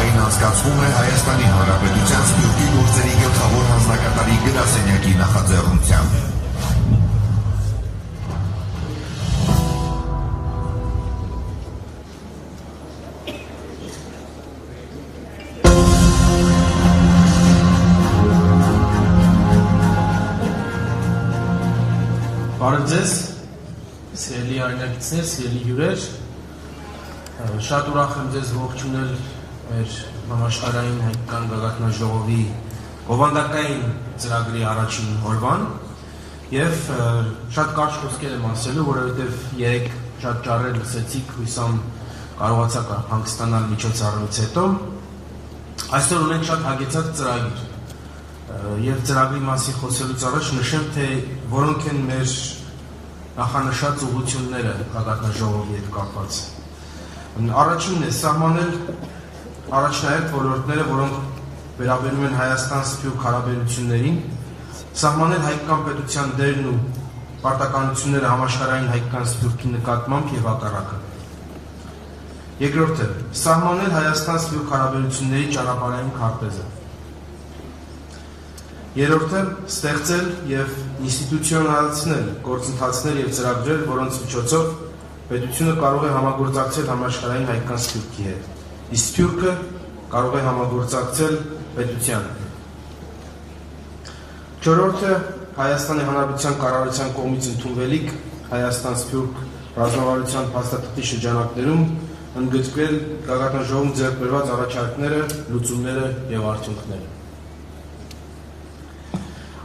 Համաշխարհային անցկացվում է Հայաստանի Հանրապետության Սփյուռքի գործերի գլխավոր հանձնակատարի գրասենյակի նախաձեռնությամբ։ Բարև ձեզ, սիրելի այրնակիցներ, սիրելի հյուրեր, շատ ուրախ եմ ձեզ ողջունել մեր Համաշխարհային Հայկական Գագաթնաժողովի բովանդակային ծրագրի առաջին օրվան եւ շատ կարճ խոսքեր եմ ասելու, որովհետեւ երեք շատ ճառեր լսեցիք, հույսամ կարողացաք հանգստանալ միջոցառումից հետո։ Այսօր ունենք շատ հագեցած ծրագիր եւ ծրագրի մասին խոսելուց առաջ նշեմ, թե որոնք են մեր նախանշած ուղղությունները Գագաթնաժողովի հետ կապված։ Առաջինն է սահմանել առաջնահերթ ոլորտները, որոնք վերաբերում են Հայաստան-Սփյուռք հարաբերություններին, սահմանել հայկական պետության դերն ու պարտականությունները համաշխարհային հայկական Սփյուռքի նկատմամբ եւ հակառակը։ Երկրորդը սահմանել Հայաստան-Սփյուռք հարաբերությունների ճանապարհային քարտեզը։ Երրորդը ստեղծել եւ ինստիտուցիոնալացնել գործընթացներ եւ ծրագրեր, որոնց միջոցով պետությունը կարող է համագործակցել համաշխարհային հայկական Սփյուռքի հետ, իսկ Սփյուռքը կարող է համագործակցել պետության հետ։ Չորրորդը Հայաստանի Հանրապետության կառավարության կողմից ընդունվելիք Հայաստան-Սփյուռք ռազմավարության փաստաթղթի շրջանակներում ընդգծվել Գագաթնաժողովում ձեռք բերված առաջարկները, լուծումները եւ արդյունքները։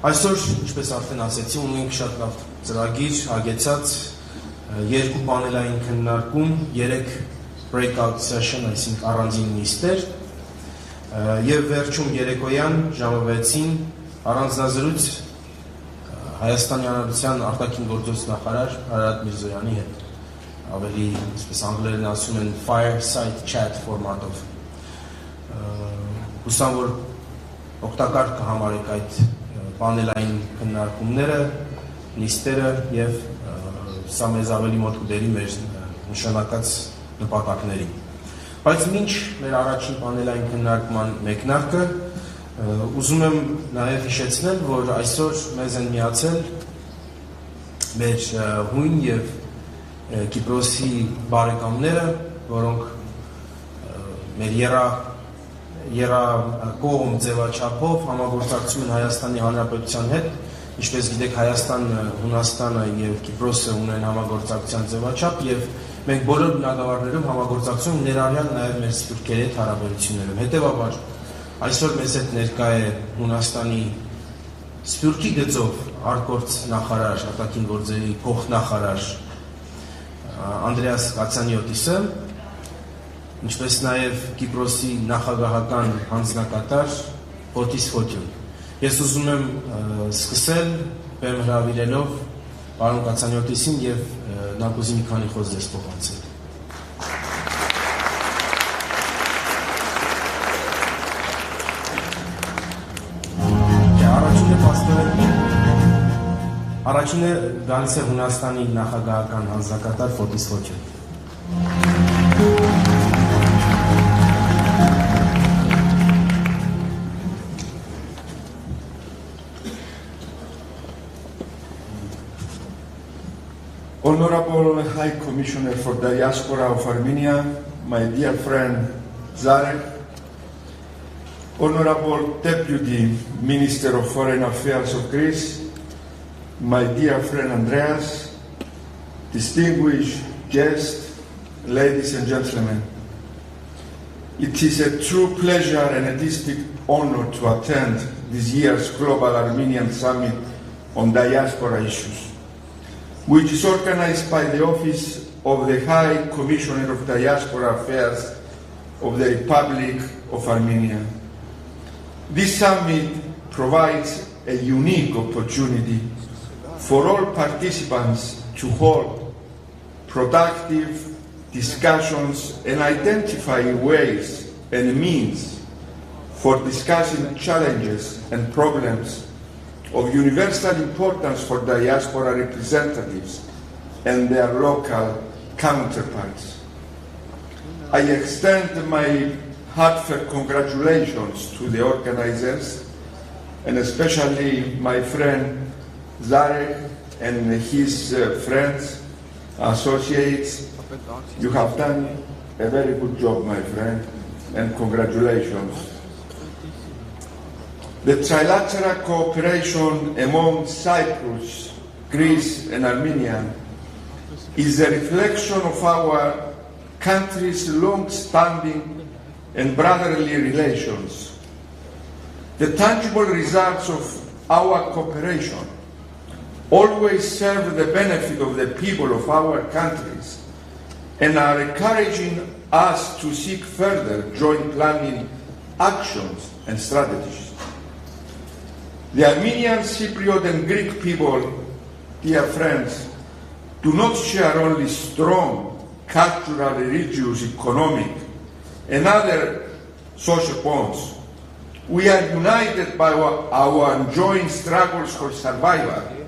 Այսօր, ինչպես արդեն ասեցի, ունենք շատ լավ ծրագիր, հագեցած երկու պանելային քննարկում, 3 breakout session, այսինքն առանձին նիստեր, եւ վերջում երեկոյան ժամը 6-ին առանձնազրույց Հայաստանի Հանրապետության արտաքին գործոց նախարար Արարատ Միրզոյանի հետ, ավելի, ինչպես անգլերեն ասում են, fireside chat format-ով։ Հուսամ, որ օգտակար կհամարեք այդ պանելային քննարկումները, նիստերը եւ սա մեզ ավելի մոտ կդերի մեր նշանակած նպատակներին։ Բայց մինչ մեր առաջին պանելային քննարկման մեկնարկը, ուզում եմ նաեւ հիշեցնել, որ այսօր մեզ են միացել մեր հույն եւ Կիպրոսի բարեկամները, որոնք մեր երակողմ ձևաչափով համագործակցում են Հայաստանի Հանրապետության հետ, ինչպես գիտեք, Հայաստանը, Հունաստանը եւ Կիպրոսը ունեն համագործակցության ձևաչափ եւ մենք բոլոր բնագավառներում համագործակցում ներառյալ նաեւ մեր սփյուռքերի հետ հարաբերություններում։ Հետեւաբար այսօր մեզ հետ ներկա է Հունաստանի Սփյուռքի գծով արտգործ նախարար, արտաքին գործերի փոխնախարար Անդրեաս Կացանյոտիսը, ինչպես նաև Կիպրոսի նախագահական հանձնակատար Ֆոտիս Ֆոտյուն։ Ես ուզում եմ սկսել բեմ հրավիրելով պարոն Կացանյոտիսին եւ նա կուզի մի քանի խոսք ձեզ փոխանցել։ Առաջինը գալիս է Հունաստանի նախագահական հանձնակատար Ֆոտիս Ֆոտյուն։ Honorable High Commissioner for Diaspora of Armenia, my dear friend Zarek, Honorable Deputy Minister of Foreign Affairs of Greece, my dear friend Andreas, distinguished guests, ladies and gentlemen. It is a true pleasure and a distinct honor to attend this year's Global Armenian Summit on Diaspora Issues, which is organized by the Office of the High Commissioner of Diaspora Affairs of the Republic of Armenia. This summit provides a unique opportunity for all participants to hold productive discussions and identify ways and means for discussing challenges and problems of universal importance for diaspora representatives and their local counterparts. I extend my heartfelt congratulations to the organizers, and especially my friend Zarek and his friends, associates. You have done a very good job, my friend, and congratulations. The trilateral cooperation among Cyprus, Greece, and Armenia is a reflection of our country's long-standing and brotherly relations. The tangible results of our cooperation always serve the benefit of the people of our countries and are encouraging us to seek further joint planning actions and strategies. The Armenian, Cypriot, and Greek people, dear friends, do not share only strong cultural, religious, economic, and other social bonds. We are united by our joint struggles for survival,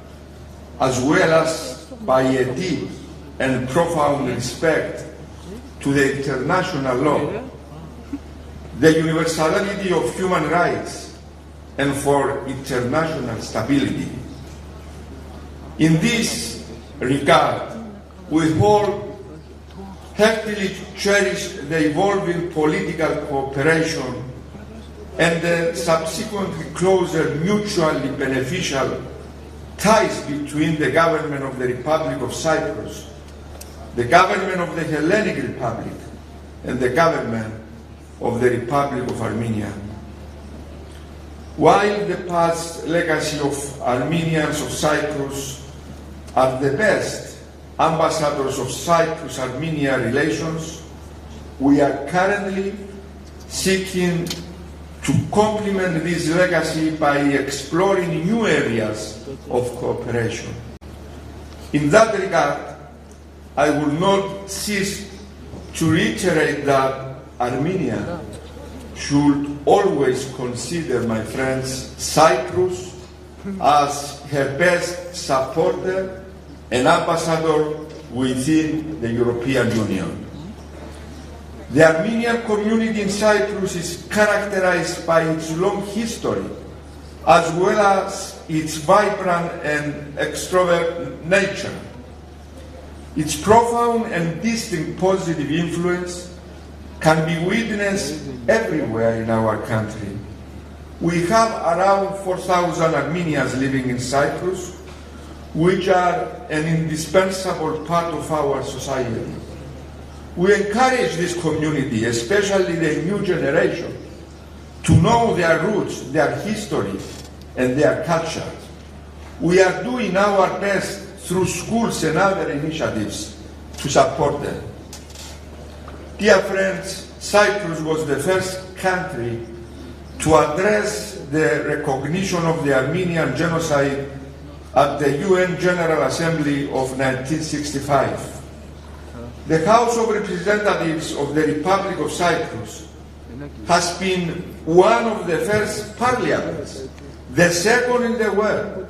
as well as by a deep and profound respect to the international law, the universality of human rights, and for international stability. In this regard, we all heartily cherish the evolving political cooperation and the subsequently closer mutually beneficial ties between the government of the Republic of Cyprus, the government of the Hellenic Republic, and the government of the Republic of Armenia. While the past legacy of Armenians of Cyprus are the best ambassadors of Cyprus-Armenia relations, we are currently seeking to complement this legacy by exploring new areas of cooperation. In that regard, I will not cease to reiterate that Armenia should always consider, my friends, Cyprus as her best supporter and ambassador within the European Union. The Armenian community in Cyprus is characterized by its long history, as well as its vibrant and extrovert nature. Its profound and distinct positive influence can be witnessed everywhere in our country. We have around 4,000 Armenians living in Cyprus, which are an indispensable part of our society. We encourage this community, especially the new generation, to know their roots, their history, and their culture. We are doing our best through schools and other initiatives to support them. Dear friends, Cyprus was the first country to address the recognition of the Armenian genocide at the UN General Assembly of 1965. The House of Representatives of the Republic of Cyprus has been one of the first parliaments, the second in the world,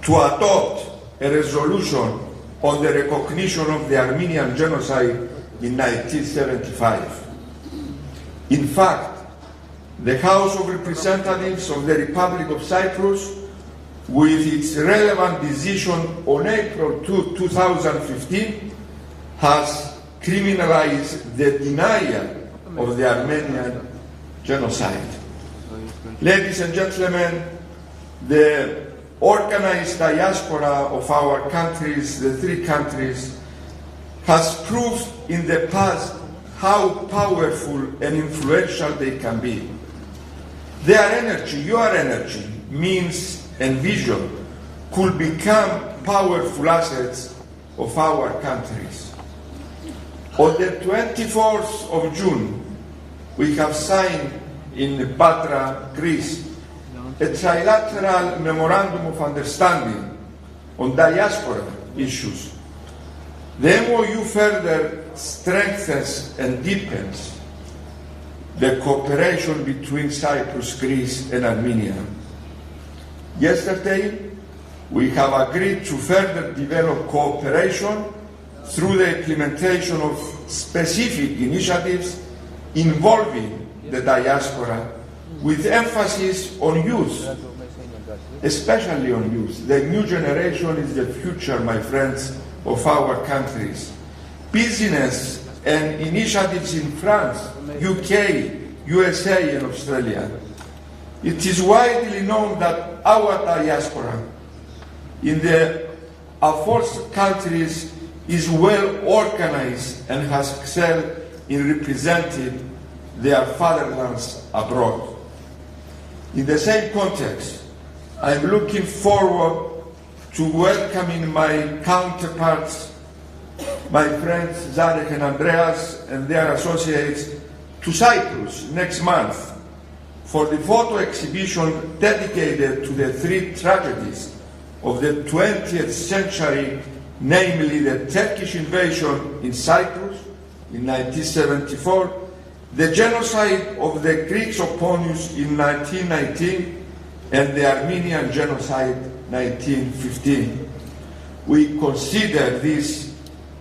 to adopt a resolution on the recognition of the Armenian genocide in 1975. In fact, the House of Representatives of the Republic of Cyprus, with its relevant decision on April 2, 2015, has criminalized the denial of the Armenian genocide. Ladies and gentlemen, the organized diaspora of our countries, the three countries, has proved in the past how powerful and influential they can be. Their energy, your energy, means and vision could become powerful assets of our countries. On the 24th of June, we have signed in Patra, Greece, a trilateral memorandum of understanding on diaspora issues. The MOU further strengthens and deepens the cooperation between Cyprus, Greece, and Armenia. Yesterday, we have agreed to further develop cooperation through the implementation of specific initiatives involving the diaspora with emphasis on youth, especially on youth. The new generation is the future, my friends, of our countries. Business and initiatives in France, UK, USA and Australia. It is widely known that our diaspora in the aforesaid countries is well organized and has excelled in representing their fatherlands abroad. In the same context, I am looking forward to welcoming my counterparts, my friends Zarek and Andreas and their associates, to Cyprus next month for the photo exhibition dedicated to the three tragedies of the 20th century, namely the Turkish invasion in Cyprus in 1974, the genocide of the Greeks upon us in 1919, and the Armenian genocide 1915. We consider this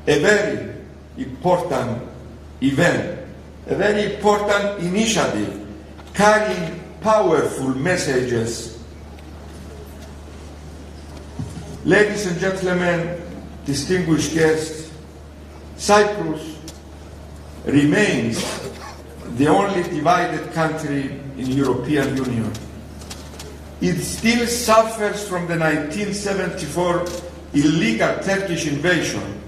a very important event, a very important initiative carrying powerful messages. Ladies and gentlemen, distinguished guests, Cyprus remains the only divided country in the European Union. It still suffers from the 1974 illegal Turkish invasion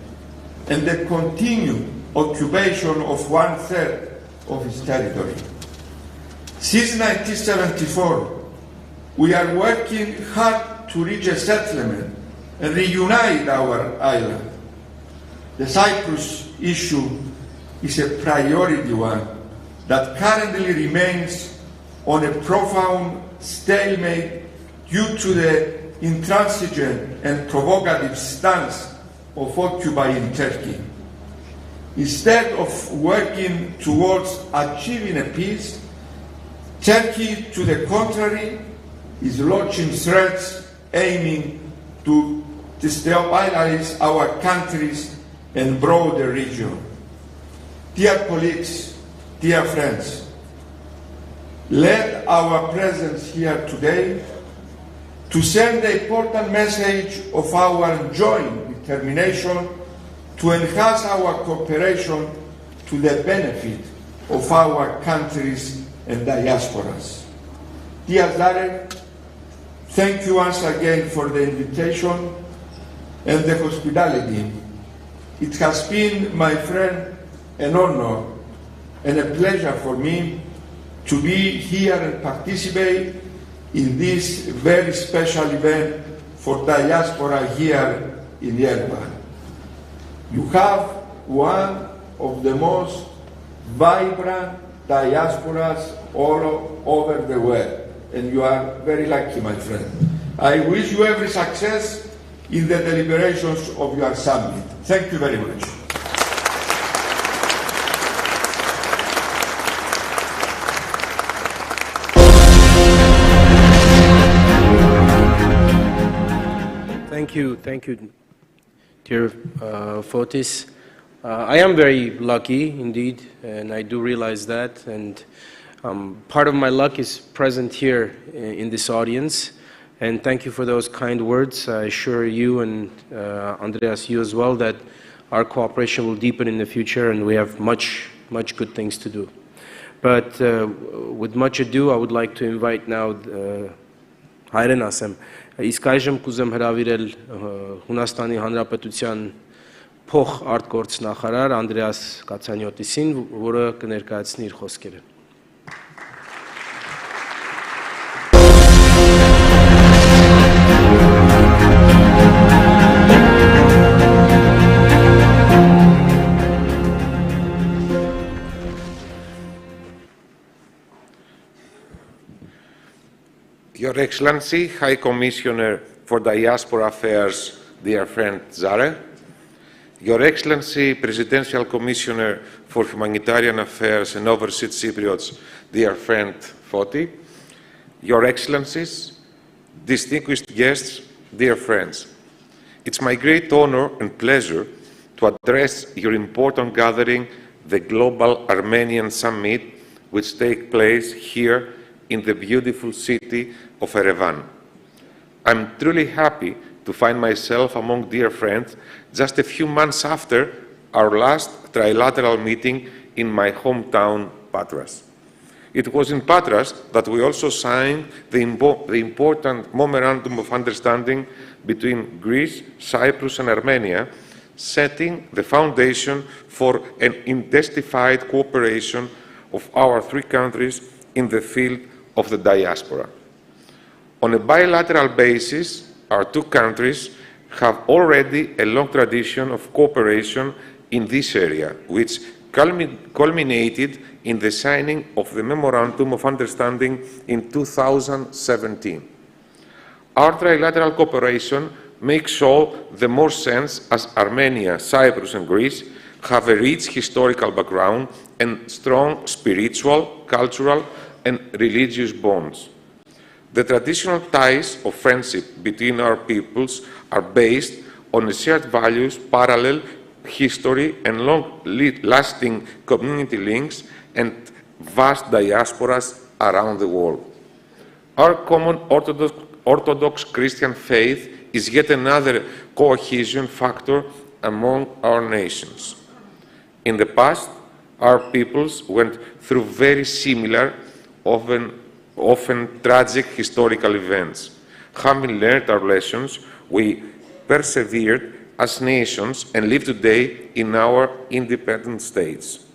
and the continued occupation of 1/3 of its territory. Since 1974, we are working hard to reach a settlement and reunite our island. The Cyprus issue is a priority one that currently remains on a profound stalemate due to the intransigent and provocative stance of occupying Turkey. Instead of working towards achieving a peace, Turkey, to the contrary, is launching threats aiming to destabilize our countries and broader region. Dear colleagues, dear friends, let our presence here today to send the important message of our joint determination to enhance our cooperation to the benefit of our countries and diasporas. Dear Zarek, thank you once again for the invitation and the hospitality. It has been, my friend, an honor and a pleasure for me to be here and participate in this very special event for diaspora here in Yerevan. You have one of the most vibrant diasporas all over the world, and you are very lucky, my friend. I wish you every success in the deliberations of your summit. Thank you very much. Thank you, dear Fotis. I am very lucky indeed, and I do realize that. And part of my luck is present here in this audience. And thank you for those kind words. I assure you and Andreas, you as well, that our cooperation will deepen in the future, and we have much good things to do. But with much ado, I would like to invite now Հայրեն ասեմ, իսկ այժմ կուզեմ հրավիրել Հունաստանի Հանրապետության փոխ արտգործնախարար Անդրեաս Կացանյոտիսին, որը կներկայացնի իր խոսքերը։ Your Excellency, High Commissioner for Diaspora Affairs, dear friend Zare, Your Excellency, Presidential Commissioner for Humanitarian Affairs and Overseas Cypriots, dear friend Foti, Your Excellencies, distinguished guests, dear friends, it's my great honor and pleasure to address your important gathering the Global Armenian Summit, which takes place here in the beautiful city of Yerevan. I'm truly happy to find myself among dear friends just a few months after our last trilateral meeting in my hometown, Patras. It was in Patras that we also signed the important Memorandum of Understanding between Greece, Cyprus, and Armenia, setting the foundation for an intensified cooperation of our three countries in the field of the diaspora. On a bilateral basis, our two countries have already a long tradition of cooperation in this area, which culminated in the signing of the Memorandum of Understanding in 2017. Our trilateral cooperation makes all the more sense as Armenia, Cyprus, and Greece have a rich historical background and strong spiritual, cultural, and religious bonds. The traditional ties of friendship between our peoples are based on shared values, parallel history, and long-lasting community links and vast diasporas around the world. Our common Orthodox Christian faith is yet another cohesion factor among our nations. In the past, our peoples went through very similar, often tragic historical events. Having learned our lessons, we persevered as nations and live today in our independent states.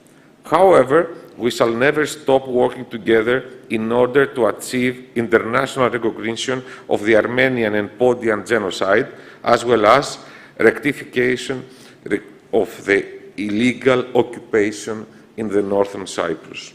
However, we shall never stop working together in order to achieve international recognition of the Armenian and Podian genocide, as well as rectification of the illegal occupation in the northern Cyprus.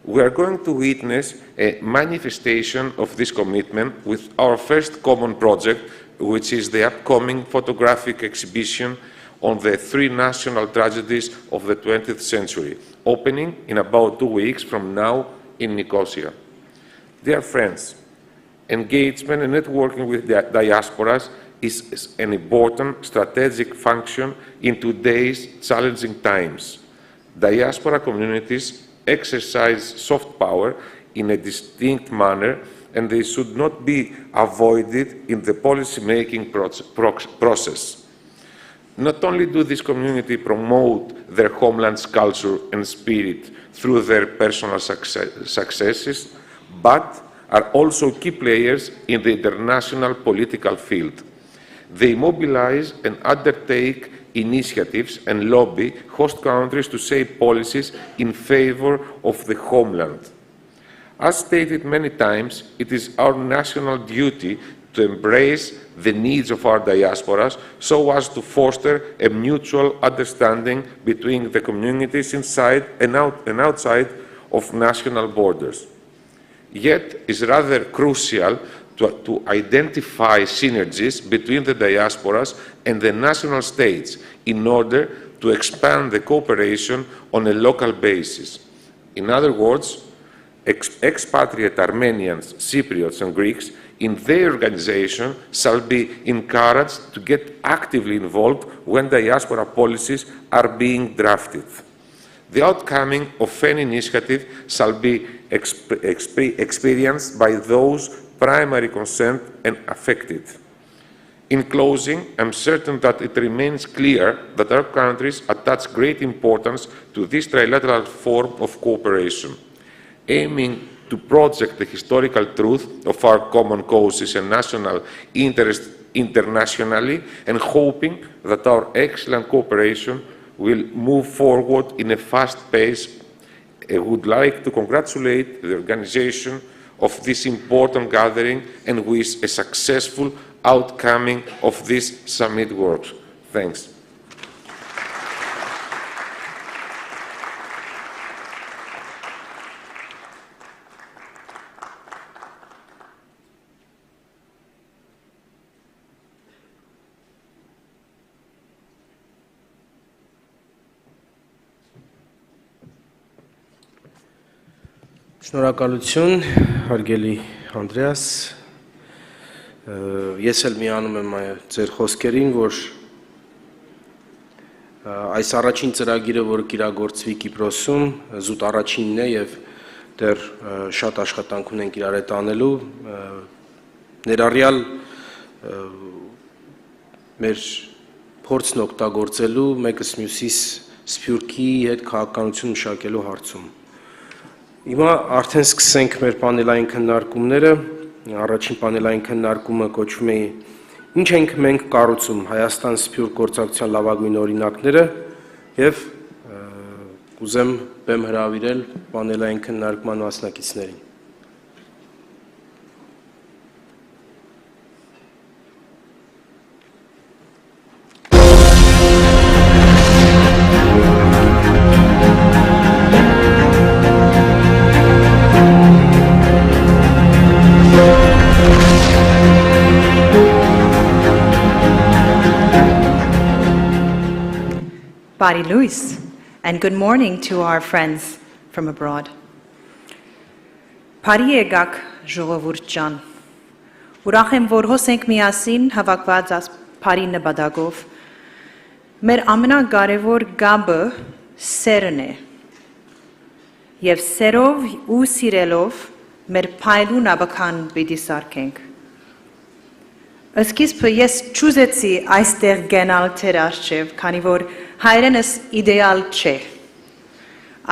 We are going to witness a manifestation of this commitment with our first common project, which is the upcoming photographic exhibition on the three national tragedies of the 20th century, opening in about 2 weeks from now in Nicosia. Dear friends, engagement and networking with the diasporas is an important strategic function in today's challenging times. Diaspora communities exercise soft power in a distinct manner, and they should not be avoided in the policy-making process. Not only do these communities promote their homeland's culture and spirit through their personal successes, but are also key players in the international political field. They mobilize and undertake initiatives and lobby host countries to shape policies in favor of the homeland. As stated many times, it is our national duty to embrace the needs of our diasporas so as to foster a mutual understanding between the communities inside and outside of national borders. Yet, it is rather crucial to identify synergies between the diasporas and the national states in order to expand the cooperation on a local basis. In other words, expatriate Armenians, Cypriots, and Greeks in their organization shall be encouraged to get actively involved when diaspora policies are being drafted. The outcome of any initiative shall be experienced by those primary concerned and affected. In closing, I'm certain that it remains clear that our countries attach great importance to this trilateral form of cooperation, aiming to project the historical truth of our common causes and national interests internationally, and hoping that our excellent cooperation will move forward in a fast pace. I would like to congratulate the organization of this important gathering and wish a successful outcome of this summit work. Thanks. Շնորհակալություն, հարգելի Անդրեաս, ես էլ միանում եմ ձեր խոսքերին, որ այս առաջին ծրագիրը, որը կիրագործվի Կիպրոսում, զուտ առաջինն է եւ դեռ շատ աշխատանք ունենք իրար հետ անելու, ներառյալ մեր փորձն օգտագործելու մեկս մյուսիս Սփյուռքի հետ քաղաքականություն մշակելու հարցում։ Հիմա արդեն սկսենք մեր պանելային քննարկումները, առաջին պանելային քննարկումը կոչվում է «Ինչ ենք մենք կառուցում Հայաստան-Սփյուռք գործակցության լավագույն օրինակները» եւ կուզեմ բեմ հրավիրել պանելային քննարկման մասնակիցներին։ Barry Lewis, and good morning to our friends from abroad. Բարի եկաք ժողովուրդ ջան, ուրախ եմ, որ հոսենք միասին հավաքված բարի նպատակով, մեր ամենակարևոր գաբը սերն է, և սերով ու սիրելով մեր փայլուն աբական պիտի սարքենք։ Սկիզբը ես չուզեցի այստեղ գնալ ձեր առջև, քանի որ հայրենս իդեալ չէ։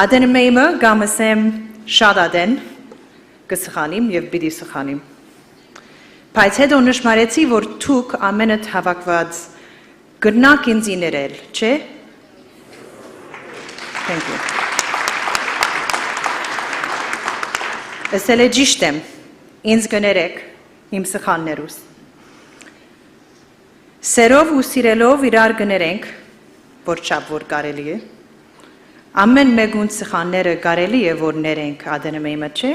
Ադենմեյմը կամ ասեմ շատ ադեն կսխանիմ և պիտի սխանիմ։ Բայց հետո նշմարեցի, որ դուք ամենդ հավաքված գնաք ինձ ներել, չէ՞։ Thank you. Ասել է ճիշտ եմ, ինձ գներեք իմ սխաններուս։ Սերով ու սիրելով իրար գներենք, որ չափ որ կարելի է, ամեն մեկուն սխանները կարելի է, որ ներենք ադենմեյմը, չէ՞։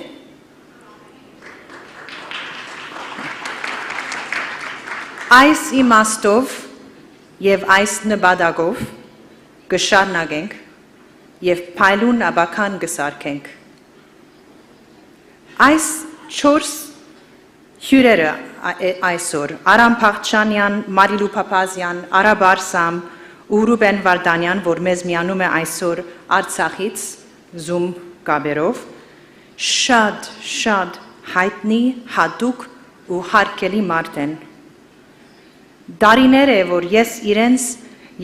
Այս իմաստով և այս նպատակով կշարունակենք և փայլուն աբական կսարքենք։ Այս 4 հյուրերը այսօր Արամ Փախչյանյան, Մարիլու Փափազյան, Արա Բարսամ ու Ռուբեն Վարդանյան, որ մեզ միանում է այսօր Արցախից Zoom կաբերով, շատ հայտնի, հատուկ ու հարգելի մարդ են։ Դարիներ է, որ ես իրենց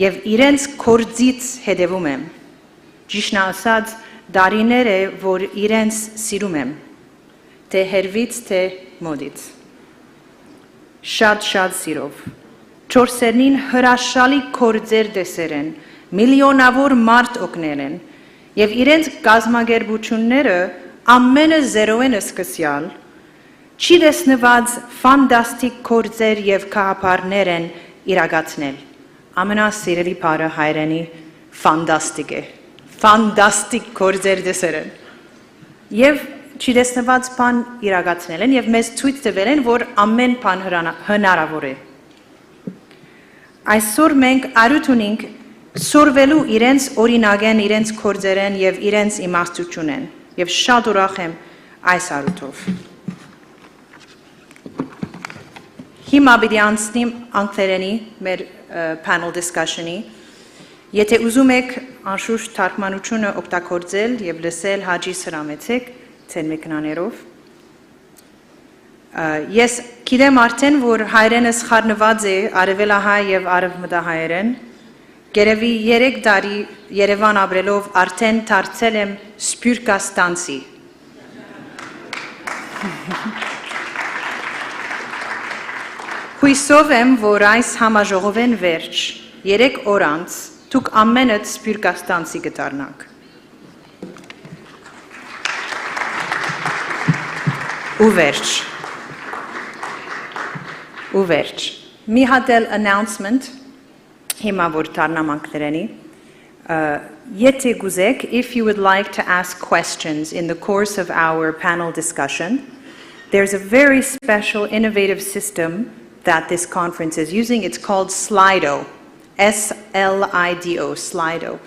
և իրենց գործից հետևում եմ, ճիշտն ասած դարիներ է, որ իրենց սիրում եմ, թե հերվից, թե մոտից։ Շատ սիրով։ Չորսերնին հրաշալի գործեր դեսեր են, միլիոնավոր մարդ օգնել են, և իրենց կազմակերպությունները ամենը զերո են սկսյալ, չի տեսնված ֆանտաստիկ գործեր և գաղափարներ են իրագացնել։ Ամենասիրելի բառը հայերենի ֆանտաստիկ է։ Ֆանտաստիկ գործեր դեսեր են։ Եվ չի տեսնված բան իրագացնել են և մեզ ցույց տվել են, որ ամեն բան հնարավոր է։ Այսօր մենք արույթ ունենք սորվելու իրենց օրինակեն, իրենց գործերեն և իրենց իմաստությունեն և շատ ուրախ եմ այս արույթով։ Հիմա պիտի անցնեմ անգլերենի մեր panel discussion-ի։ Եթե ուզում եք անշուշտ թարգմանությունը օգտագործել և լսել Հաջի Սրամեցեք ձեր մեքենաներով։ Ես գիտեմ արդեն, որ հայրենս խառնված է արևելահայ և արևմտահայերեն, գերևի 3 տարի Երևան ապրելով արդեն դարձել եմ սփյուռքաստանցի։ Հույսով եմ, որ այս համաժողովեն վերջ 3 օր անց դուք ամենդ սփյուռքաստանցի կդառնաք։ Uverç. Mi hadel announcement, հիմա որ դառնամ անգլերենի, եթե գուզեք, if you would like to ask questions in the course of our panel discussion, there's a very special innovative system that this conference is using. It's called Slido, S-L-I-D-O, Slido.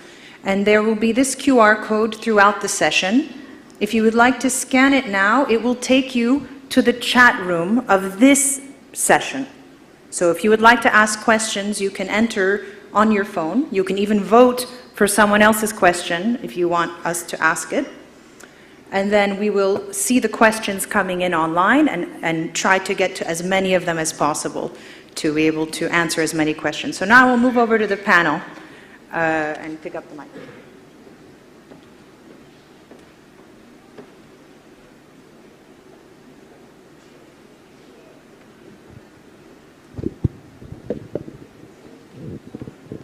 And there will be this QR code throughout the session. If you would like to scan it now, it will take you to the chat room of this session. So if you would like to ask questions, you can enter on your phone. You can even vote for someone else's question if you want us to ask it. And then we will see the questions coming in online and try to get to as many of them as possible to be able to answer as many questions. So now we'll move over to the panel and pick up the mic.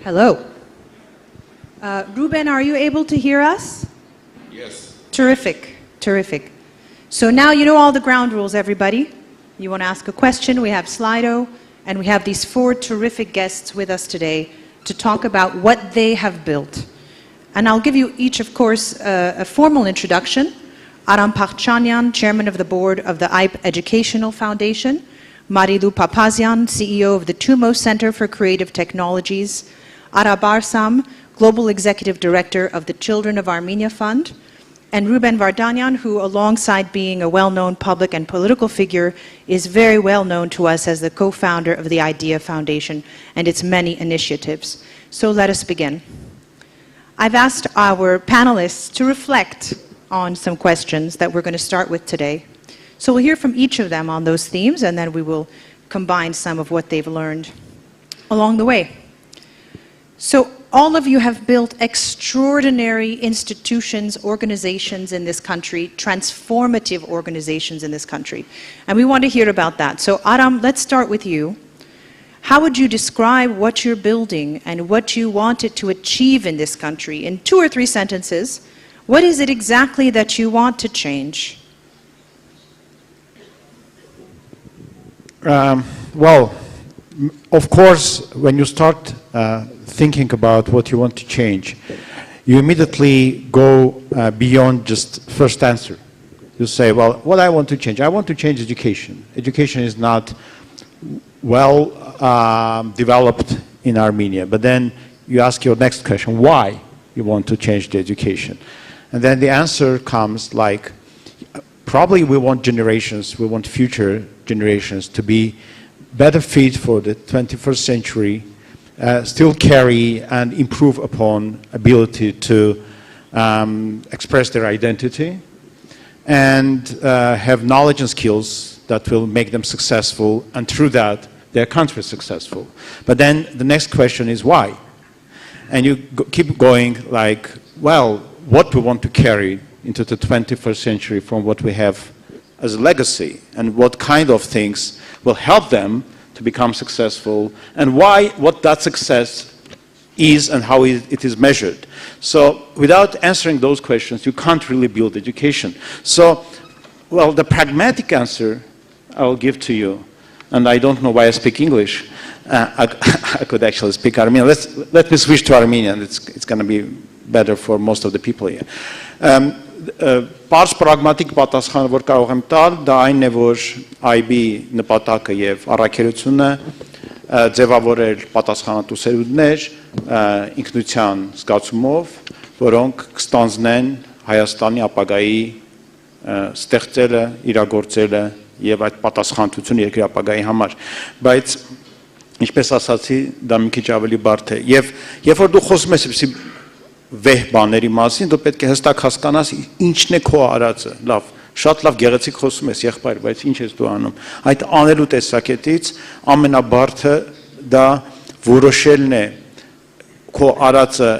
Hello. Ruben, are you able to hear us? Yes. Terrific, terrific. So now you know all the ground rules, everybody. You want to ask a question, we have Slido, and we have these 4 terrific guests with us today to talk about what they have built. And I'll give you each, of course, a formal introduction. Aram Pakhchanyan, Chairman of the Board of the IPE Educational Foundation. Marilu Papazian, CEO of the TUMO Center for Creative Technologies. Ara Barsam, Global Executive Director of the Children of Armenia Fund, and Ruben Vardanyan, who alongside being a well-known public and political figure, is very well known to us as the co-founder of the IDEA Foundation and its many initiatives. So let us begin. I've asked our panelists to reflect on some questions that we're going to start with today. So we'll hear from each of them on those themes, and then we will combine some of what they've learned along the way. So all of you have built extraordinary institutions, organizations in this country, transformative organizations in this country. And we want to hear about that. So Aram, let's start with you. How would you describe what you're building and what you wanted to achieve in this country? In 2 or 3 sentences, what is it exactly that you want to change? Well, of course, when you start thinking about what you want to change, you immediately go beyond just first answer. You say, well, what I want to change? I want to change education. Education is not well developed in Armenia. But then you ask your next question, why you want to change the education? And then the answer comes like, probably we want future generations to be better fit for the 21st century, still carry and improve upon ability to express their identity and have knowledge and skills that will make them successful, and through that their country successful. But then the next question is why? And you keep going like, well, what we want to carry into the 21st century from what we have as a legacy, and what kind of things will help them to become successful, and what that success is and how it is measured. So without answering those questions, you can't really build education. So, well, the pragmatic answer I'll give to you, and I don't know why I speak English. I could actually speak Armenian. Let me switch to Armenian. It's going to be better for most of the people here. Պարզ պրագմատիկ պատասխանը, որ կարող եմ տալ, դա այն է, որ IB նպատակը եւ առաքելությունը ձևավորել պատասխանատու սերունդներ ինքնության զգացումով, որոնք կստանձնեն Հայաստանի ապագայի ստեղծելը, իրագործելը եւ այդ պատասխանատվությունը երկրի ապագայի համար։ Բայց ինչպես ասացի, դա մի քիչ ավելի բարդ է։ Եվ երբ որ դու խոսում ես վեհ բաների մասին, դու պետք է հստակ հասկանաս ինչն է քո արածը։ Լավ, շատ լավ գեղեցիկ խոսում ես, եղբայր, բայց ինչ ես դու անում։ Այդ անելու տեսակետից ամենաբարդը դա որոշելն է քո արածը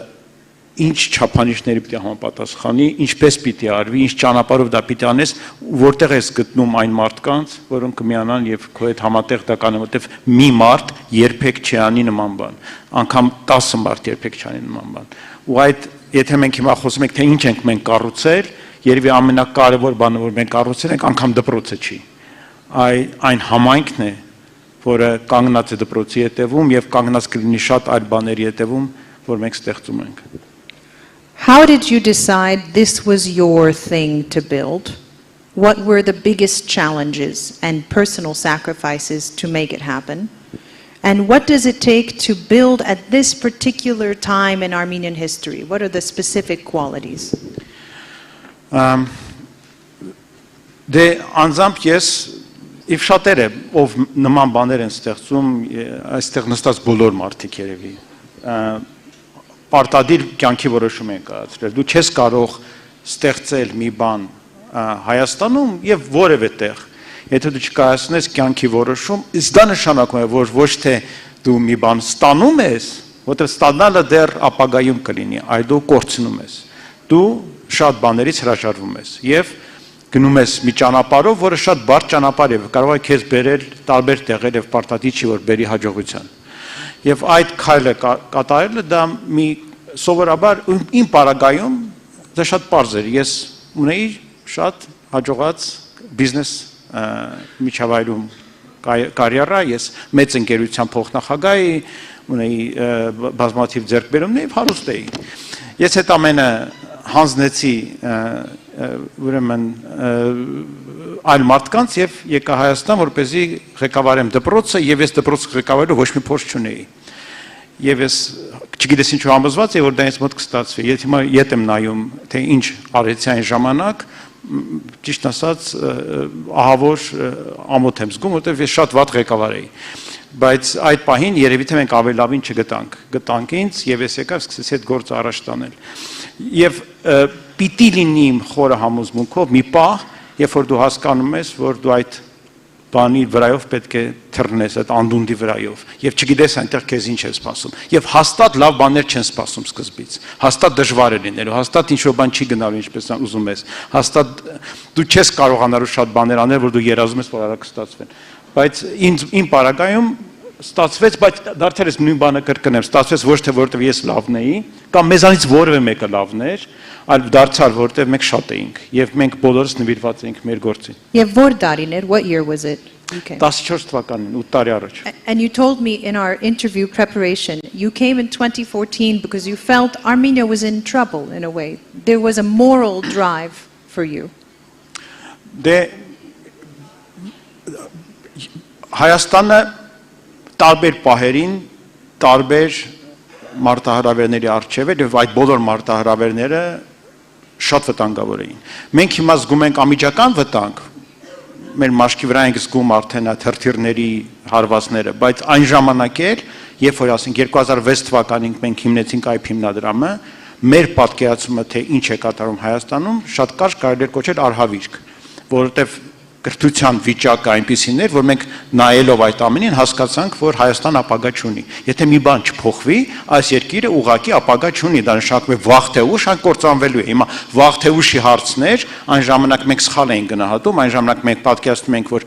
ինչ չափանիշների պիտի համապատասխանի, ինչպես պիտի արվի, ինչ ճանապարհով դա պիտի անես, որտեղ ես գտնում այն մարդկանց, որոնք կմիանան եւ քո հետ համատեղ դա կանեն, որտեղ մի մարդ երբեք չի անի նման բան, անգամ 10 մարդ երբեք չանի նման բան։ Ու այդ եթե մենք հիմա խոսում ենք թե ինչ ենք մենք կառուցել, երևի ամենակարևոր բանը որ մենք կառուցել ենք անգամ դպրոցը չի։ Այն համայնքն է, որը կանգնած է դպրոցի հետևում եւ կանգնած կլինի շատ այլ բաների հետևում, որ մենք ստեղծում ենք։ How did you decide this was your thing to build? What were the biggest challenges and personal sacrifices to make it happen? And what does it take to build at this particular time in Armenian history? What are the specific qualities? Դե անձամբ ես իվ շատերը ով նման բաներ են ստեղծում, այստեղ նստած բոլոր մարդիկ երևի պարտադիր կյանքի որոշում են կայացրել։ Դու չես կարող ստեղծել մի բան Հայաստանում եւ որևէ տեղ, եթե դու չկայացնես կյանքի որոշում, իսկ դա նշանակում է, որ ոչ թե դու մի բան ստանում ես, որտեղ ստանալը դեռ ապագայում կլինի, այլ դու կորցնում ես։ Դու շատ բաներից հրաժարվում ես եւ գնում ես մի ճանապարհով, որը շատ բարդ ճանապարհ է, կարող է քեզ բերել տարբեր տեղեր եւ պարտադիր չի որ բերի հաջողության։ Եվ այդ քայլը կատարելը դա մի սովորաբար իմ պարագայում դա շատ պարզ էր։ Ես ունեի շատ հաջողած բիզնես միջավայրում կարիերա, ես մեծ ընկերության փոխնախագահ էի, ունեի բազմաթիվ ձեռքբերումներ եւ հարուստ էի։ Ես այդ ամենը հանձնեցի ուրեմն այլ մարդկանց եւ եկա Հայաստան, որպեսզի ղեկավարեմ դպրոցը եւ ես դպրոցը ղեկավարելու ոչ մի փորձ չունեի։ Եւ ես չգիտես ինչու համոզված եի, որ դա ինձ մոտ կստացվի։ Եթե հիմա ետ եմ նայում, թե ինչ արեցի այն ժամանակ, ճիշտ ասած, ահավոր ամոթ եմ զգում, որտեղ ես շատ վատ ղեկավար էի։ Բայց այդ պահին երևի թե մենք ավելի լավին չգտանք։ Գտանք ինձ եւ ես եկա սկսեցի այդ գործը առաջ տանել։ Եվ պիտի լինի իմ խորը համոզմունքով մի պահ, երբ որ դու հասկանում ես, որ դու այդ բանի վրայով պետք է թռնես, այդ անդունդի վրայով, եւ չգիտես այնտեղ քեզ ինչ է սպասում։ Եվ հաստատ լավ բաներ չեն սպասում սկզբից։ Հաստատ դժվար է լինելու, հաստատ ինչ-որ բան չի գնալու ինչպես ուզում ես։ Հաստատ դու չես կարողանալու շատ բաներ անել, որ դու երազում ես, որ արագ կստացվեն։ Բայց իմ պարագայում ստացվեց, բայց դարձել ես նույն բանը կրկնեմ, ստացվեց ոչ թե որտեվ ես լավն էի, կամ մեզանից որևէ մեկը լավն էր, այլ դարձար որտեվ մենք շատ էինք եւ մենք բոլորս նվիրված էինք մեր գործին։ Եվ որ տարին էր, what year was it? 14 թվականին, 8 տարի առաջ։ And you told me in our interview preparation, you came in 2014 because you felt Armenia was in trouble in a way. There was a moral drive for you. Հայաստանը տարբեր պահերին տարբեր մարտահրավերների առջև էր եւ այդ բոլոր մարտահրավերները շատ վտանգավոր էին։ Մենք հիմա զգում ենք անմիջական վտանգ, մեր մաշկի վրա ենք զգում արդեն այդ հրթիռների հարվածները, բայց այն ժամանակ էր, երբ որ ասենք 2006 թվականին մենք հիմնեցինք այդ հիմնադրամը, մեր պատկերացումը թե ինչ է կատարում Հայաստանում շատ կարճ կարելի է կոչել արհավիրք, որովհետեւ կրթության վիճակը այնպիսին էր, որ մենք նայելով այդ ամենին հասկացանք, որ Հայաստան ապագա չունի։ Եթե մի բան չփոխվի, այս երկիրը ուղղակի ապագա չունի, դա նշանակում է վաղ թե ուշ այն կործանվելու է։ Հիմա վաղ թե ուշի հարցն էր, այն ժամանակ մենք սխալ էինք գնահատում, այն ժամանակ մենք պատկերացնում ենք, որ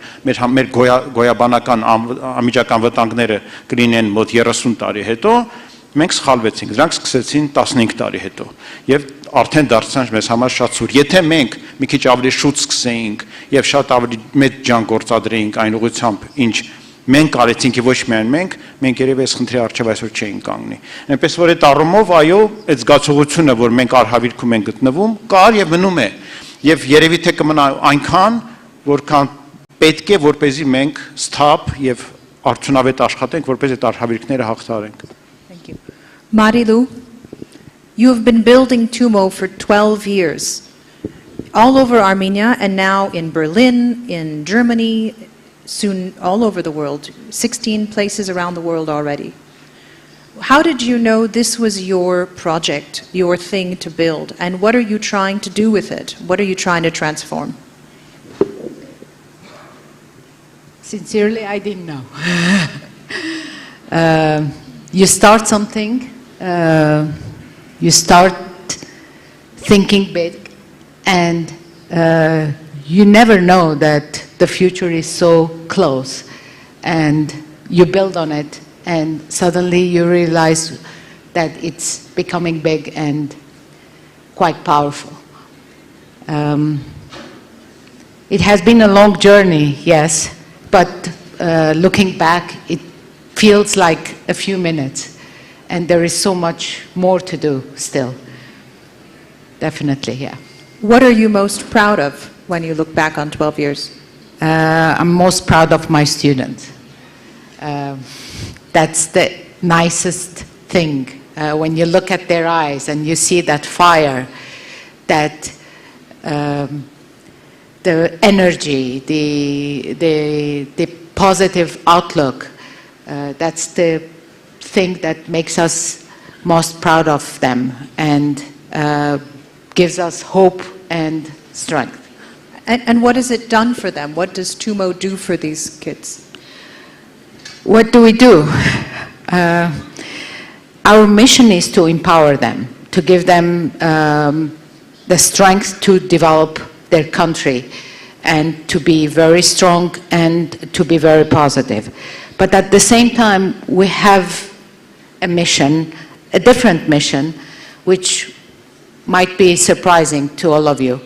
մեր գոյաբանական անմիջական վտանգները կլինեն մոտ 30 տարի հետո, մենք սխալվեցինք, դրանք սկսեցին 15 տարի հետո եւ արդեն դարձան մեզ համար շատ սուր։ Եթե մենք մի քիչ ավելի շուտ սկսեինք եւ շատ ավելի մեծ ջան գործադրեինք այն ուղղությամբ, ինչ մենք արեցինք եւ ոչ միայն մենք երևի այս խնդրի առջեւ այսօր չէինք կանգնի։ Այնպես որ այդ առումով այո, այդ զգացողությունը, որ մենք արհավիրքում ենք գտնվում, կար եւ մնում է։ Եվ երևի թե կմնա այնքան, որքան պետք է, որպեսզի մենք սթափ եւ արդյունավետ աշխատենք, որպեսզի այդ արհավիրքները հաղթարենք։ Thank you. Marilu, you have been building TUMO for 12 years, all over Armenia and now in Berlin, in Germany, soon all over the world, 16 places around the world already. How did you know this was your project, your thing to build, and what are you trying to do with it? What are you trying to transform? Sincerely, I didn't know. You start something, you start thinking big, and you never know that the future is so close, and you build on it, and suddenly you realize that it's becoming big and quite powerful. It has been a long journey, yes, but looking back, it feels like a few minutes, and there is so much more to do still. Definitely, yeah. What are you most proud of when you look back on 12 years? I'm most proud of my students. That's the nicest thing. When you look at their eyes and you see that fire, that the energy, the positive outlook, that's the thing that makes us most proud of them and gives us hope and strength. And what has it done for them? What does TUMO do for these kids? What do we do? Our mission is to empower them, to give them the strength to develop their country and to be very strong and to be very positive. But at the same time, we have a mission, a different mission, which might be surprising to all of you.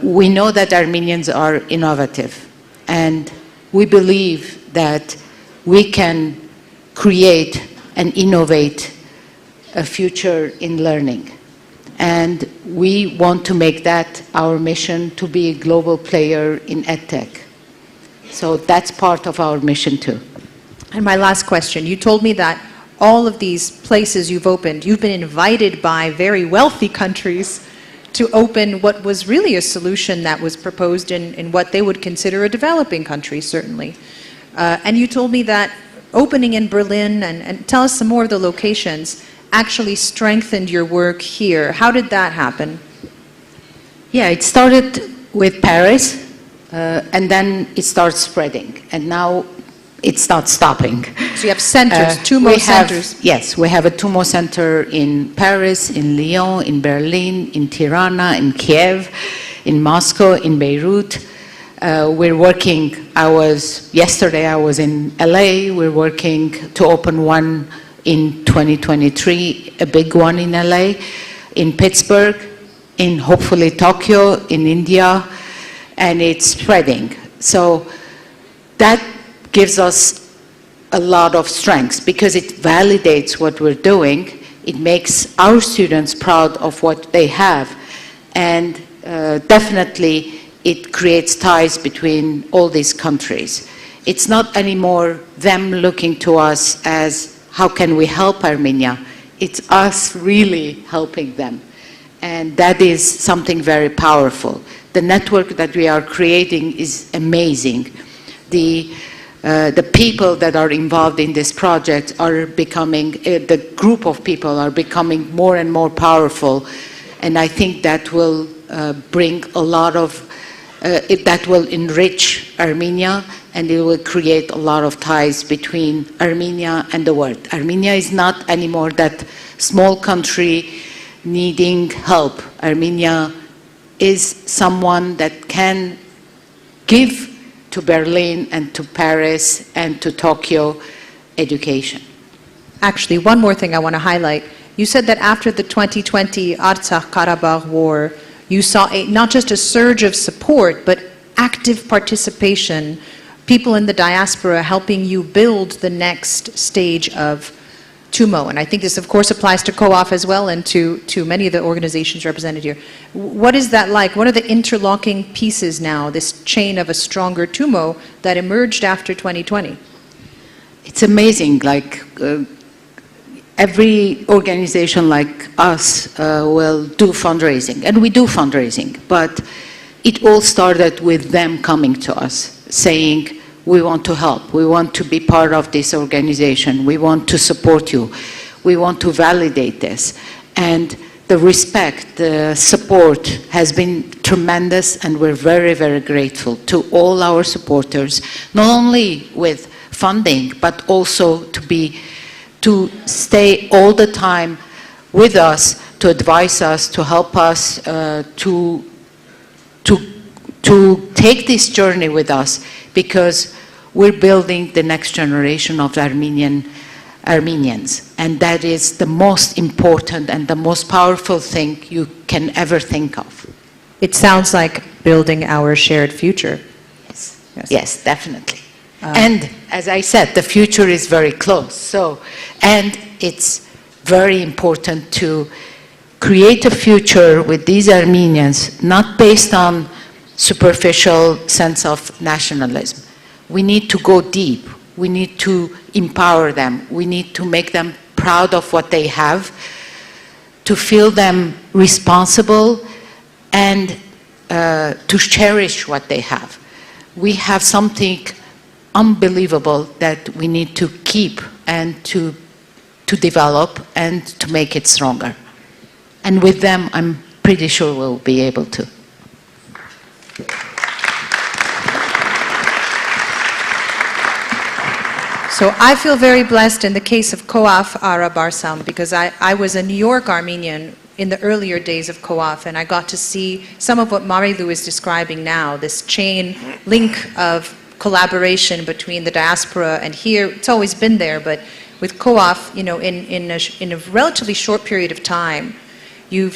We know that Armenians are innovative, and we believe that we can create and innovate a future in learning. And we want to make that our mission, to be a global player in EdTech. So that's part of our mission too. And my last question, you told me that all of these places you've opened, you've been invited by very wealthy countries to open what was really a solution that was proposed in what they would consider a developing country, certainly. And you told me that opening in Berlin, and tell us some more of the locations, actually strengthened your work here. How did that happen? Yeah, it started with Paris, and then it started spreading, and now it's not stopping. So you have centers, TUMO centers. Yes, we have a TUMO center in Paris, in Lyon, in Berlin, in Tirana, in Kiev, in Moscow, in Beirut. We're working, yesterday I was in LA, we're working to open one in 2023, a big one in LA, in Pittsburgh, in hopefully Tokyo, in India, and it's spreading. So that gives us a lot of strength because it validates what we're doing. It makes our students proud of what they have, and definitely it creates ties between all these countries. It's not anymore them looking to us as how can we help Armenia? It's us really helping them. And that is something very powerful. The network that we are creating is amazing. The people that are involved in this project are becoming, the group of people are becoming more and more powerful. And I think that will bring a lot of, that will enrich Armenia, and it will create a lot of ties between Armenia and the world. Armenia is not anymore that small country needing help. Armenia is someone that can give to Berlin and to Paris and to Tokyo education. Actually, one more thing I want to highlight. You said that after the 2020 Artsakh-Karabakh war, you saw not just a surge of support, but active participation, people in the diaspora helping you build the next stage of TUMO. And I think this, of course, applies to COAF as well and to many of the organizations represented here. What is that like? What are the interlocking pieces now, this chain of a stronger TUMO that emerged after 2020? It's amazing. Like every organization like us will do fundraising, and we do fundraising, but it all started with them coming to us saying, we want to help, we want to be part of this organization, we want to support you, we want to validate this. And the respect, the support has been tremendous, and we're very, very grateful to all our supporters, not only with funding, but also to stay all the time with us, to advise us, to help us, to take this journey with us, because we're building the next generation of Armenians. And that is the most important and the most powerful thing you can ever think of. It sounds like building our shared future. Yes, definitely. And as I said, the future is very close. And it's very important to create a future with these Armenians, not based on superficial sense of nationalism. We need to go deep. We need to empower them. We need to make them proud of what they have, to feel them responsible, and to cherish what they have. We have something unbelievable that we need to keep and to to develop and to make it stronger. And with them, I'm pretty sure we'll be able to. So I feel very blessed in the case of Koaf Ara Barsam, because I was a New York Armenian in the earlier days of Koaf, and I got to see some of what Marilu is describing now, this chain link of collaboration between the diaspora and here. It's always been there, but with Koaf, you know, in a relatively short period of time, you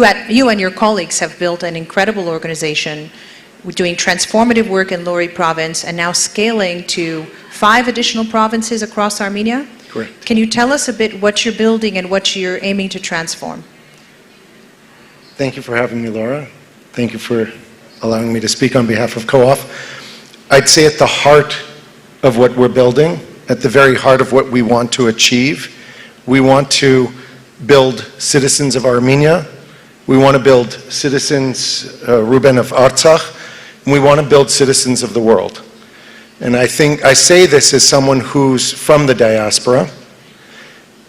and your colleagues have built an incredible organization doing transformative work in Lori province and now scaling to 5 additional provinces across Armenia. Correct. Can you tell us a bit what you're building and what you're aiming to transform? Thank you for having me, Laura. Thank you for allowing me to speak on behalf of COAF. I'd say at the heart of what we're building, at the very heart of what we want to achieve, we want to build citizens of Armenia, we want to build citizens, Ruben, of Artsakh, and we want to build citizens of the world. And I think I say this as someone who's from the diaspora,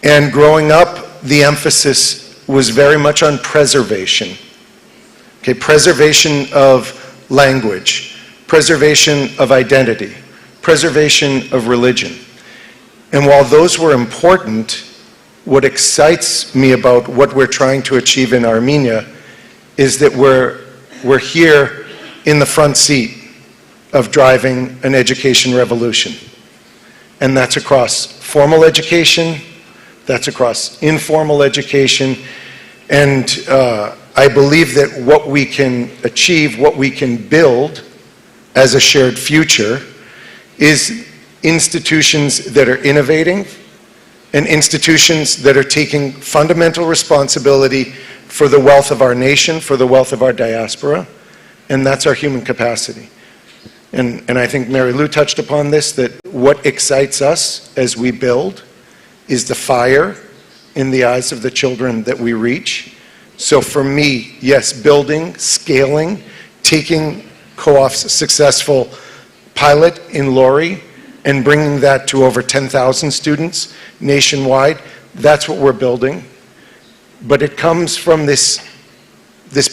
and growing up, the emphasis was very much on preservation. Okay, preservation of language, preservation of identity, preservation of religion. And while those were important, what excites me about what we're trying to achieve in Armenia is that we're here in the front seat of driving an education revolution. And that's across formal education, that's across informal education, and I believe that what we can achieve, what we can build as a shared future is institutions that are innovating and institutions that are taking fundamental responsibility for the wealth of our nation, for the wealth of our diaspora, and that's our human capacity. And I think Mary Lou touched upon this, that what excites us as we build is the fire in the eyes of the children that we reach. So for me, yes, building, scaling, taking COAF's successful pilot in Lori and bringing that to over 10,000 students nationwide, that's what we're building. But it comes from this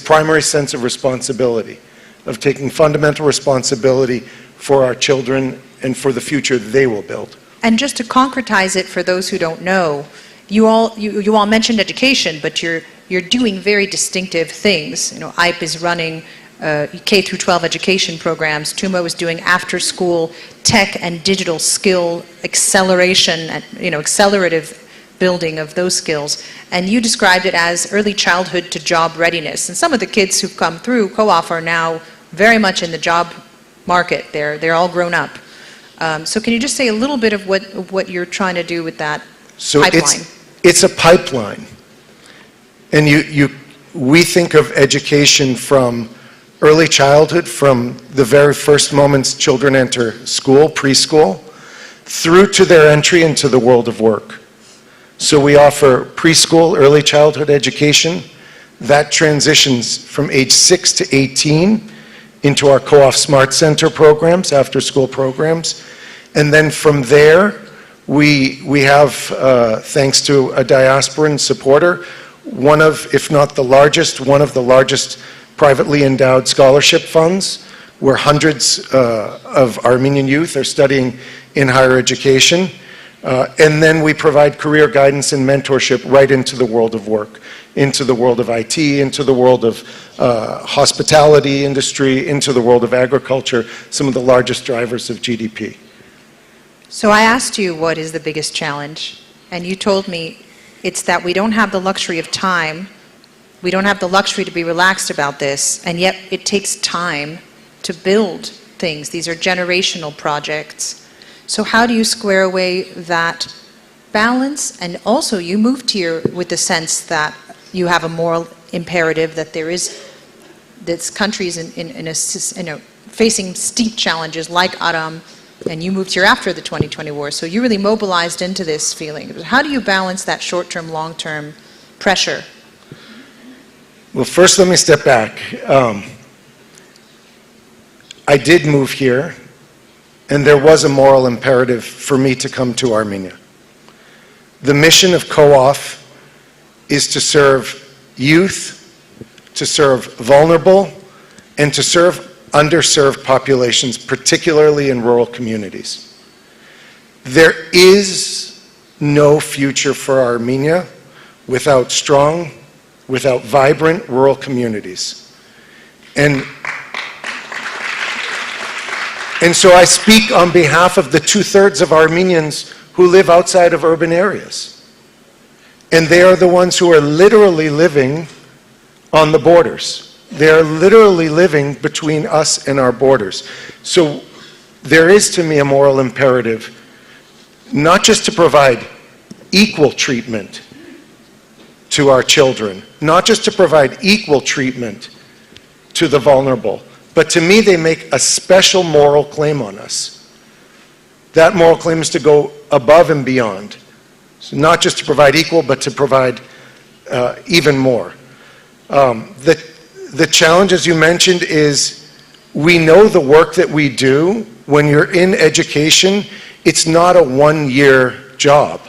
primary sense of responsibility, of taking fundamental responsibility for our children and for the future they will build. And just to concretize it for those who don't know, you all mentioned education, but you're doing very distinctive things. You know, IPE is running K through 12 education programs. TUMO is doing after-school tech and digital skill acceleration, and, you know, accelerative building of those skills. And you described it as early childhood to job readiness. And some of the kids who've come through COAF are now very much in the job market. They're all grown up. So can you just say a little bit of what you're trying to do with that pipeline? It's a pipeline. And we think of education from early childhood, from the very first moments children enter school, preschool, through to their entry into the world of work. So we offer preschool, early childhood education. That transitions from age 6 to 18 into our COAF Smart Center programs, after school programs. And then from there, we have, thanks to a diasporan supporter, one of, if not the largest, one of the largest privately endowed scholarship funds, where hundreds of Armenian youth are studying in higher education. And then we provide career guidance and mentorship right into the world of work, into the world of IT, into the world of hospitality industry, into the world of agriculture, some of the largest drivers of GDP. So I asked you what is the biggest challenge, and you told me it's that we don't have the luxury of time, we don't have the luxury to be relaxed about this, and yet it takes time to build things. These are generational projects. So how do you square away that balance? And also you moved here with the sense that you have a moral imperative that this country is facing steep challenges like Aram, and you moved here after the 2020 war. So you really mobilized into this feeling. How do you balance that short-term, long-term pressure? Well, first let me step back. I did move here, and there was a moral imperative for me to come to Armenia. The mission of co-op is to serve youth, to serve vulnerable, and to serve underserved populations, particularly in rural communities. There is no future for Armenia without strong, without vibrant rural communities. And so I speak on behalf of the 2/3 of Armenians who live outside of urban areas. And they are the ones who are literally living on the borders. They are literally living between us and our borders. So there is to me a moral imperative, not just to provide equal treatment to our children, not just to provide equal treatment to the vulnerable, but to me they make a special moral claim on us. That moral claim is to go above and beyond. So not just to provide equal, but to provide even more. The challenge, as you mentioned, is we know the work that we do. When you're in education, it's not a one-year job.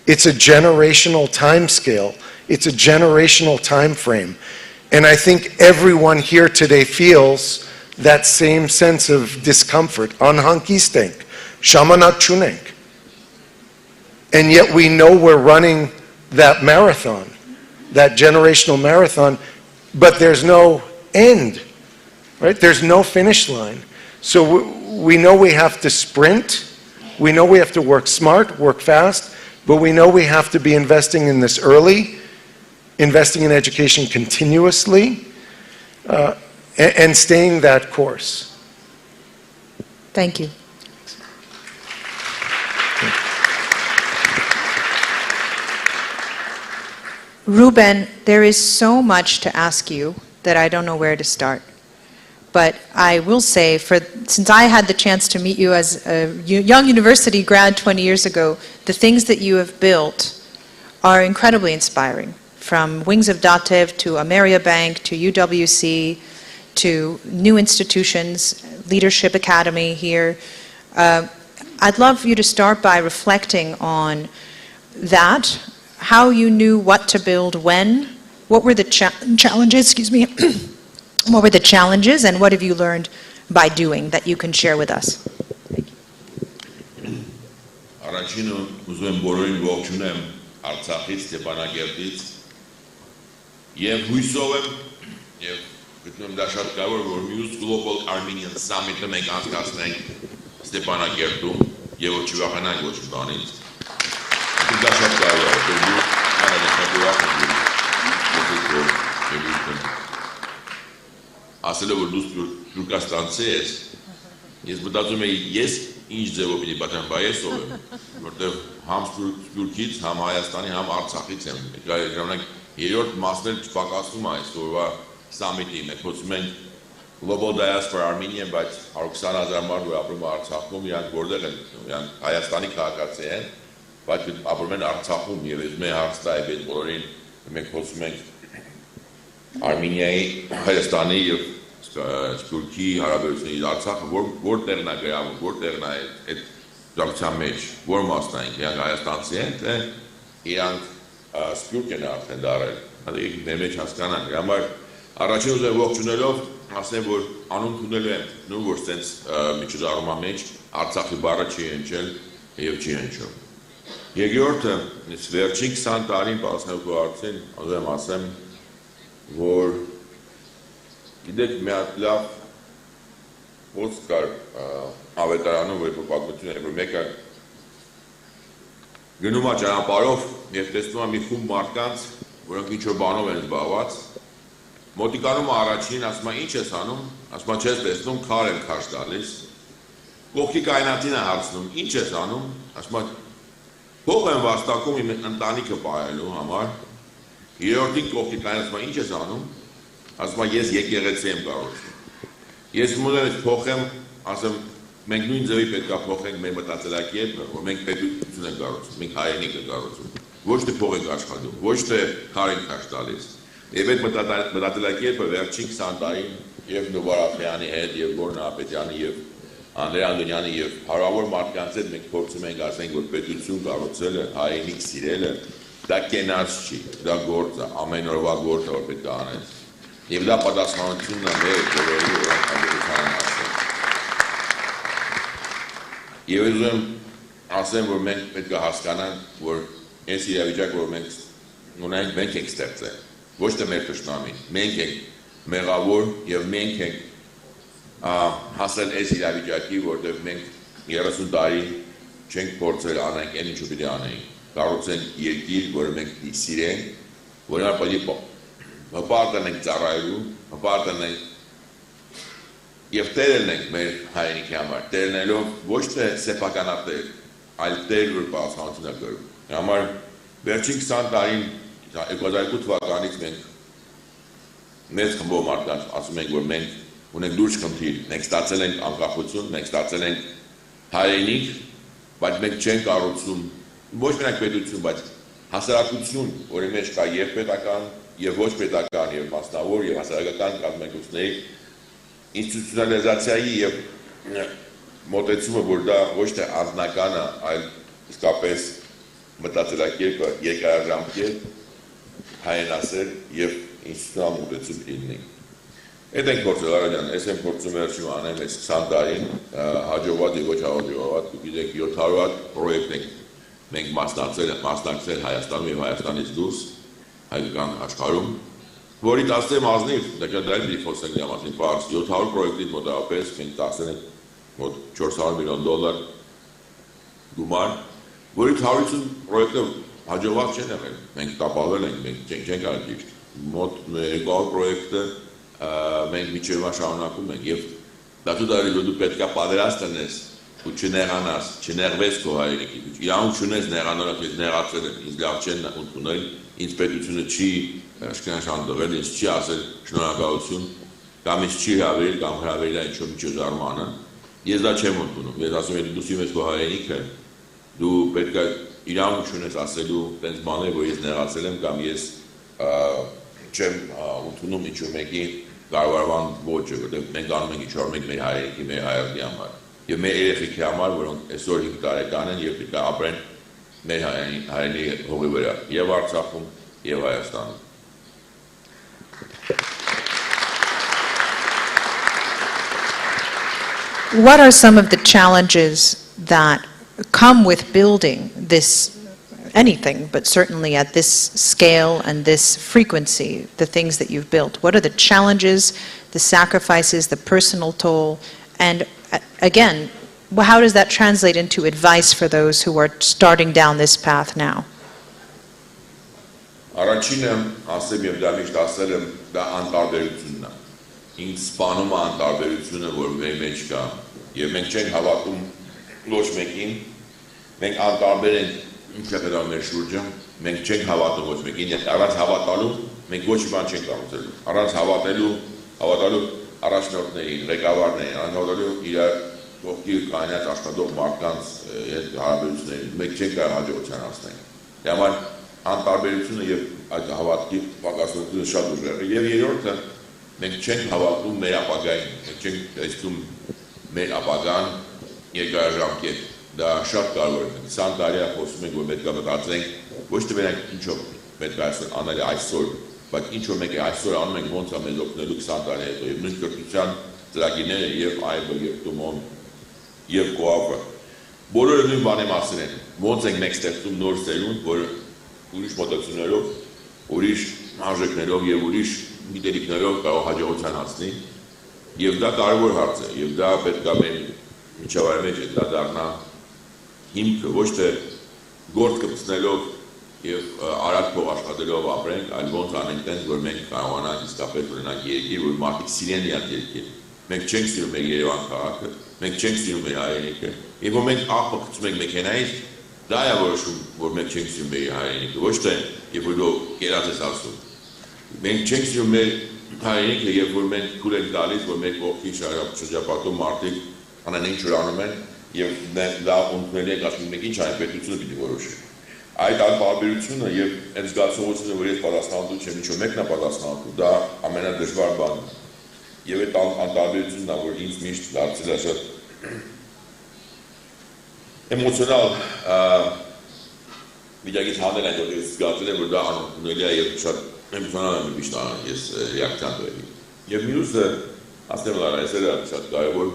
It's a generational time scale. It's a generational time frame. And I think everyone here today feels that same sense of discomfort. Anhankistենք, shamanat chunենք. And yet we know we're running that marathon, that generational marathon, but there's no end, right? There's no finish line. So we know we have to sprint, we know we have to work smart, work fast, but we know we have to be investing in this early, investing in education continuously, and staying that course. Thank you. Ruben, there is so much to ask you that I don't know where to start. But I will say, since I had the chance to meet you as a young university grad 20 years ago, the things that you have built are incredibly inspiring. From Wings of Datev to Ameria Bank to UWC to new institutions, Leadership Academy here. I'd love you to start by reflecting on that, how you knew what to build when, what were the challenges, excuse me, what were the challenges, and what have you learned by doing that you can share with us? Առաջինը ուզում եմ բոլորին ողջունեմ Արցախից, Ստեփանագերտից եւ հույսով եմ եւ գտնում դա շատ կարևոր որ մյուս Global Armenian Summit-ը մենք անցկացնենք Ստեփանագերտում եւ ոչ վախենանք ոչ բանից։ Դա շատ կարևոր է, որ դու անհրաժեշտ ես ասել որ դու Թուրքաստանցի ես, ես մտածում եմ ես ինչ ձևով պիտի պատահի ով եմ, որտեղ համ Թուրքից, համ Հայաստանի, համ Արցախից եմ։ Ժամանակ երրորդ մասն էլ չպակասում է այսօրվա սամիթի, մենք խոսում ենք Global Diaspora Armenian, բայց 120,000 մարդ որ ապրում է Արցախում, իրանք որտեղ են, իրանք Հայաստանի քաղաքացի են, բայց ապրում են Արցախում եւ ես մեր հարցը է այդ բոլորին մենք խոսում ենք Armeniայի, Հայաստանի եւ Թուրքի հարաբերությունների Արցախը որտեղն է գրավում, որտեղն է այդ զարգացման մեջ, որ մասն է, իրանք Հայաստանցի են, թե իրանք Սփյուռք են արդեն դարել, դե մեր մեջ հասկանանք, համար առաջին ուզում եմ ողջունելով ասեմ, որ անուն քունելու եմ, նույն որ սենց միջոցառումա մեջ Արցախի բառը չի հնչել եւ չի հնչում։ Երկրորդը, վերջին 20 տարին պատասխանատու արդեն ուզում եմ ասեմ, որ գիտեք մի հատ լավ ոնց կար ավետարանում որ պատմություն է որ մեկը գնում է ճանապարհով եւ տեսնում է մի խումբ մարդկանց որոնք ինչ որ բանով են զբաղված մոտիկանում է առաջին ասում է ինչ ես անում ասում է չես տեսնում քար եմ քաշ տալիս կողքի կայնատին է հարցնում ինչ ես անում ասում է փող եմ վաստակում իմ ընտանիքը պահելու համար երրորդին կողքի կայնացում է ինչ ես անում ասում է ես եկեղեցի եմ կառուցում ես ուզում եմ փոխեմ ասեմ մենք նույն ձևի պետք է փոխենք մեր մտածելակերպը որ մենք պետություն ենք կառուցում մենք հայրենիք ենք կառուցում ոչ թե փող ենք աշխատում ոչ թե քար ենք քաշ տալիս եւ այդ մտածելակերպը վերջին 20 տարին եւ Նովարախյանի հետ եւ Գորնա Ապետյանի եւ Անդրեյ Անդոնյանի եւ հարավոր մարդկանց հետ մենք փորձում ենք ասենք որ պետություն կառուցելը, հայրենիք սիրելը դա կենաց չի, դա գործ է, ամեն օրվա գործ է որ պետք է անես։ Եվ դա պատասխանությունն է մեր բոլորի օրենքավորության մասին։ Եվ ուզում եմ ասեմ որ մենք պետք է հասկանանք որ այս իրավիճակը որ մենք ունենք մենք ենք ստեղծել, ոչ թե մեր թշնամին, մենք ենք մեղավոր եւ մենք ենք հասել այս իրավիճակի, որտեղ մենք 30 տարի չենք փորձել անենք այն ինչու պիտի անենք, կառուցենք երկիր, որը մենք սիրենք, որը պետք է հպարտանենք ծառայելու, հպարտանենք եւ տերել ենք մեր հայրենիքի համար, տերնելով ոչ թե սեփականատեր, այլ տեր որ պատասխանություն է կրում։ Համար վերջին 20 տարին 2002 թվականից մենք մեծ խմբով մարդկանց ասում ենք որ մենք ունենք լուրջ խնդիր, մենք ստացել ենք անկախություն, մենք ստացել ենք հայրենիք, բայց մենք չենք կառուցում ոչ միայն պետություն, բայց հասարակություն, որի մեջ կա եւ պետական, եւ ոչ պետական, եւ մասնավոր, եւ հասարակական կազմակերպությունների ինստիտուցիոնալիզացիայի եւ մոտեցումը, որ դա ոչ թե անձնական է, այլ իսկապես մտածելակերպը երկարաժամկետ հայրենասեր եւ ինստիտուցիոնալ մոտեցում լինի։ Այդ ենք փորձել Արարյան, այս եմ փորձում վերջում անեմ այս 20 տարին, հաջողված եւ ոչ հաջողված, դուք գիտեք 700 պրոյեկտ ենք մենք մասնակցել Հայաստանում եւ Հայաստանից դուրս հայկական աշխարհում, որի դասեմ ազնիվ, դա դեպի խոսենք դրա մասին, բարձ 700 պրոյեկտից մոտավորապես մենք դասել ենք մոտ $400 միլիոն գումար, որի 150 պրոյեկտը հաջողված չեն եղել, մենք տապալվել ենք, մենք չենք արել ճիշտ, մոտ 200 պրոյեկտը մենք միջևա շարունակում ենք եւ դատու դարի որ դու պետք է պատերաստ անես ու չնեղանաս, չներվես քո հայրենիքի, իրանք չունես նեղանալը, ես նեղացել եմ, ինձ լավ չեն ընդունել, ինձ պետությունը չի շնորհանդվել, ինձ չի ասել շնորհակալություն, կամ ինձ չի հրավիրել, կամ հրավիրել է ինչ-որ միջոզարմանը, ես դա չեմ ընդունում, ես ասում եմ դու սիրում ես քո հայրենիքը, դու պետք է իրանք չունես ասելու տենց բաներ, որ ես նեղացել եմ կամ ես չեմ ընդունում ինչ-որ մեկի կառավարման ոճը, որտեղ մենք անում ենք ինչ-որ մենք մեր հայրենիքի, մեր հայրենիքի համար եւ մեր երեխեքի համար, որոնք այսօր 5 տարեկան են եւ պետք է ապրեն մեր հայրենի հողի վրա, եւ Արցախում, եւ Հայաստանում։ What are some of the challenges that come with building this anything, but certainly at this scale and this frequency, the things that you've built? What are the challenges, the sacrifices, the personal toll? And again, how does that translate into advice for those who are starting down this path now? Առաջինը ասեմ եւ դա միշտ ասել եմ, դա անտարբերությունն է։ Ինձ սպանում է անտարբերությունը, որ մեր մեջ կա, եւ մենք չենք հավատում ոչ մեկին, մենք անտարբեր ենք ինչ է դրա մեր շուրջը, մենք չենք հավատում ոչ մեկին, առանց հավատալու մենք ոչ մի բան չենք կառուցելու, առանց հավատալու առաջնորդներին, ղեկավարներին, առանց հավատալու իրար կողքի կանած աշխատող մարդկանց հետ հարաբերություններին, մենք չենք կարող հաջողության հասնել։ Դրա համար անտարբերությունը եւ այդ հավատքի պակասությունը շատ ուժեղ է։ Եվ երրորդը մենք չենք հավատում մեր ապագային, մենք չենք տեսնում մեր ապագան երկարաժամկետ։ Դա շատ կարևոր է։ 20 տարի է խոսում ենք, որ պետք է մտածենք ոչ թե մենք ինչով պետք է անել այսօր, բայց ինչով մենք այսօր անում ենք ոնց է մեզ օգնելու 20 տարի հետո։ Եվ նույն կրթության ծրագիրները եւ այբը եւ տոմոն եւ կոապը բոլորը նույն բանի մասին են։ Ոնց ենք մենք ստեղծում նոր սերունդ, որ ուրիշ մոտեցումներով, ուրիշ արժեքներով եւ ուրիշ գիտելիքներով կարող հաջողության հասնի։ Եվ դա կարևոր հարց է, եւ դա պետք է մեր միջավայրի մեջ դա դառնա հիմքը, ոչ թե գործ կպցնելով եւ արագ փող աշխատելով ապրենք, այլ ոնց անենք տենց, որ մենք կարողանանք իսկապես ունենանք երկիր, որ մարդիկ սիրեն իրար երկիր։ Մենք չենք սիրում մեր Երևան քաղաքը, մենք չենք սիրում մեր հայրենիքը, եւ որ մենք աղբը գցում ենք մեքենայից, դա է որոշում, որ մենք չենք սիրում մեր հայրենիքը, ոչ թե երբ որ դու կերած ես ասում։ Մենք չենք սիրում մեր հայրենիքը, երբ որ մենք քուլ ենք տալիս, որ մեր կողքի շրջապատում մարդիկ անեն ինչ որ անում են, եւ դա ընդունելի է ասում մենք ինչ այն պետությունը պիտի որոշի։ Այդ անտարբերությունը եւ այդ զգացողությունը, որ ես պատասխանատու չեմ, ինչ որ մեկն է պատասխանատու, դա ամենադժվար բանն է։ Եվ այդ անտարբերությունն է, որ ինձ միշտ դարձել է շատ էմոցիոնալ վիճակից հանել են, որ ես զգացել եմ, որ դա անընդունելի է եւ շատ էմոցիոնալ եմ միշտ ես ռեակցիան տվել։ Եվ մյուսը, ասեմ լարա, այս էլ շատ կարևոր,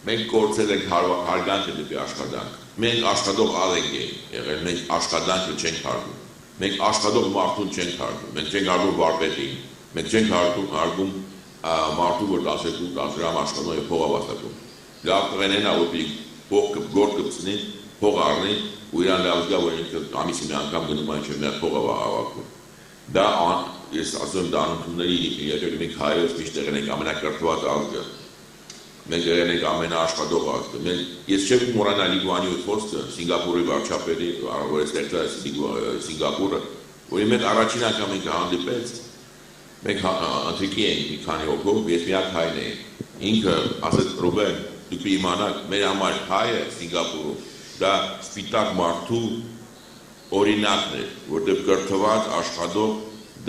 մենք կորցրել ենք հարգանքը դեպի աշխատանք։ Մենք աշխատող ալենք ենք եղել, մենք աշխատանքը չենք հարգում։ Մենք աշխատող մարդուն չենք հարգում, մենք չենք հարգում վարպետին, մենք չենք հարգում մարդու, որ 12-10 ժամ աշխատում է փող ավաստակում։ Լավ կղենեն ա, որ փող գործ կպցնի, փող առնի, ու իրան լավ զգա, որ ինքը ամիսի մի անգամ գնում այն չէ, մի հատ փող ավակում։ Դա ես ասում եմ դա անընդունելի իրական մենք հայերս միշտ եղել ենք ամենակրթված ազգը։ Մենք եղել ենք ամենաաշխատող ազգը։ Ես չեմ մոռանալ Լիբանանի խոսքը Սինգապուրի վարչապետի, որ ստեղծած Սինգապուրը, որի մեջ առաջին անգամ ինքը հանդիպեց, մենք ընթրիքի ենք մի քանի հոգով, ես միակ հայն էի։ Ինքը ասեց Ռուբեն, դուք իմանաք, մեր համար հայը Սինգապուրում դա սպիտակ մարդու օրինակն է, որտեղ կրթված աշխատող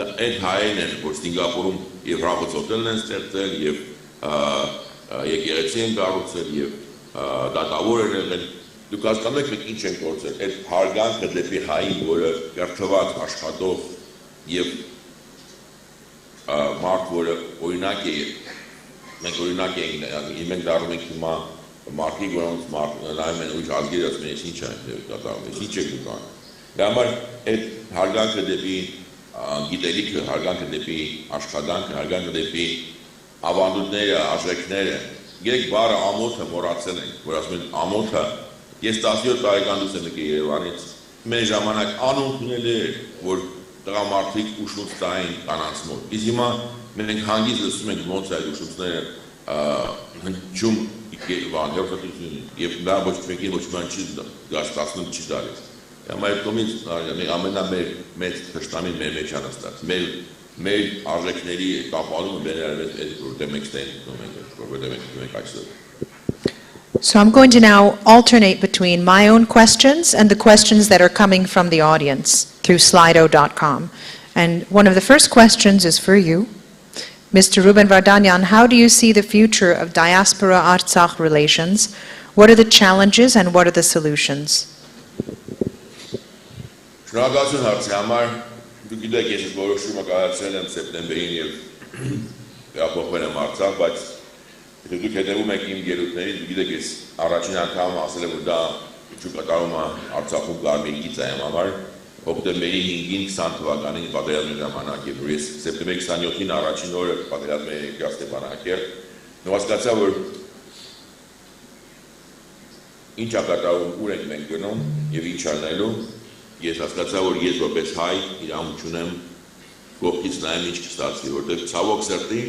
այդ հայերն են, որ Սինգապուրում եւ ռաբոթոտելն են ստեղծել եւ եկեղեցի են կառուցել եւ դատավոր են եղել։ Դուք հասկանում եք մենք ինչ են գործել, այդ հարգանքը դեպի հային, որը կրթված աշխատող եւ մարդ, որը օրինակ է, մենք օրինակ ենք, մենք դառնում ենք հիմա մարդիկ, որոնց նայում են ուրիշ ազգերը, ասում են, ինչ է կատարում, ինչ է կան։ Դա համար այդ հարգանքը դեպի գիտելիքը, հարգանքը դեպի աշխատանքը, հարգանքը դեպի ավանդույթները, արժեքները, երեք բառը ամոթը մոռացել ենք, որ ասում են ամոթը, ես 17 տարեկան դուրս եմ եկել Երևանից, մեր ժամանակ անընդունելի էր, որ տղամարդիկ ուշունց տային կանանց մոտ։ Իսկ հիմա մենք հանգիստ լսում ենք ոնց այդ ուշունցները հնչում եւ դա ոչ մեկի ոչ ման չի գաստացնում չի դալիս։ Համար կողմից ամենամեծ թշնամին մեր մեջ անստաց։ Մեր արժեքների կապալումը բերել է որտեղ մենք ստենք այսօր։ So I'm going to now alternate between my own questions and the questions that are coming from the audience through slido.com. And one of the first questions is for you. Mr. Ruben Vardanyan, how do you see the future of diaspora-Artsakh relations? What are the challenges and what are the solutions? Շնորհակալություն հարցի համար, դուք գիտեք ես որոշումը կայացրել եմ սեպտեմբերին եւ հրապարակվել եմ Արցախ, բայց եթե դուք հետևում եք իմ գերութներին, դուք գիտեք ես առաջին անգամ ասել եմ, որ դա ինչու կատարում է Արցախում կարմիր գիծ եմ համար, հոկտեմբերի 5-ին 20 թվականին պատերազմի ժամանակ եւ ես սեպտեմբերի 27-ին առաջին օրը պատերազմի եկա Ստեփանակերտ, նվաստացա որ ինչ է կատարում, ուր ենք մենք գնում եւ ինչ անելու Ես հասկացա, որ ես որպես հայ իրավունք ունեմ կողքից նայեմ ինչ կստացվի, որտեղ ցավոք սրտի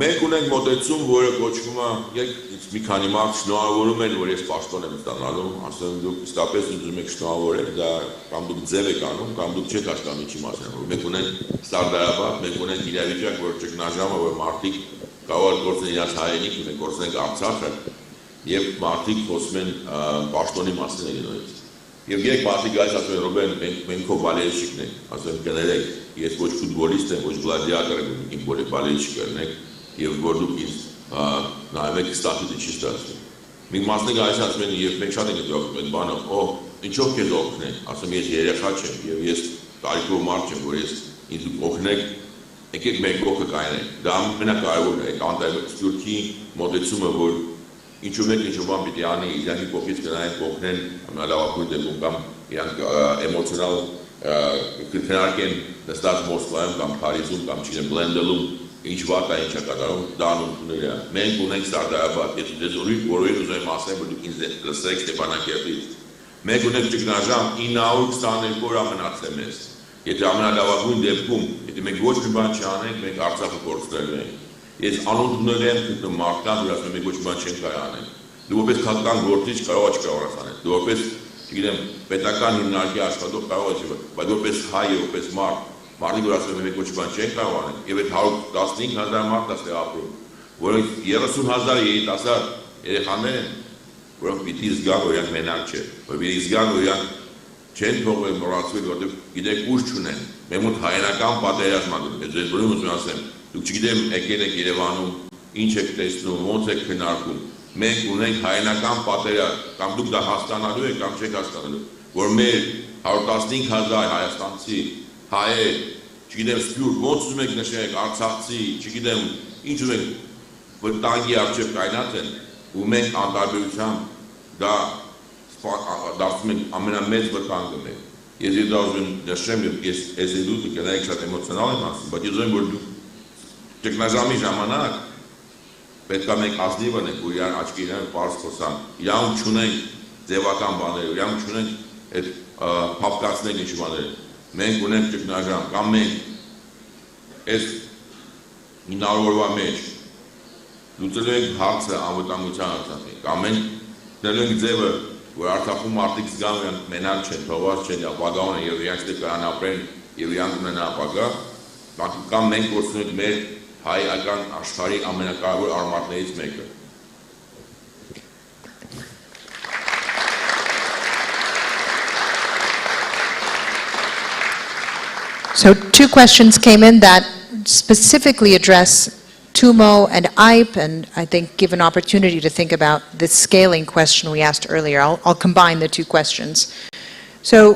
մենք ունենք մոտեցում, որը կոչվում է մի քանի մարդ շնորհավորում են, որ ես պաշտոն եմ ստանալու, ասում եմ դուք իսկապես ուզում եք շնորհավորել, դա կամ դուք ձև եք անում, կամ դուք չեք հասկանում ինչի մասին, որ մենք ունենք Սարդարապատ, մենք ունենք իրավիճակ, որ ճգնաժամը, որ մարդիկ կարող են գործեն իրաց հայրենիքը, մենք գործենք Արցախը, եւ մարդիկ խոսում են պաշտոնի մասին ելնոց Եվ երեք մարդիկ այս ասում են, Ռոբեն, մենք քո բալերշիկն ենք, ասում են, կներեք, ես ոչ ֆուտբոլիստ եմ, ոչ գլադիատոր եմ, իմ բալերշիկ կրնեք, եւ որ դուք ինձ նայեք ստատուտը չի ստացվում։ Մենք մասնիկ այս ասում են, եւ մենք շատ ենք դրոք այդ բանը, ինչով քեզ օգնեն, ասում ես երեխա չեմ, եւ ես տարիքով մարդ չեմ, որ ես ինձ օգնեք, եկեք մեր կողքը կայնենք։ Դա ամենակարևորն է, այդ անտարբերքի մոտեցումը, որ Ինչու մեկ ինչու բան պիտի անի, իրանքի կողքից կնայեն կողքնեն ամենալավագույն դեպքում կամ իրանք էմոցիոնալ կքննարկեն նստած Մոսկվայում կամ Փարիզում կամ չգիտեմ Լոնդոնում ինչ վատ է, ինչ է կատարում, դա անընդունել է։ Մենք ունենք Սարդարապատ, եթե դες որովին ուզում եմ ասեմ, որ դուք ինձ լսեք Ստեփանակերտից։ Մենք ունենք ճգնաժամ 922 օր մնացել մեզ։ Եթե ամենալավագույն դեպքում, եթե մենք ոչ մի բան չանենք, մենք Արցախը կորցնելու ենք։ Ես անընդունել եմ գտնում մարդկանց, որ ասում եմ ոչ բան չեն կարող անել։ Դու որպես քաղաքական գործիչ կարող ես անել։ Դու որպես, չգիտեմ, պետական հիմնարկի աշխատող կարող ես, բայց որպես հայ, որպես մարդիկ որ ասում եմ ոչ բան չեն կարող անել, եւ այդ 115,000 մարդ այստեղ ապրում, որոնք 30,000 երիտասարդ երեխաներ են, որոնք պիտի զգան, որ իրանք մենակ չէ, որ պիտի զգան, որ իրանք չեն թողել մոռացվել, որտեղ գիտեք ուժ չունեն։ Մեր մոտ հայերական պատերազմ է, ես ձեզ ուզում ասեմ Դուք չգիտեմ եկել եք Երևանում ինչ եք տեսնում, ոնց եք քննարկում։ Մենք ունենք հայնական պատերազմ, կամ դուք դա հասկանալու եք, կամ չեք հասկանալու, որ մեր 115,000 հայաստանցի, հայեր, չգիտեմ, սփյուռք, ոնց ուզում եք նշեք, արցախցի, չգիտեմ, ինչ ուզում եք, վտանգի առջև կայնած են, ու մենք անտարբերությամբ դա դարձում ենք ամենամեծ վտանգը մեր։ Ես դա ուզում եմ նշեմ, ես այս դուք կգնայիք շատ էմոցիոնալ եմ ասում, բայց ես ուզում եմ, որ դուք ճգնաժամի ժամանակ պետք է մենք ազնիվ ենք, ու իրար աչքի իրար պարզ խոսանք, իրավունք չունենք ձևական բաներ, իրավունք չունենք այդ փափկացնենք ինչ բաներ, մենք ունենք ճգնաժամ, կամ մենք այս 900 օրվա մեջ լուծելու ենք հարցը անվտանգության Արցախի, կամ մենք դնելու ենք ձևը, որ Արցախում մարդիկ զգան իրենք մենակ չեն, թողված չեն, ապագա ունեն և իրանք կան ապրեն և իրանք ունեն ապագա, կամ մենք գործում ենք մեր հայկական աշխարհի ամենակարևոր արմատներից մեկը։ So 2 questions came in that specifically address TUMO and IPE, and I think give an opportunity to think about the scaling question we asked earlier. I'll combine the 2 questions. So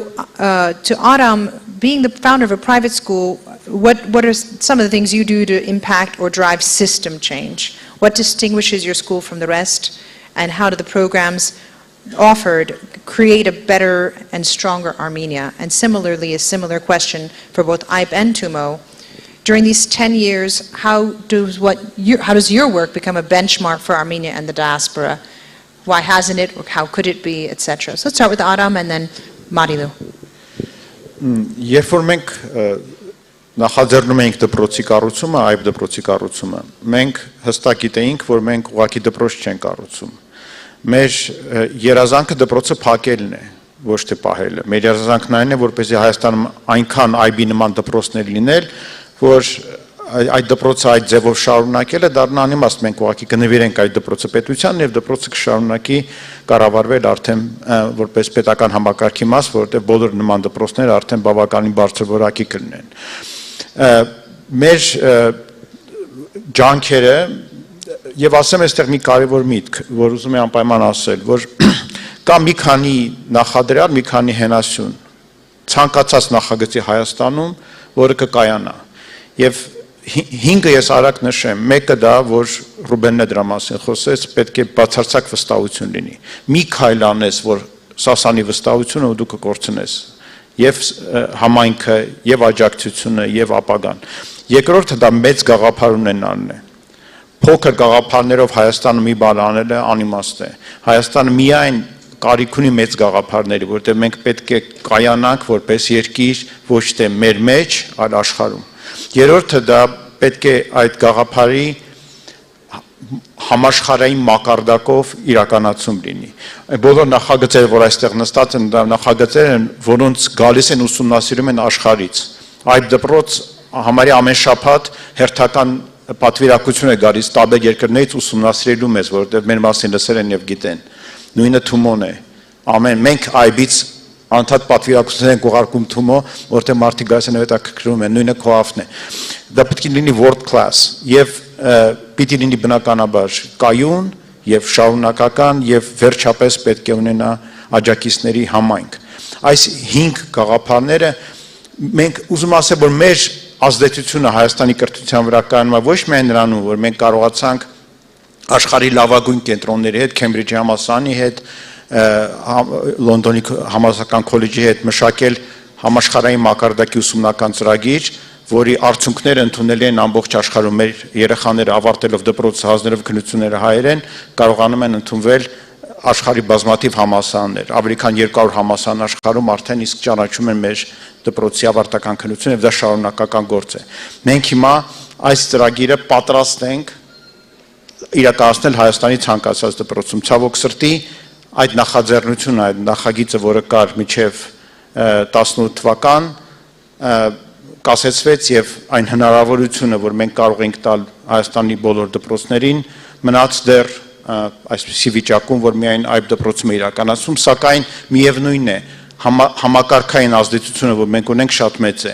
to Aram, being the founder of a private school, what are some of the things you do to impact or drive system change? What distinguishes your school from the rest, and how do the programs offered create a better and stronger Armenia? And similarly, a similar question for both IPE and TUMO. During these 10 years, how does your work become a benchmark for Armenia and the diaspora? Why hasn't it, or how could it be, etc.? So let's start with Aram and then Marilu. Երբ որ մենք նախաձեռնում էինք դպրոցի կառուցումը, այբ դպրոցի կառուցումը, մենք հստակ գիտեինք, որ մենք ուղղակի դպրոց չենք կառուցում։ Մեր երազանքը դպրոցը փակելն է, ոչ թե պահելը։ Մեր երազանքն այն է, որպեսզի Հայաստանում այնքան այբի նման դպրոցներ լինել, որ այդ դպրոցը այդ ձևով շարունակելը դառնա անիմաստ, մենք ուղղակի կնվիրենք այդ դպրոցը պետությանն եւ դպրոցը կշարունակի կառավարվել արդեն որպես պետական համակարգի մաս, որովհետեւ բոլոր նման դպրոցները արդեն բավականին բարձր որակի կլինեն։ Մեր ջանքերը եւ ասեմ այստեղ մի կարևոր միտք, որ ուզում եմ անպայման ասել, որ կա մի քանի նախադրյալ, մի քանի հենասյուն ցանկացած նախագծի Հայաստանում, որը կկայանա։ Եվ 5-ը ես արագ նշեմ, մեկը դա, որ Ռուբենն է դրա մասին խոսեց, պետք է բացարձակ վստահություն լինի։ Մի քայլ անես, որ սասանի վստահությունը ու դու կկորցնես եւ համայնքը, եւ աջակցությունը, եւ ապագան։ Երկրորդը դա մեծ գաղափար ունենալն է։ Փոքր գաղափարներով Հայաստանը մի բան անելը անիմաստ է։ Հայաստանը միայն կարիք ունի մեծ գաղափարների, որտեղ մենք պետք է կայանանք որպես երկիր, ոչ թե մեր մեջ, այլ աշխարհում։ Երրորդը դա պետք է այդ գաղափարի համաշխարհային մակարդակով իրականացում լինի։ Բոլոր նախագծերը, որ այստեղ նստած են, դա նախագծեր են, որոնց գալիս են ուսումնասիրում են աշխարհից։ Այդ դպրոց համարյա ամեն շաբաթ հերթական պատվիրակություն է գալիս տարբեր երկրներից ուսումնասիրելու մեզ, որովհետև մեր մասին լսել են եւ գիտեն։ Նույնը Թումոն է։ Մենք IB-ից անդադ պատվիրակություն ենք ուղարկում Թումո, որտեղ մարդիկ գալիս են հետաքրքրում են, նույնը Քոավն է։ Դա պետք է լինի world class եւ պիտի լինի բնականաբար կայուն եւ շարունակական եւ վերջապես պետք է ունենա աջակիցների համայնք։ Այս 5 գաղափարները մենք ուզում ասել, որ մեր ազդեցությունը Հայաստանի կրթության վրա կայանում է ոչ միայն նրանում, որ մենք կարողացանք աշխարհի լավագույն կենտրոնների հետ, Քեմբրիջի համալսարանի հետ, Լոնդոնի համալսարան քոլեջի հետ մշակել համաշխարհային մակարդակի ուսումնական ծրագիր, որի արդյունքները ընդունել են ամբողջ աշխարհում։ Մեր երեխաները ավարտելով դպրոցը, հանձնելով քննությունները հայերեն, կարողանում են ընդունվել աշխարհի բազմաթիվ համալսարաններ, ավելի քան 200 համալսարան աշխարհում արդեն իսկ ճանաչում են մեր դպրոցի ավարտական քննությունը, եւ դա շարունակական գործ է։ Մենք հիմա այս ծրագիրը պատրաստ ենք իրականացնել Հայաստանի ցանկացած դպրոցում։ Ցավոք սրտի այդ նախաձեռնությունը, այդ նախագիծը, որը կար մինչև 18 թվական, կասեցվեց եւ այն հնարավորությունը, որ մենք կարող ենք տալ Հայաստանի բոլոր դպրոցներին, մնաց դեռ այսպիսի վիճակում, որ միայն այդ դպրոցում է իրականացում, սակայն միևնույն է, համակարգային ազդեցությունը, որ մենք ունենք, շատ մեծ է։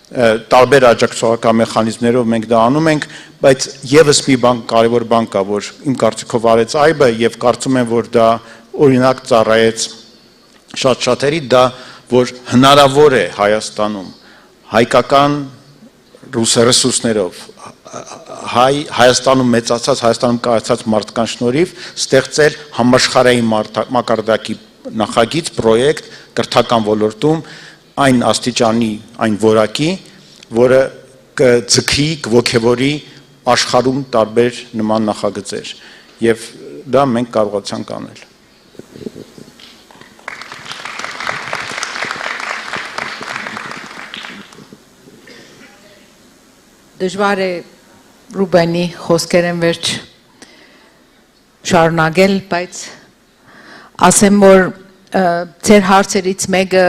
տարբեր աջակցողական մեխանիզմներով մենք դա անում ենք, բայց եւս մի բան կարևոր բան կա, որ իմ կարծիքով արեց այբը եւ կարծում եմ, որ դա օրինակ ծառայեց շատ-շատերի, դա որ հնարավոր է Հայաստանում հայկական ռեսուրսներով Հայաստանում մեծացած, Հայաստանում կայացած մարդկանց շնորհիվ ստեղծել համաշխարհային մակարդակի նախագիծ, պրոյեկտ կրթական ոլորտում այն աստիճանի, այն որակի, որը կձգի, կոգևորի աշխարհում տարբեր նման նախագծեր, եւ դա մենք կարողացանք անել։ Դժվար է Ռուբենի խոսքերեն վերջ շարունակել, բայց ասեմ, որ ձեր հարցերից մեկը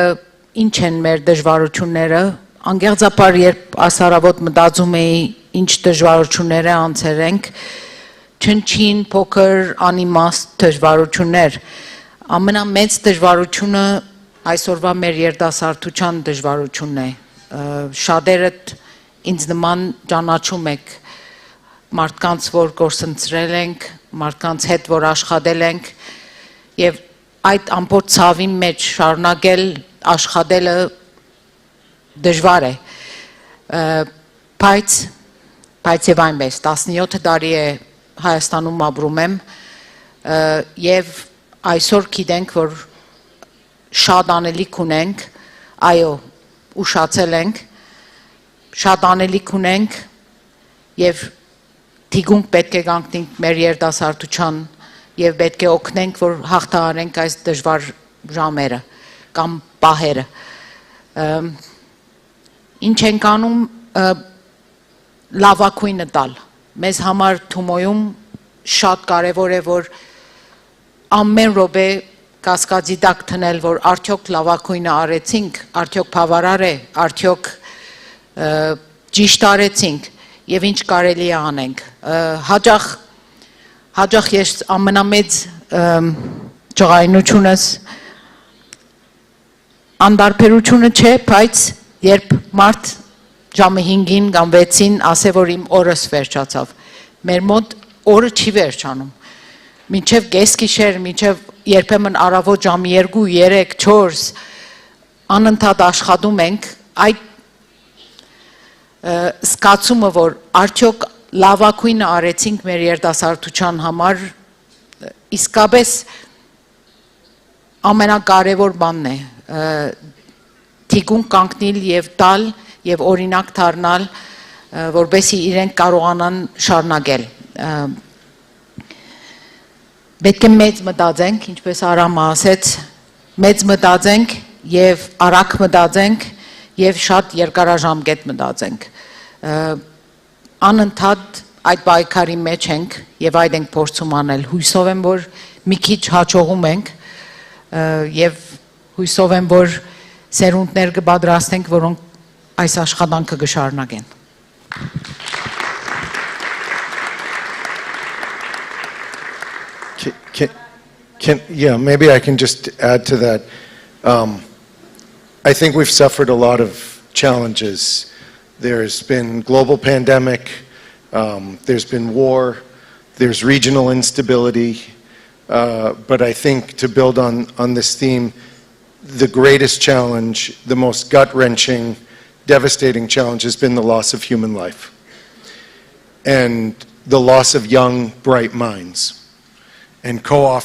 ինչ են մեր դժվարությունները, անկեղծաբար երբ ասարավոտ մտածում էի ինչ դժվարություններ անցել ենք, չնչին փոքր անիմաստ դժվարություններ, ամենամեծ դժվարությունը այսօրվա մեր երիտասարդության դժվարությունն է, շատերդ ինձ նման ճանաչում եք մարդկանց, որ գործընծրել ենք, մարդկանց հետ, որ աշխատել ենք, եւ այդ ամբողջ ցավի մեջ շարունակել աշխատելը դժվար է, բայց եւ այնպես 17 տարի է Հայաստանում ապրում եմ եւ այսօր գիտենք, որ շատ անելիք ունենք, այո, ուշացել ենք, շատ անելիք ունենք եւ թիգունք պետք է կանգնենք մեր երիտասարդության եւ պետք է օգնենք, որ հաղթահարենք այս դժվար ժամերը կամ պահերը։ Ինչ ենք անում լավակույնը տալ։ Մեզ համար Թումոյում շատ կարևոր է, որ ամեն րոպե կասկածի տակ թնել, որ արդյոք լավակույնը արեցինք, արդյոք բավարար է, արդյոք ճիշտ արեցինք եւ ինչ կարելի է անենք։ Հաճախ ես ամենամեծ ջղայնությունս անդարբերությունը չէ, բայց երբ մարդ ժամը 5-ին կամ 6-ին ասե, որ իմ օրս վերջացավ, մեր մոտ օրը չի վերջանում, մինչև կեսգիշեր, մինչև երբեմն առավոտ ժամը 2, 3, 4 անընդհատ աշխատում ենք, այդ զգացումը, որ արդյոք լավակույնը արեցինք մեր երիտասարդության համար, իսկապես ամենակարևոր բանն է, թիկուն կանգնել եւ տալ եւ օրինակ դառնալ, որբեսի իրենք կարողանան շարունակել։ Պետք է մեծ մտածենք, ինչպես Արամը ասեց, մեծ մտածենք եւ արագ մտածենք եւ շատ երկարաժամկետ մտածենք։ Անընդհատ այդ պայքարի մեջ ենք եւ այդ ենք փորձում անել։ Հույսով եմ, որ մի քիչ հաջողում ենք եւ հույսով եմ, որ սերունդներ կպատրաստենք, որոնք այս աշխատանքը կշարունակեն։ Yeah, maybe I can just add to that. I think we've suffered a lot of challenges. There's been global pandemic, there's been war, there's regional instability, but I think to build on this theme, the greatest challenge, the most gut-wrenching, devastating challenge has been the loss of human life and the loss of young, bright minds. And Co-op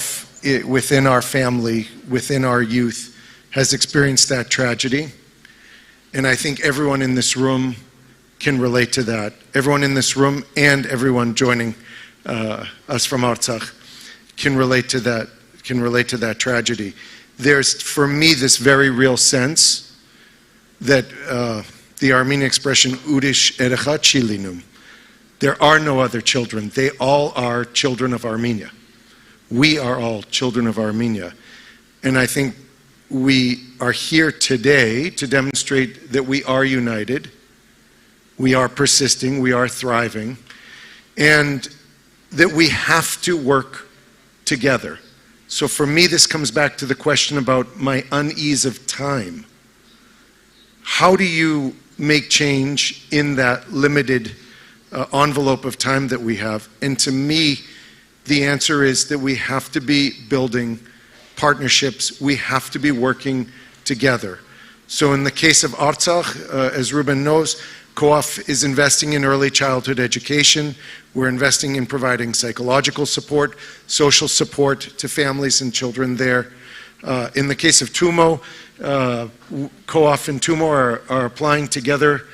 within our family, within our youth, has experienced that tragedy. And I think everyone in this room can relate to that. Everyone in this room and everyone joining us from Artsakh can relate to that tragedy. There's, for me, this very real sense that the Armenian expression Urish erecha chilinum, there are no other children. They all are children of Armenia. We are all children of Armenia. And I think we are here today to demonstrate that we are united, we are persisting, we are thriving, and that we have to work together. So for me, this comes back to the question about my unease of time. How do you make change in that limited envelope of time that we have. And to me, the answer is that we have to be building partnerships. We have to be working together. So in the case of Artsakh, as Ruben knows, COAF is investing in early childhood education. We're investing in providing psychological support, social support to families and children there. In the case of Tumo, COAF and Tumo are applying together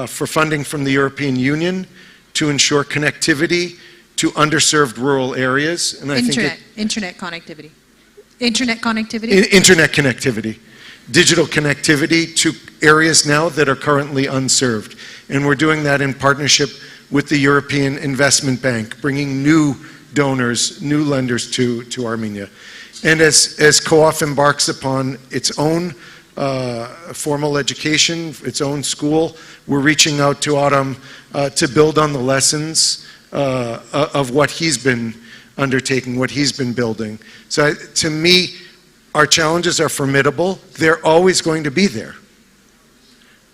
for funding from the European Union to ensure connectivity to underserved rural areas. And I think Internet connectivity. Internet connectivity? Internet connectivity. Digital connectivity to areas now that are currently unserved. And we're doing that in partnership with the European Investment Bank, bringing new donors, new lenders to Armenia. And as COAF embarks upon its own formal education, its own school, we're reaching out to Aram to build on the lessons of what he's been undertaking, what he's been building. So to me, our challenges are formidable. They're always going to be there.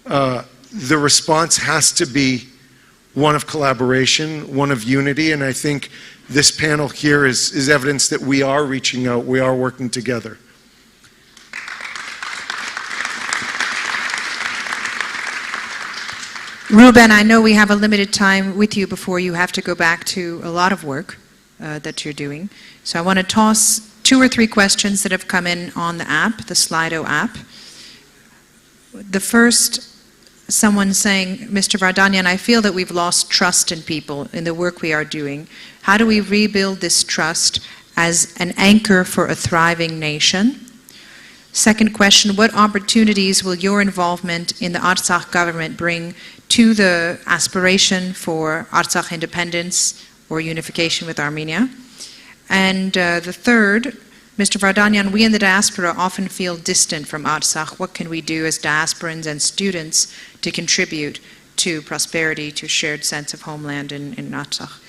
The response has to be one of collaboration, one of unity, and I think this panel here is evidence that we are reaching out, we are working together. Ruben, I know we have a limited time with you before you have to go back to a lot of work that you're doing. So I want to toss 2 or 3 questions that have come in on the app, the Slido app. The first, someone saying, Mr. Vardanyan, I feel that we've lost trust in people in the work we are doing. How do we rebuild this trust as an anchor for a thriving nation? Second question, what opportunities will your involvement in the Artsakh government bring to the aspiration for Artsakh independence or unification with Armenia? And the third, Mr. Vardanyan, we in the diaspora often feel distant from Artsakh. What can we do as diasporans and students to contribute to prosperity, to a shared sense of homeland in Artsakh?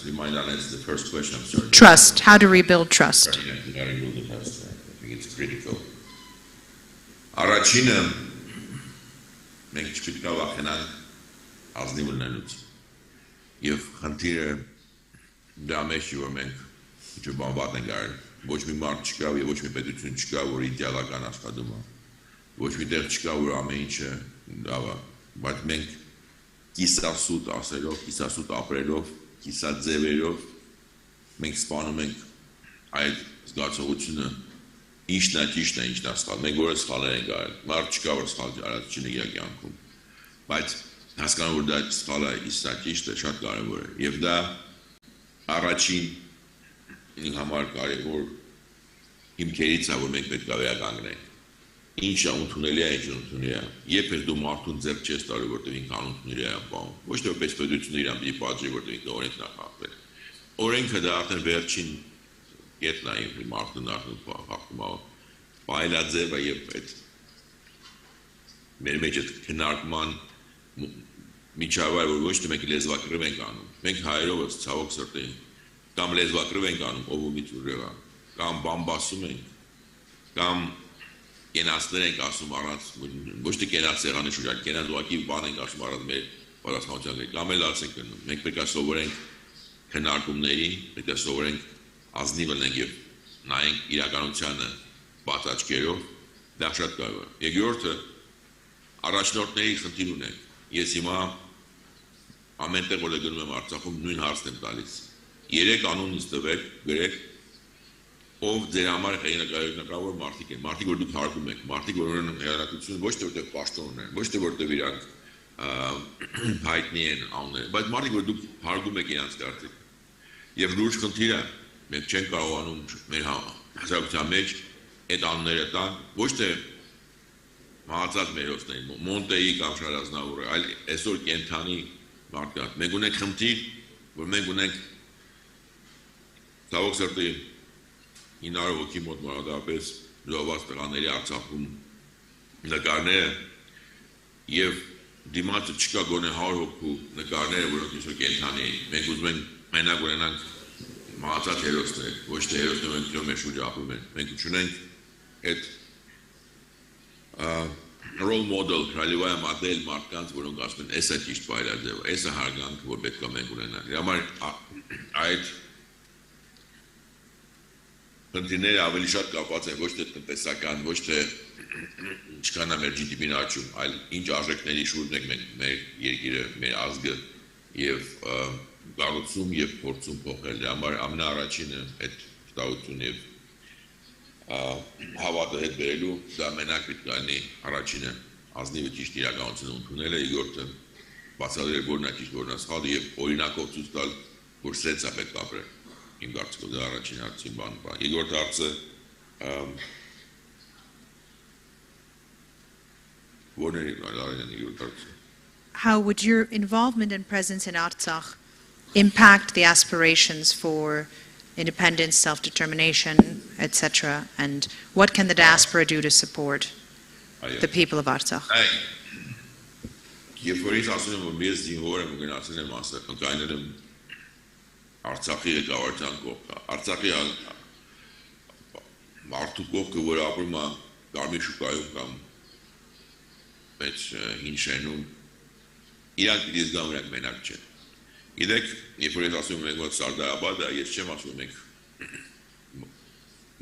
Remind us the first question, I'm sorry. Trust, how to rebuild trust. How to rebuild the trust, I think it's critical. Առաջինը մենք չպետք է վախենանք ազնիվ լինելուց։ Եվ խնդիրը դրա մեջ է, որ մենք ինչ բան վատ ենք արել։ Ոչ մի մարդ չկա եւ ոչ մի պետություն չկա, որ իդեալական աշխատում է։ Ոչ մի տեղ չկա, որ ամեն ինչը լավ է, բայց մենք կիսասուտ ասելով, կիսասուտ ապրելով, կիսաձևերով մենք սպանում ենք այդ զգացողությունը ինչն է ճիշտ է, ինչն է սխալ։ Մենք որը սխալներ ենք արել։ Մարդ չկա, որ սխալ արած չի իր կյանքում։ Բայց հասկանում որ դա սխալ է, իսկ դա ճիշտ է, շատ կարևոր է։ Եվ դա առաջին ինձ համար կարևոր հիմքերից է, որ մենք պետք է վերականգնենք։ Ինչ է ընդունելի է, ինչ ընդունելի է։ Երբ դու մարդուն ձեռք չես տալու, որտեղ ինքան ընդունելի է բան։ Ոչ թե որպես պետությունը իրան պիտի պատժի, որտեղ ինքը օրենքն է խախտել։ Օրենքը դա արդեն վերջին կետն է, մարդուն արդեն խախտում է։ Բայլաձևը եւ այդ մեր մեջ այդ քննարկման միջավայր, որ ոչ թե մենք լեզվակռիվ ենք անում։ Մենք հայերով ցավոք սրտի կամ լեզվակռիվ ենք անում, ով ումից ուժեղա, կամ բամբասում ենք, կամ կենացներ ենք ասում առանց, ոչ թե կենաց սեղանի շուրջան, կենաց ուղղակի բան ենք ասում առանց մեր պատասխանատվության, կամ էլ լաց ենք գնում։ Մենք պետք է սովորենք քննարկումների, պետք է սովորենք ազնիվ լինենք եւ նայենք իրականությանը բաց աչքերով, դա շատ կարևոր է։ Երկրորդը առաջնորդների խնդիր ունենք։ Ես հիմա ամենտեղ որ գնում եմ Արցախում նույն հարցն եմ տալիս։ 3 անուն ինձ տվեք, գրեք, ով ձեր համար հեղինակավոր մարդիկ են, մարդիկ որ դուք հարգում եք, մարդիկ որ ունեն հեղինակություն ոչ թե որտեղ պաշտոն ունեն, ոչ թե որտեղ իրանք հայտնի են անունները, բայց մարդիկ որ դուք հարգում եք իրանց կարծիք։ Եվ լուրջ խնդիր է, մենք չենք կարողանում մեր հասարակության մեջ այդ անունները տան, ոչ թե մահացած մերոսներին, Մոնտեի կամ Շարազնավուրը, այլ այսօր կենթանի մարդկանց։ Մենք ունենք խնդիր, որ մենք ունենք ցավոք սրտի 900 հոգի մոտ մոտավորապես զոհված տղաների Արցախում նկարները եւ դիմացը չկա գոնե 100 հոգու նկարները, որոնք այսօր կենթանի են։ Մենք ուզում ենք մենակ ունենանք մահացած հերոսներ, ոչ թե հերոսներ են մեր շուրջ ապրում են։ Մենք ունենք այդ role model քրալիվայա մոդել մարդկանց, որոնք ասում են, «Էսա ճիշտ վայրաձև, էսա հարգանքը, որ պետք է մենք ունենանք»։ Դրա համար այդ խնդիրները ավելի շատ կապված են ոչ թե տնտեսական, ոչ թե ինչքան է մեր GDP-ն աճում, այլ ինչ արժեքների շուրջ ենք մենք մեր երկիրը, մեր ազգը եւ գաղութում եւ փորձում փոխել։ Դրա համար ամենաառաջինը այդ վստահություն եւ հավատը հետ բերելու դա մենակ պետք է լինի առաջինը ազնիվը ճիշտ իրականությունը ընդունելը, երկրորդը բացատրել որն է ճիշտ, որն է սխալ եւ օրինակով ցույց տալ, որ սենց է պետք ապրել։ Իմ կարծիքով դա առաջին հարցին բանը։ Երկրորդ հարցը how would your involvement and presence in Artsakh impact the aspirations for independence, self-determination, etc., and what can the diaspora do to support the people of Artsakh? Իրանք պիտի զգան նրանք մենակ չեն։ Գիտեք, երբ որ ես ասում եմ որ Սարդարաբադը, ես չեմ ասում մենք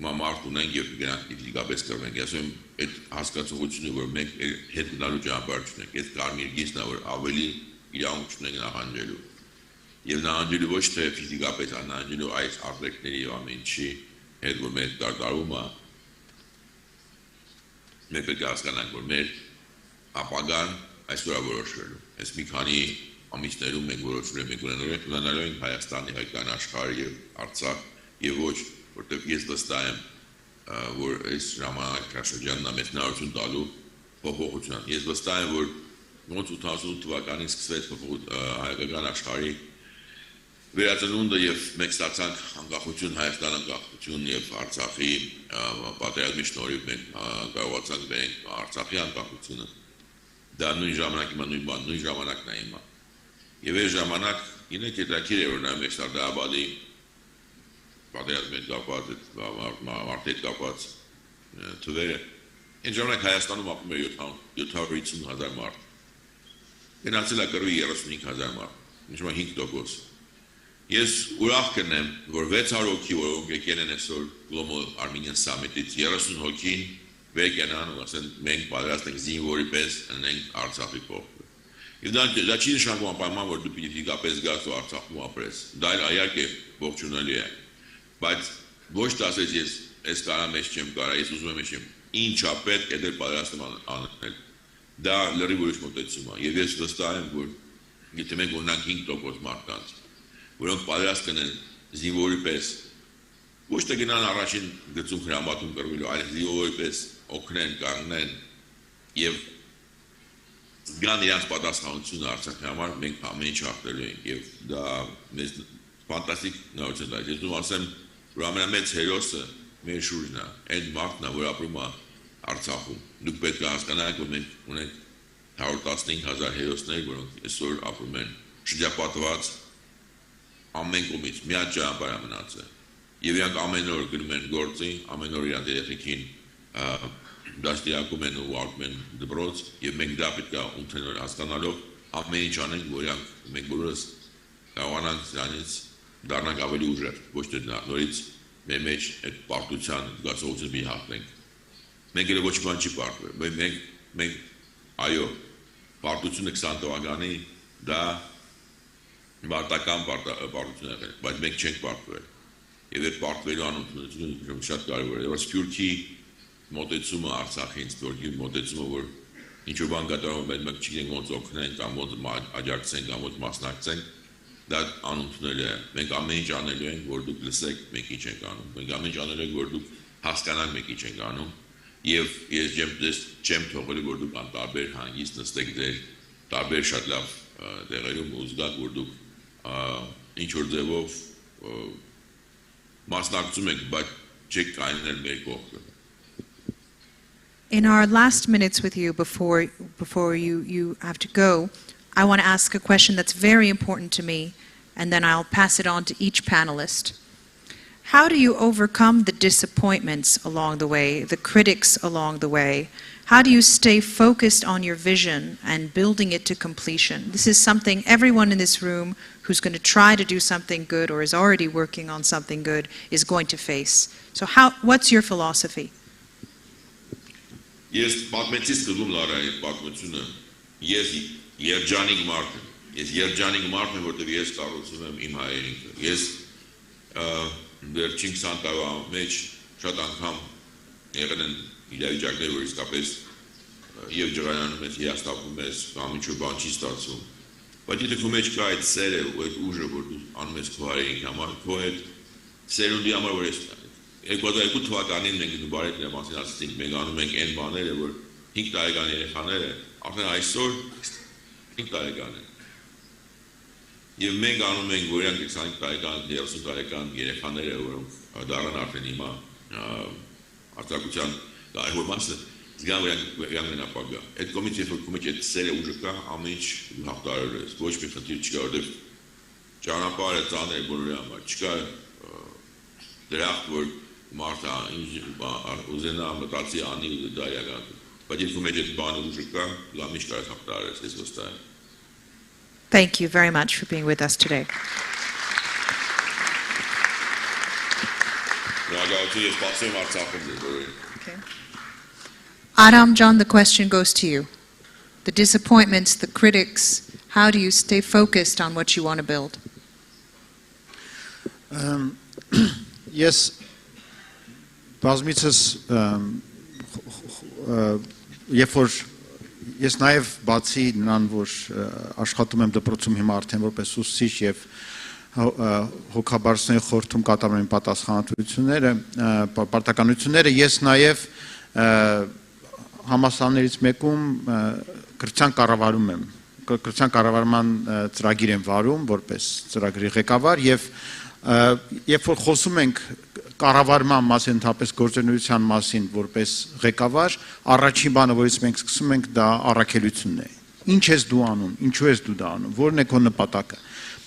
մարդ ունենք եւ գրանք ֆիզիկապես կրվենք։ Ես ասում եմ այդ հասկացողությունը, որ մենք հետ գնալու ճանապարհ չունենք, այդ կարմիր գիծն է, որ ավելի իրավունք չունենք նահանջելու։ Եվ նահանջելու ոչ թե ֆիզիկապես, այլ նահանջելու այս արտերկների եւ ամեն ինչի հետ, որ մեր դարձարում է, մենք պետք է հասկանանք, որ մեր ապագան այսօր որոշվելու։ Այս մի քանի ամիսներում մենք որոշվել ենք ունենալու ենք Հայաստանի հայկական աշխարհ եւ Արցախ եւ ոչ, որտեղ ես վստահ եմ, որ այս ժամանակաշրջանն է մեծ նորություն տալու փոփոխության։ Ես վստահ եմ, որ 88 թվականին սկսվեց հայկական աշխարհի վերածնունդը եւ մենք ստացանք անկախություն, Հայաստան անկախություն եւ Արցախի պատերազմի շնորհիվ մենք կարողացանք բերենք Արցախի անկախությունը։ Դա նույն ժամանակ հիմա նույն ժամանակն է հիմա։ Եվ այս ժամանակ ինեք հետաքրքիր է որ նա մեր Սարդարաբադի պատերազմի հետ կապված, մարդի հետ կապված թվերը։ Այն ժամանակ Հայաստանում ապրում էր 750,000 մարդ։ Գնացել է կռվի 35,000 մարդ, ինչու՞ 5%։ Ես ուրախ կնեմ, որ 600 հոգի, որոնք եկել են այսօր Global Armenian Summit-ից, 30 հոգին վերկենան ու ասեն մենք պատրաստ ենք զինվորի պես ընենք Արցախի կողքը։ Եվ դա չի նշանակում անպայման, որ դու պիտի ֆիզիկապես գաս ու Արցախում ապրես։ Դա իհարկե ողջունելի է։ Բայց ոչ թե ասես ես այս կարա մեջ չեմ կարա, ես ուզում եմ եմ ինչա պետք է դեր պատրաստ եմ անել։ Դա լրիվ ուրիշ մոտեցում է։ Եվ ես վստահ եմ, որ եթե մենք ունենանք 5% մարդկանց, որոնք պատրաստ կնեն զինվորի պես ոչ թե գնան առաջին գծում հրամատում կրվելու, այլ զինվորի պես օգնեն, կանգնեն եւ զգան իրենց պատասխանությունը Արցախի համար, մենք ամեն ինչ ախտելու ենք եւ դա մեծ ֆանտաստիկ նորություն է։ Ես դու ասեմ, որ ամենամեծ հերոսը մեր շուրջն է, այն մարդն է, որ ապրում է Արցախում։ Դուք պետք է հասկանաք, որ մենք ունենք 115,000 հերոսներ, որոնք այսօր ապրում են շրջապատված ամեն կողմից, միակ ճանապարհը մնացել։ Եվ իրանք ամեն օր գնում են գործի, ամեն օր իրանք երեխեքին դաստիարակում են ու ուղարկում են դպրոց, եւ մենք դա պետք է ընդհանուր հասկանալով ամեն ինչ անենք, որ իրանք մենք բոլորս կարողանանք դրանից դառնանք ավելի ուժեղ, ոչ թե նորից մեր մեջ այդ պարտության զգացողությունը մի հաղթենք։ Մենք էլ ոչ բան չի պարտվել, մենք այո, պարտությունը 20 թվականի դա մարտական պարտություն է եղել, բայց մենք չենք պարտվել։ Եվ այդ պարտվելու անընդունությունը շատ կարևոր է։ Եվ Սփյուռքի մոտեցումը Արցախին, Սփյուռքի մոտեցումը, որ ինչ-որ բան կատարում է, մենք չգիտենք ոնց օգնենք, կամ ոնց աջակցենք, կամ ոնց մասնակցենք, դա անընդունելի է։ Մենք ամեն ինչ անելու ենք, որ դուք լսեք, մենք ինչ ենք անում։ Մենք ամեն ինչ անելու ենք, որ դուք հասկանաք, մենք ինչ ենք անում։ Եվ ես չեմ թողելու, որ դուք անտարբեր հանգիստ նստեք դեր տարբեր շատ լավ տեղերում ու զգաք, որ դուք ինչ որ ձևով մասնակցում եք, բայց չեք կայանել մեր կողքը։ In our last minutes with you before you have to go, I want to ask a question that's very important to me, and then I'll pass it on to each panelist. How do you overcome the disappointments along the way, the critics along the way? How do you stay focused on your vision and building it to completion? This is something everyone in this room who's going to try to do something good or is already working on something good is going to face. So what's your philosophy? Ես պատմեցի սկզբում Լարայի պատմությունը, ես երջանիկ մարդ եմ, ես երջանիկ մարդ եմ, որտեղ ես կառուցում եմ իմ հայրենիքը, ես վերջին 20 տարվա մեջ շատ անգամ եղել են իրավիճակներ, որ իսկապես եւ ջրայանում ես, հիասթափվում ես, կամ ինչ-որ բան չի ստացվում, բայց եթե քո մեջ կա այդ սերը ու այդ ուժը, որ դու անում ես քո հայրենիքի համար, քո այդ սերունդի համար, որ ես 2002 թվականին մենք նուբարետն եմ ասին ասեցինք, մենք անում ենք այն բաները, որ 5 տարեկան երեխաները, արդեն այսօր 5 տարեկան են։ Եվ մենք անում ենք, որ իրանք 25 տարեկան, 30 տարեկան երեխաները, որոնք դառան արդեն հիմա արտադրության կարևոր մասը, զգան, որ իրանք են ապագա։ Այդ կողմից, երբ որ քո մեջ այդ սերը ուժը կա, ամեն ինչ հաղթահարել ես, ոչ մի խնդիր չկա, որտեղ ճանապարհը ծանր է բոլորի համար, չկա դրախտ, որ Martha, ուզենա մտածի անի ու դա իրական։ Բայց երբ մեջ այդ բանը ուժը կա, լավ ինչ կարես հաղթահարես, ես վստահ եմ։ Thank you very much for being with us today. Okay. Aram John, the question goes to you. The disappointments, the critics, how do you stay focused on what you want to build? Yes. Բազմիցս երբ որ ես նաև բացի նրան, որ աշխատում եմ դպրոցում հիմա արդեն որպես ուսուցիչ եւ հոգաբարձների խորհրդում կատարում եմ պատասխանատվությունները, պարտականությունները, ես նաև համալսարաններից մեկում կրթության կառավարում եմ, կրթության կառավարման ծրագիր եմ վարում որպես ծրագրի ղեկավար եւ երբ որ խոսում ենք կառավարման մասին, ընդհանրապես գործունեության մասին որպես ղեկավար, առաջին բանը, որից մենք սկսում ենք, դա առաքելությունն է։ Ինչ ես դու անում, ինչու ես դու դա անում, որն է քո նպատակը։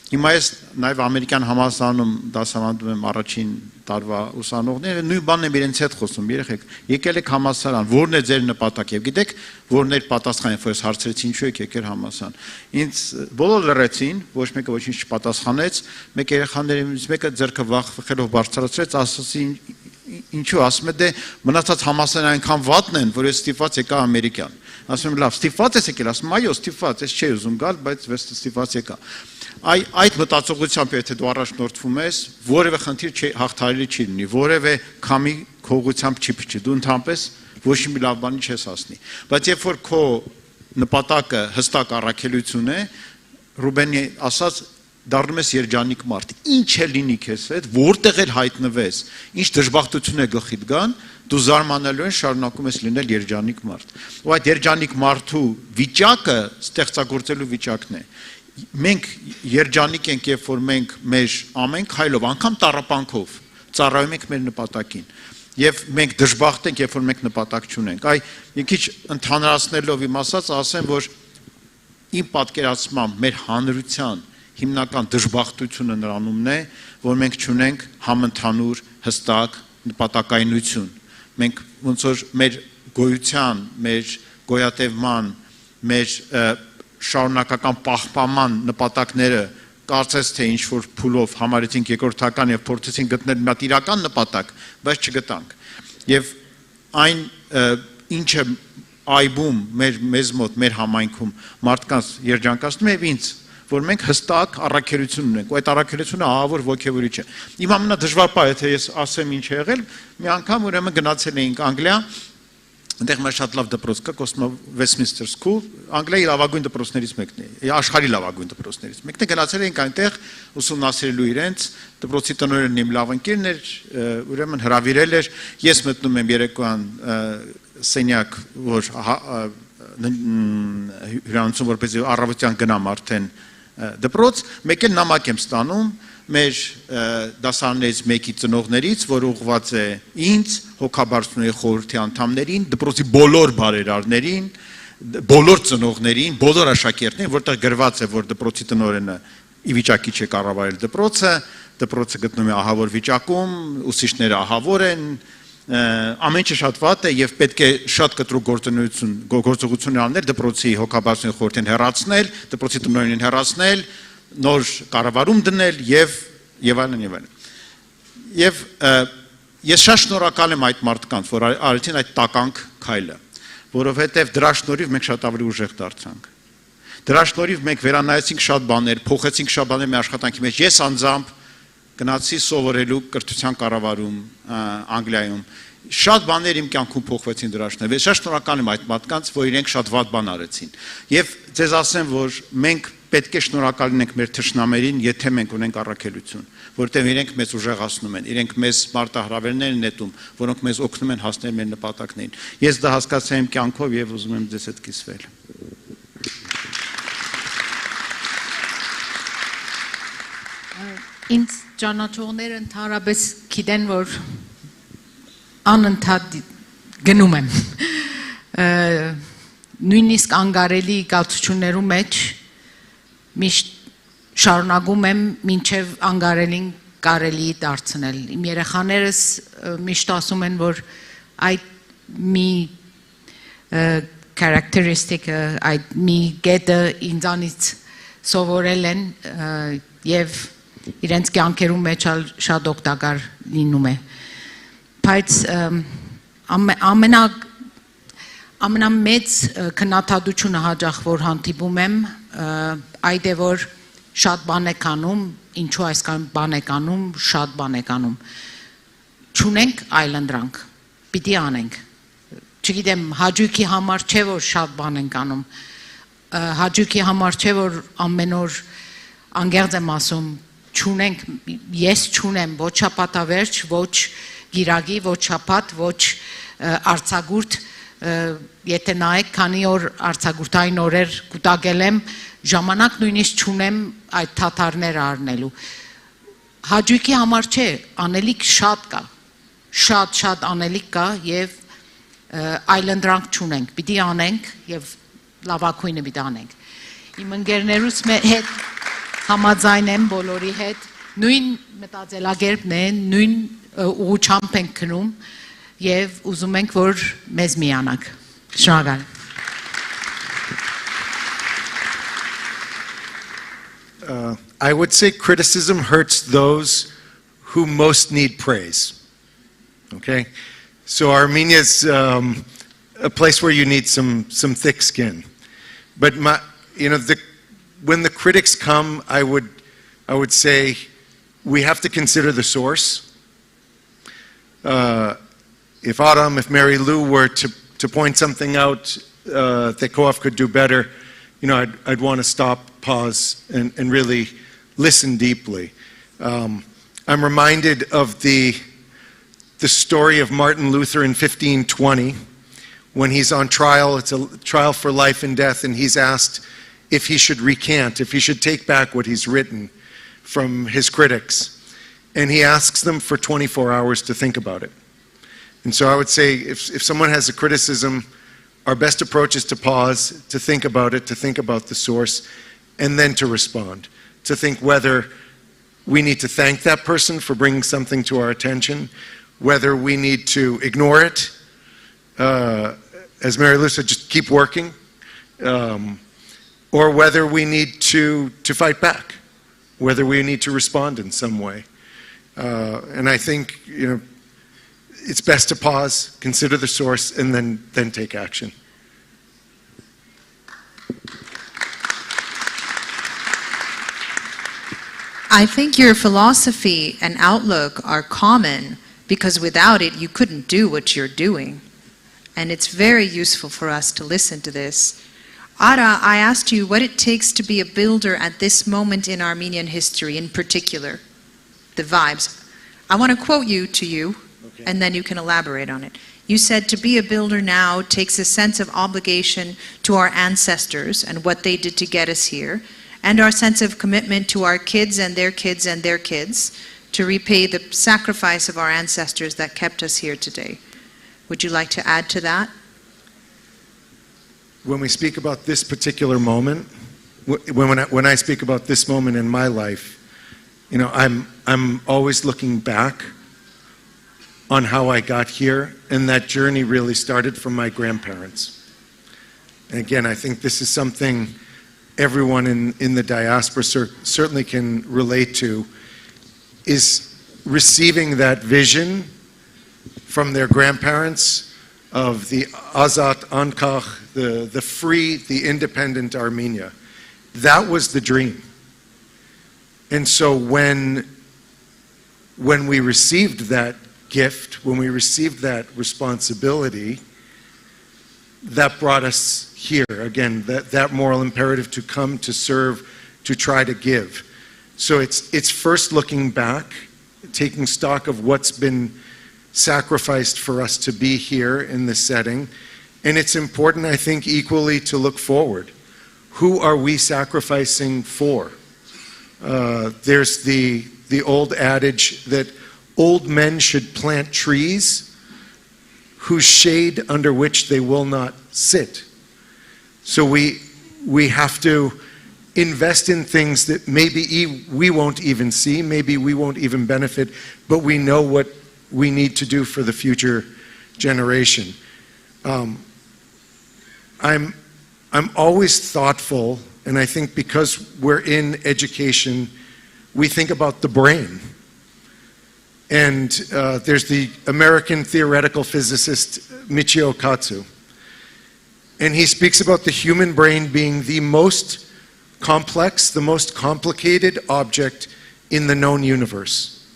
Հիմա ես նաև ամերիկյան համալսարանում դասավանդում եմ առաջին տարվա ուսանողները, նույն բանն եմ իրենց հետ խոսում, երեխեք, եկել եք համալսարան, որն է ձեր նպատակը, եւ գիտեք, որն էր պատասխանը, որ ես հարցրեցի ինչու եք եկել համալսարան։ Ինձ բոլորը լրացին, ոչ մեկը ոչինչ չպատասխանեց, մեկ երեխաներից մեկը ձեռքը վախվելով բարձրացրեց, ասացի ինչու, ասում է դե մնացած համալսարանը այնքան վատն են, որ ես ստիպված եկա ամերիկյան։ Ասում եմ լավ, ստիպված ես եկել, ասում այո, ստիպված, ես չէի ուզում գալ, բայց ստիպված եկա։ Այդ մտածողությամբ եթե դու առաջնորդվում ես, որևէ խնդիր հաղթահարելի չի լինի, որևէ քամի քողությամբ չի փչի, դու ընդհանրապես ոչ մի լավ բանի չես հասնի։ Բայց երբ որ քո նպատակը հստակ առաքելություն է, Ռուբենի ասած դառնում ես երջանիկ մարդ։ Ինչ է լինի քեզ հետ, որտեղ էլ հայտնվես, ինչ դժբախտություն է գլխիդ գան, դու զարմանալու ես շարունակում ես լինել երջանիկ մարդ։ Ու այդ երջանիկ մարդու վիճակը ստեղծագործելու վիճակն է։ Մենք երջանիկ ենք, երբ որ մենք մեր ամեն քայլով, անգամ տառապանքով ծառայում ենք մեր նպատակին։ Եվ մենք դժբախտ ենք, երբ որ մենք նպատակ չունենք։ Մի քիչ ընդհանրացնելով իմ ասած, ասեմ, որ իմ պատկերացմամբ մեր հանրության հիմնական դժբախտությունը նրանումն է, որ մենք չունենք համընդհանուր հստակ նպատակայնություն։ Մենք ոնց որ մեր գոյության, մեր գոյատևման, մեր շարունակական պահպանման նպատակները կարծես թե ինչ որ փուլով համարեցինք երկրորդական եւ փորձեցինք գտնել մի հատ իրական նպատակ, բայց չգտանք։ Եվ այն ինչը այբում մեզ մոտ, մեր համայնքում մարդկանց երջանկացնում է եւ ինձ, որ մենք հստակ առաքելություն ունենք, ու այդ առաքելությունը ահավոր ոգևորիչ է։ Իմ ամենադժվար պահը, եթե ես ասեմ ինչ է եղել, մի անգամ ուրեմն գնացել էինք Անգլիա, այնտեղ մեր շատ լավ դպրոց կա, կոչվում է Westminster School, Անգլիայի լավագույն դպրոցներից մեկն է, աշխարհի լավագույն դպրոցներից մեկն է, գնացել էինք այնտեղ ուսումնասիրելու իրենց, դպրոցի տնօրենն իմ լավ ընկերն էր, ուրեմն հրավիրել էր, ես մտնում եմ երեկոյան սենյակ, որ հյուրանոցում որպեսզի առավոտյան գնամ արդեն դպրոց, մեկ էլ նամակ եմ ստանում մեր դասարաններից մեկի ծնողներից, որ ուղղված է ինձ, հոգաբարձուների խորհրդի անդամներին, դպրոցի բոլոր բարերարներին, բոլոր ծնողներին, բոլոր աշակերտներին, որտեղ գրված է, որ դպրոցի տնօրենը ի վիճակի չէ կառավարել դպրոցը գտնում է ահավոր վիճակում, ուսուցիչները ահավոր են, ամեն ինչ շատ վատ է եւ պետք է շատ կտրուկ գործողություն անել դպրոցի հոգաբարձության խորհրդին հեռացնել, դպրոցի տնօրենին հեռացնել, նոր կառավարում դնել եւ այլն։ Եվ ես շատ շնորհակալ եմ այդ մարդկանց, որ արեցին այդ տականք քայլը, որովհետեւ դրա շնորհիվ մենք շատ ավելի ուժեղ դարձանք։ Դրա շնորհիվ մենք վերանայեցինք շատ բաներ, փոխեցինք շատ բաներ մեր աշխատանքի մեջ։ Ես անձամբ գնացի սովորելու կրթության կառավարում Անգլիայում։ Շատ բաներ իմ կյանքում փոխվեցին դրա շնորհիվ։ Ես շատ շնորհակալ եմ այդ մարդկանց, որ իրենք շատ վատ բան արեցին։ Եվ ձեզ ասեմ, որ մենք պետք է շնորհակալ լինենք մեր թշնամերին, եթե մենք ունենք առաքելություն, որտեղ իրենք մեզ ուժեղացնում են, իրենք մեզ մարտահրավերներ են նետում, որոնք մեզ օգնում են հասնել մեր նպատակներին։ Ես դա հասկացա իմ կյանքով եւ ուզում եմ ձեզ հետ կիսվել։ Ինձ ճանաչողները ընդհանրապես գիտեն, որ անընդհատ գնում եմ։ Նույնիսկ անգարելի կացություններում մեջ միշտ շարունակում եմ մինչև անգարելին կարելի դարձնել։ Իմ երեխաներս միշտ ասում են, որ այդ մի characteristic-ը, այդ մի գետը ինձանից սովորել են եւ իրենց կյանքերում մեջ շատ օգտակար լինում է։ Բայց ամենամեծ քննադատությունը հաճախ որ հանդիպում եմ, այդ է որ շատ բան եք անում, ինչու այսքան բան եք անում, շատ բան եք անում։ Չունենք այլընտրանք, պիտի անենք։ Չգիտեմ, հաճույքի համար չէ որ շատ բան ենք անում։ Հաճույքի համար չէ որ ամեն օր անգերձ եմ ասում, չունենք, ես չունեմ ոչ շաբաթավերջ, ոչ գիրագի, ոչ շաբաթ, ոչ արձակուրդ, եթե նայեք, քանի օր արձակուրդային օրեր կուտակել եմ, ժամանակ նույնիսկ չունեմ այդ թաթարները առնելու։ Հաճույքի համար չէ, անելիք շատ կա, շատ անելիք կա եւ այլընտրանք չունենք, պիտի անենք եւ լավագույնը պիտի անենք։ Իմ ընկերներուց հետ համաձայն եմ բոլորի հետ, նույն մտածելակերպն է, նույն ուղղությամբ ենք գնում եւ ուզում ենք որ մեզ միանանք։ Շնորհակալ։ I would say criticism hurts those who most need praise. Okay? So Armenia is a place where you need some thick skin. But when the critics come, I would say we have to consider the source. If Adam, if Mary Lou were to point something out that Co-op could do better, I'd want to stop, pause, and really listen deeply. I'm reminded of the story of Martin Luther in 1520 when he's on trial. It's a trial for life and death, and he's asked if he should recant, if he should take back what he's written from his critics. And he asks them for 24 hours to think about it. And so I would say if someone has a criticism, our best approach is to pause, to think about it, to think about the source, and then to respond, to think whether we need to thank that person for bringing something to our attention, whether we need to ignore it, as Mary Lou said, just keep working, or whether we need to fight back, whether we need to respond in some way. And I think it's best to pause, consider the source, and then take action. I think your philosophy and outlook are common because without it you couldn't do what you're doing. And it's very useful for us to listen to this. Ara, I asked you what it takes to be a builder at this moment in Armenian history in particular, the vibes. I want to quote you to you, okay, and then you can elaborate on it. You said to be a builder now takes a sense of obligation to our ancestors and what they did to get us here, and our sense of commitment to our kids and their kids and their kids to repay the sacrifice of our ancestors that kept us here today. Would you like to add to that? When we speak about this particular moment, when I speak about this moment in my life, you know, I'm always looking back on how I got here, and that journey really started from my grandparents. And again, I think this is something everyone in the diaspora certainly can relate to, is receiving that vision from their grandparents of the Azat Ankach, the free, the independent Armenia. That was the dream. And so when we received that gift, when we received that responsibility, that brought us here. Again, that moral imperative to come, to serve, to try to give. So it's first looking back, taking stock of what's been sacrificed for us to be here in this setting. And it's important, I think, equally to look forward. Who are we sacrificing for? There's the old adage that old men should plant trees whose shade under which they will not sit. So we have to invest in things that maybe we won't even see, maybe we won't even benefit, but we know what we need to do for the future generation. I'm always thoughtful, and I think because we're in education, we think about the brain. And there's the American theoretical physicist Michio Kaku. And he speaks about the human brain being the most complex, the most complicated object in the known universe.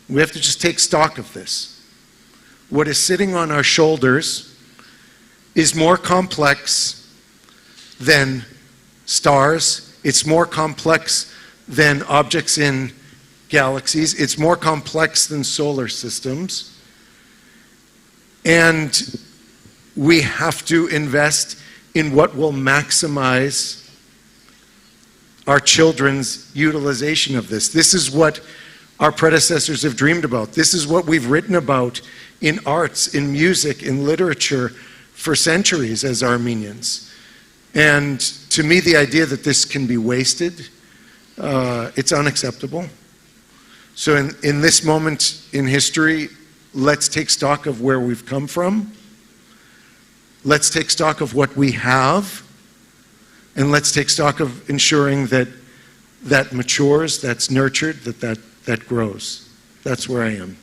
We have to just take stock of this. What is sitting on our shoulders is more complex than stars. It's more complex than objects in galaxies. It's more complex than solar systems. And we have to invest in what will maximize our children's utilization of this. This is what our predecessors have dreamed about. This is what we've written about in arts, in music, in literature for centuries as Armenians. And to me, the idea that this can be wasted, it's unacceptable. So in this moment in history, let's take stock of where we've come from. Let's take stock of what we have. And let's take stock of ensuring that that matures, that's nurtured, that grows. That's where I am.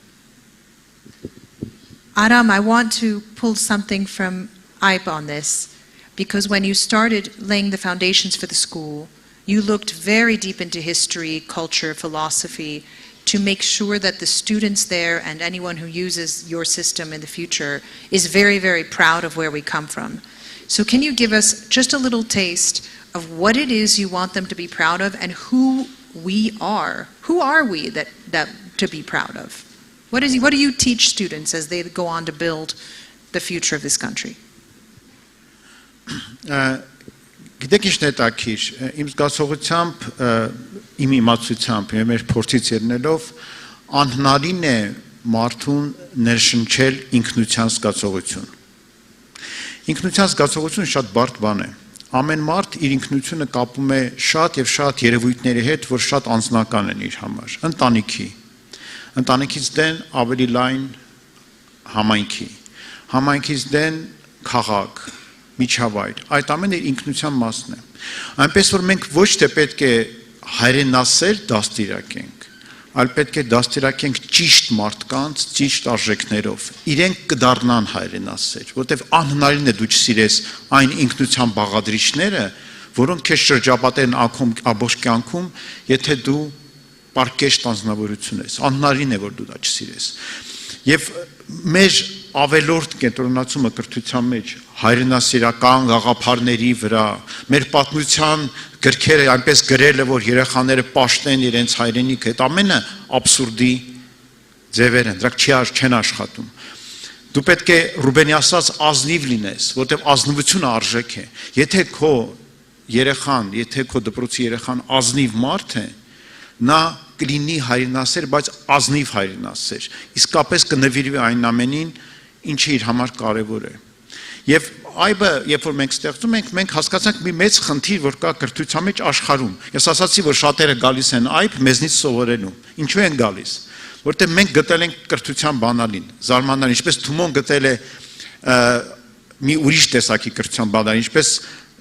Aram, I want to pull something from Ipe on this, because when you started laying the foundations for the school, you looked very deep into history, culture, philosophy, to make sure that the students there and anyone who uses your system in the future is very, very proud of where we come from. So can you give us just a little taste of what it is you want them to be proud of and who we are? Who are we that to be proud of? What do you teach students as they go on to build the future of this country? Գիտեք ինչ հետաքրքիր, իմ զգացողությամբ, իմ իմացությամբ, մեր փորձից ելնելով անհնարին է մարդուն ներշնչել ինքնության զգացողություն։ Ինքնության զգացողությունը շատ բարդ բան է։ Ամեն մարդ իր ինքնությունը կապում է շատ եւ շատ երևույթների հետ, որ շատ անձնական են իր համար։ Ընտանիքից դեն ավելի լայն համայնքի, համայնքից դեն քաղաք, միջավայր, այդ ամենը ինքնության մասն է։ Այնպես որ մենք ոչ թե պետք է հայրենասեր դաստիարակենք, այլ պետք է դաստիարակենք ճիշտ մարդկանց, ճիշտ արժեքներով։ Իրենք կդառնան հայրենասեր, որտեղ անհնարին է դու չսիրես այն ինքնության բաղադրիչները, որոնք քեզ շրջապատեն ամբողջ կյանքում, եթե դու պարկեշտ անձնավորություն ես։ Անհնարին է որ դու դա չսիրես։ Եվ մեր ավելորդ կենտրոնացումը կրթության մեջ հայրենասիրական գաղափարների վրա, մեր պատմության գրքերը այնպես գրել է, որ երեխաները պաշտեն իրենց հայրենիքը, այդ ամենը աբսուրդի ձևեր են, դրանք չեն աշխատում։ Դու պետք է Ռուբենի ասած ազնիվ լինես, որտեղ ազնվությունը արժեք է։ Եթե քո երեխան, եթե քո դպրոցի երեխան ազնիվ մարդ է, նա կլինի հայրենասեր, բայց ազնիվ հայրենասեր, իսկապես կնվիրվի այն ամենին, ինչը իր համար կարևոր է։ Եվ այբը, երբ որ մենք ստեղծում ենք, մենք հասկացանք մի մեծ խնդիր, որ կա կրթության մեջ աշխարհում։ Ես ասացի, որ շատերը գալիս են այբ մեզնից սովորելու։ Ինչու են գալիս։ Որտեղ մենք գտել ենք կրթության բանալին, զարմանալի, ինչպես Թումոն գտել է մի ուրիշ տեսակի կրթության բանալին, ինչպես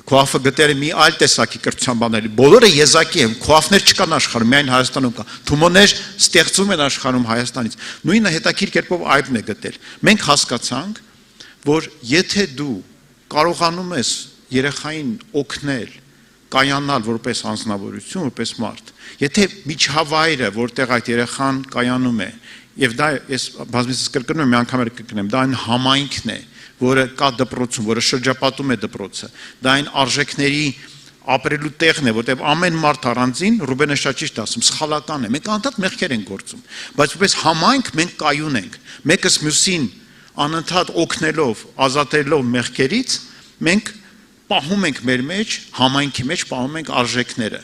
Քոաֆը գտել է մի այլ տեսակի կրթության բանալին։ Բոլորը եզակի են, քոաֆներ չկան աշխարհում, միայն Հայաստանում կա։ Թումոներ ստեղծվում են աշխարհում Հայաստանից։ Նույնը հետաքրքիր կերպով այբն է գտել։ Մենք հասկացանք, որ եթե դու կարողանում ես երեխային օգնել, կայանալ որպես անձնավորություն, որպես մարդ, եթե միջավայրը, որտեղ այդ երեխան կայանում է, եւ դա ես բազմիցս կրկնում եմ, մի անգամ էլ կրկնեմ, դա այն համայնքն է, որը կա դպրոցում, որը շրջապատում է դպրոցը, դա այն արժեքների ապրելու տեղն է, որտեղ ամեն մարդ առանձին, Ռուբենը շատ ճիշտ ասում, սխալական է, մենք անդադ մեղքեր ենք գործում, բայց որպես համայնք մենք կայուն ենք, մեկս մյուսին անընդհատ օգնելով, ազատելով մեղքերից, մենք պահում ենք մեր մեջ, համայնքի մեջ պահում ենք արժեքները։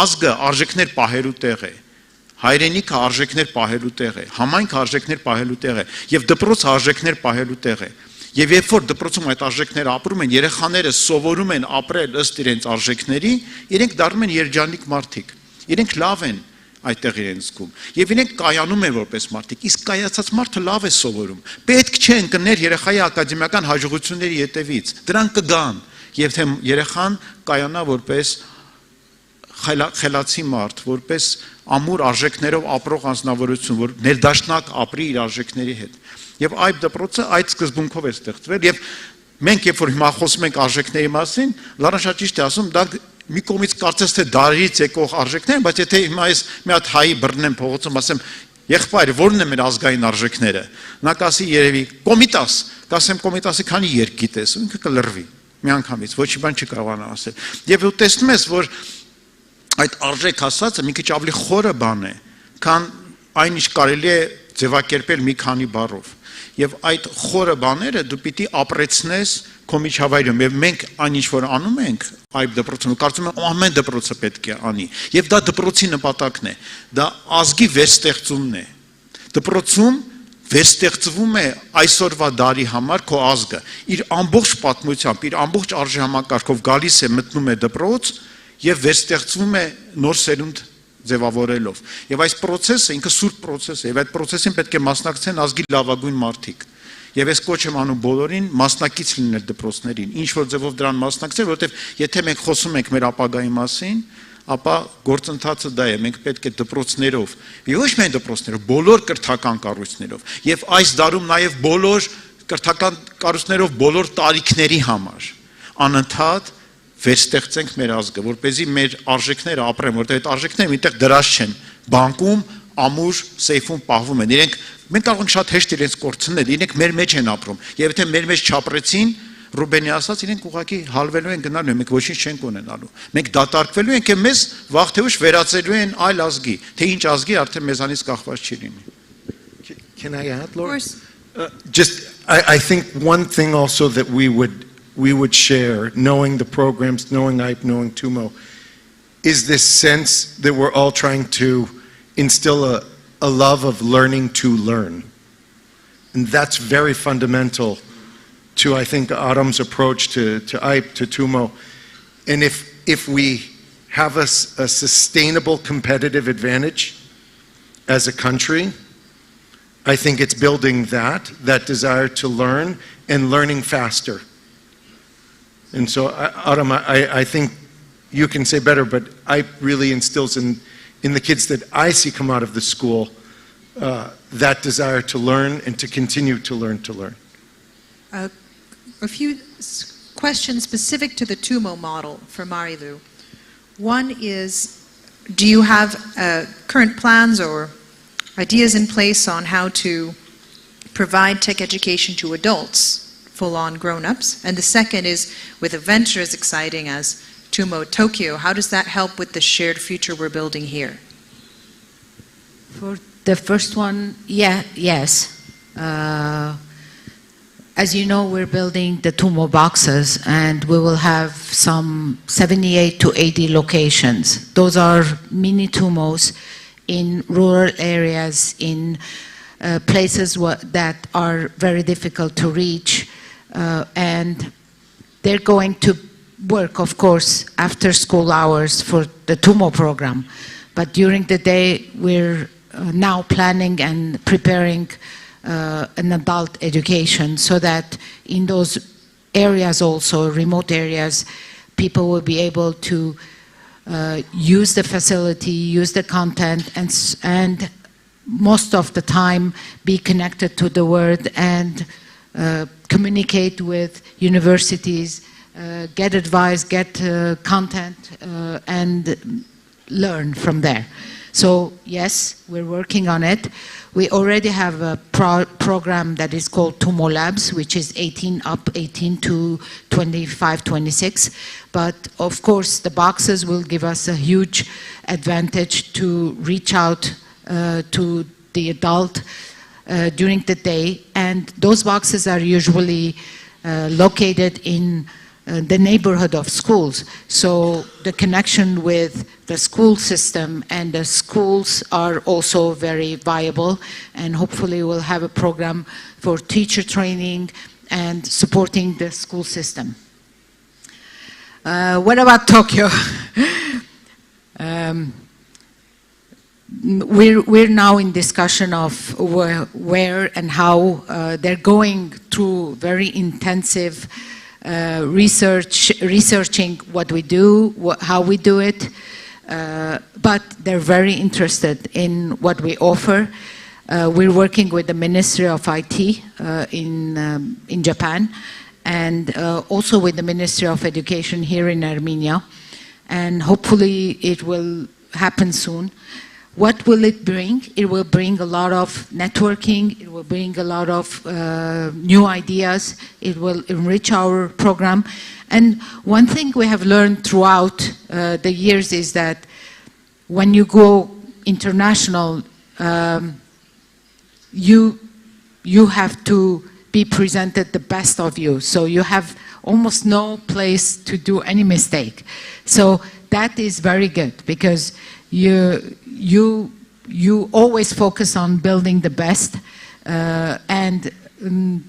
Ազգը արժեքներ պահելու տեղ է, հայրենիքը արժեքներ պահելու տեղ է, համայնքը արժեքներ պահելու տեղ է, եւ դպրոցը արժեքներ պահելու տեղ է։ Եվ երբ որ դպրոցում այդ արժեքները ապրում են, երեխաները սովորում են ապրել ըստ իրենց արժեքների, իրենք դառնում են երջանիկ մարդիկ։ Իրենք լավ են այդտեղ իրենց զգում։ Եվ իրենք կայանում են որպես մարդիկ, իսկ կայացած մարդը լավ է սովորում։ Պետք չէ ընկներ երեխայի ակադեմիական հաջողությունների ետևից։ Դրանք կգան, եւ թե երեխան կայանա որպես խելացի մարդ, որպես ամուր արժեքներով ապրող անձնավորություն, որ ներդաշնակ ապրի իր արժեքների հետ։ Եվ այդ դպրոցը այդ սկզբունքով է ստեղծվել եւ մենք երբ որ հիմա խոսում ենք արժեքների մասին, Լարան շատ ճիշտ է ասում, դա մի կողմից կարծես թե դարից եկող արժեքներ են, բայց եթե հիմա ես մի հատ հայի բռնեմ փողոցում, ասեմ, եղբայր, ո՞րն է մեր ազգային արժեքները, նա կասի երևի Կոմիտաս, կասեմ Կոմիտասի քանի երկ գիտես, ինքը կլրվի միանգամից, ոչ մի բան չի կարողանա ասել։ Եվ դու տեսնում ես, որ այդ արժեք ասածը մի քիչ ավելի խորը բան է, քան այն ինչ կարելի է ձևակերպել մի քանի բառով։ Եվ այդ խորը բաները դու պիտի ապրեցնես քո միջավայրում, եւ մենք այն ինչ որ անում ենք այդ դպրոցում, կարծում եմ ամեն դպրոցը պետք է անի, եւ դա դպրոցի նպատակն է, դա ազգի վերստեղծումն է։ Դպրոցում վերստեղծվում է այսօրվա դարի համար քո ազգը, իր ամբողջ պատմությամբ, իր ամբողջ արժեհամակարգով գալիս է, մտնում է դպրոց եւ վերստեղծվում է նոր սերունդ ձևավորելով։ Եվ այս process-ը ինքը սուրբ process է, եւ այդ process-ին պետք է մասնակցեն ազգի լավագույն մարդիկ։ Եվ ես կոչ եմ անում բոլորին մասնակից լինել դպրոցներին, ինչ որ ձևով դրան մասնակցել, որովհետեւ եթե մենք խոսում ենք մեր ապագայի մասին, ապա գործընթացը դա է, մենք պետք է դպրոցներով, եւ ոչ միայն դպրոցներով, բոլոր կրթական կառույցներով, եւ այս դարում նաեւ բոլոր կրթական կառույցներով բոլոր տարիքների համար անընդհատ վերստեղծենք մեր ազգը, որպեսզի մեր արժեքները ապրեն, որտեղ այդ արժեքները միտեղ դրած չեն, բանկում, ամուր, սեյֆում պահվում են։ Իրենք մենք կարող ենք շատ հեշտ իրենց կորցնել, իրենք մեր մեջ են ապրում։ Եվ եթե մեր մեջ չապրեցին, Ռուբենի ասած, իրենք ուղղակի հալվելու են գնալու, մենք ոչինչ չենք ունենալու։ Մենք դատարկվելու ենք եւ մեզ վաղ թե ուշ վերածելու են այլ ազգի, թե ինչ ազգի արդեն մեզանից կախված չի լինի։ Can I add, Laura? I think one thing also that we would share, knowing the programs, knowing IPE, knowing TUMO, is this sense that we're all trying to instill a love of learning to learn. And that's very fundamental to, I think, Aram's approach to IPE, to TUMO. And if we have a sustainable competitive advantage as a country, I think it's building that desire to learn and learning faster. And so, Aram, I think you can say better, but I really instills in the kids that I see come out of the school that desire to learn and to continue to learn. A few questions specific to the TUMO model for Marilu. One is, do you have current plans or ideas in place on how to provide tech education to adults, full-on grown-ups? And the second is, with a venture as exciting as TUMO Tokyo, how does that help with the shared future we're building here? For the first one, yes. As you know, we're building the TUMO boxes, and we will have some 78 to 80 locations. Those are mini TUMOs in rural areas, in places that are very difficult to reach, and they're going to work, of course, after school hours for the TUMO program. But during the day, we're now planning and preparing an adult education so that in those areas also, remote areas, people will be able to use the facility, use the content, and most of the time be connected to the world and communicate with universities, get advice, get content, and learn from there. So yes, we're working on it. We already have a program that is called TUMO Labs, which is 18 to 25, 26. But of course, the boxes will give us a huge advantage to reach out to the adult during the day. And those boxes are usually located in the neighborhood of schools. So the connection with the school system and the schools are also very viable, and hopefully we'll have a program for teacher training and supporting the school system. What about Tokyo? We're now in discussion of where and how they're going through very intensive researching what we do, how we do it, but they're very interested in what we offer. We're working with the Ministry of IT in Japan, and also with the Ministry of Education here in Armenia, and hopefully it will happen soon. What will it bring? It will bring a lot of networking, it will bring a lot of new ideas, it will enrich our program. And one thing we have learned throughout the years is that when you go international, you have to be presented the best of you. So you have almost no place to do any mistake. So that is very good, because you always focus on building the best, and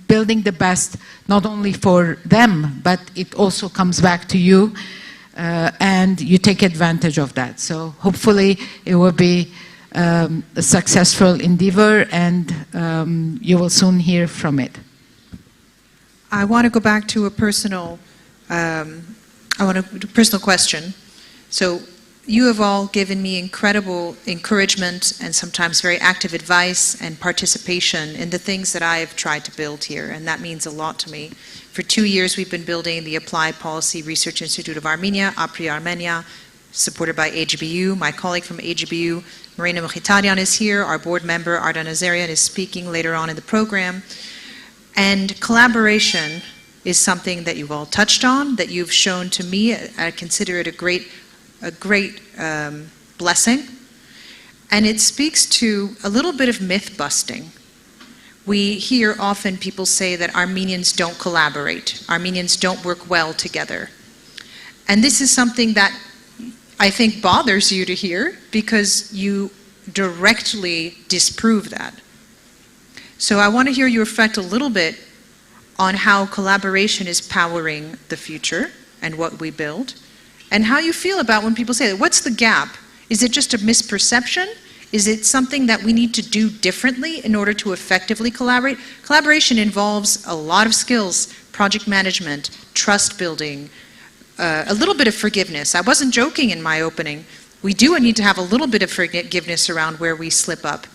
building the best not only for them, but it also comes back to you, and you take advantage of that. So hopefully it will be a successful endeavor, and you will soon hear from it. I want to go back to a personal question. So you have all given me incredible encouragement and sometimes very active advice and participation in the things that I have tried to build here, and that means a lot to me. For 2 years we've been building the Applied Policy Research Institute of Armenia, APRI Armenia, supported by AGBU. My colleague from AGBU, Marina Mkhitaryan, is here. Our board member, Arda Nazarian, is speaking later on in the program. And collaboration is something that you've all touched on, that you've shown to me. I consider it a great blessing, and it speaks to a little bit of myth busting. We hear often people say that Armenians don't collaborate, Armenians don't work well together, and this is something that I think bothers you to hear, because you directly disprove that. So I want to hear you reflect a little bit on how collaboration is powering the future and what we build, and how you feel about when people say that. What's the gap? Is it just a misperception? Is it something that we need to do differently in order to effectively collaborate? Collaboration involves a lot of skills, project management, trust building, a little bit of forgiveness. I wasn't joking in my opening. We do need to have a little bit of forgiveness around where we slip up.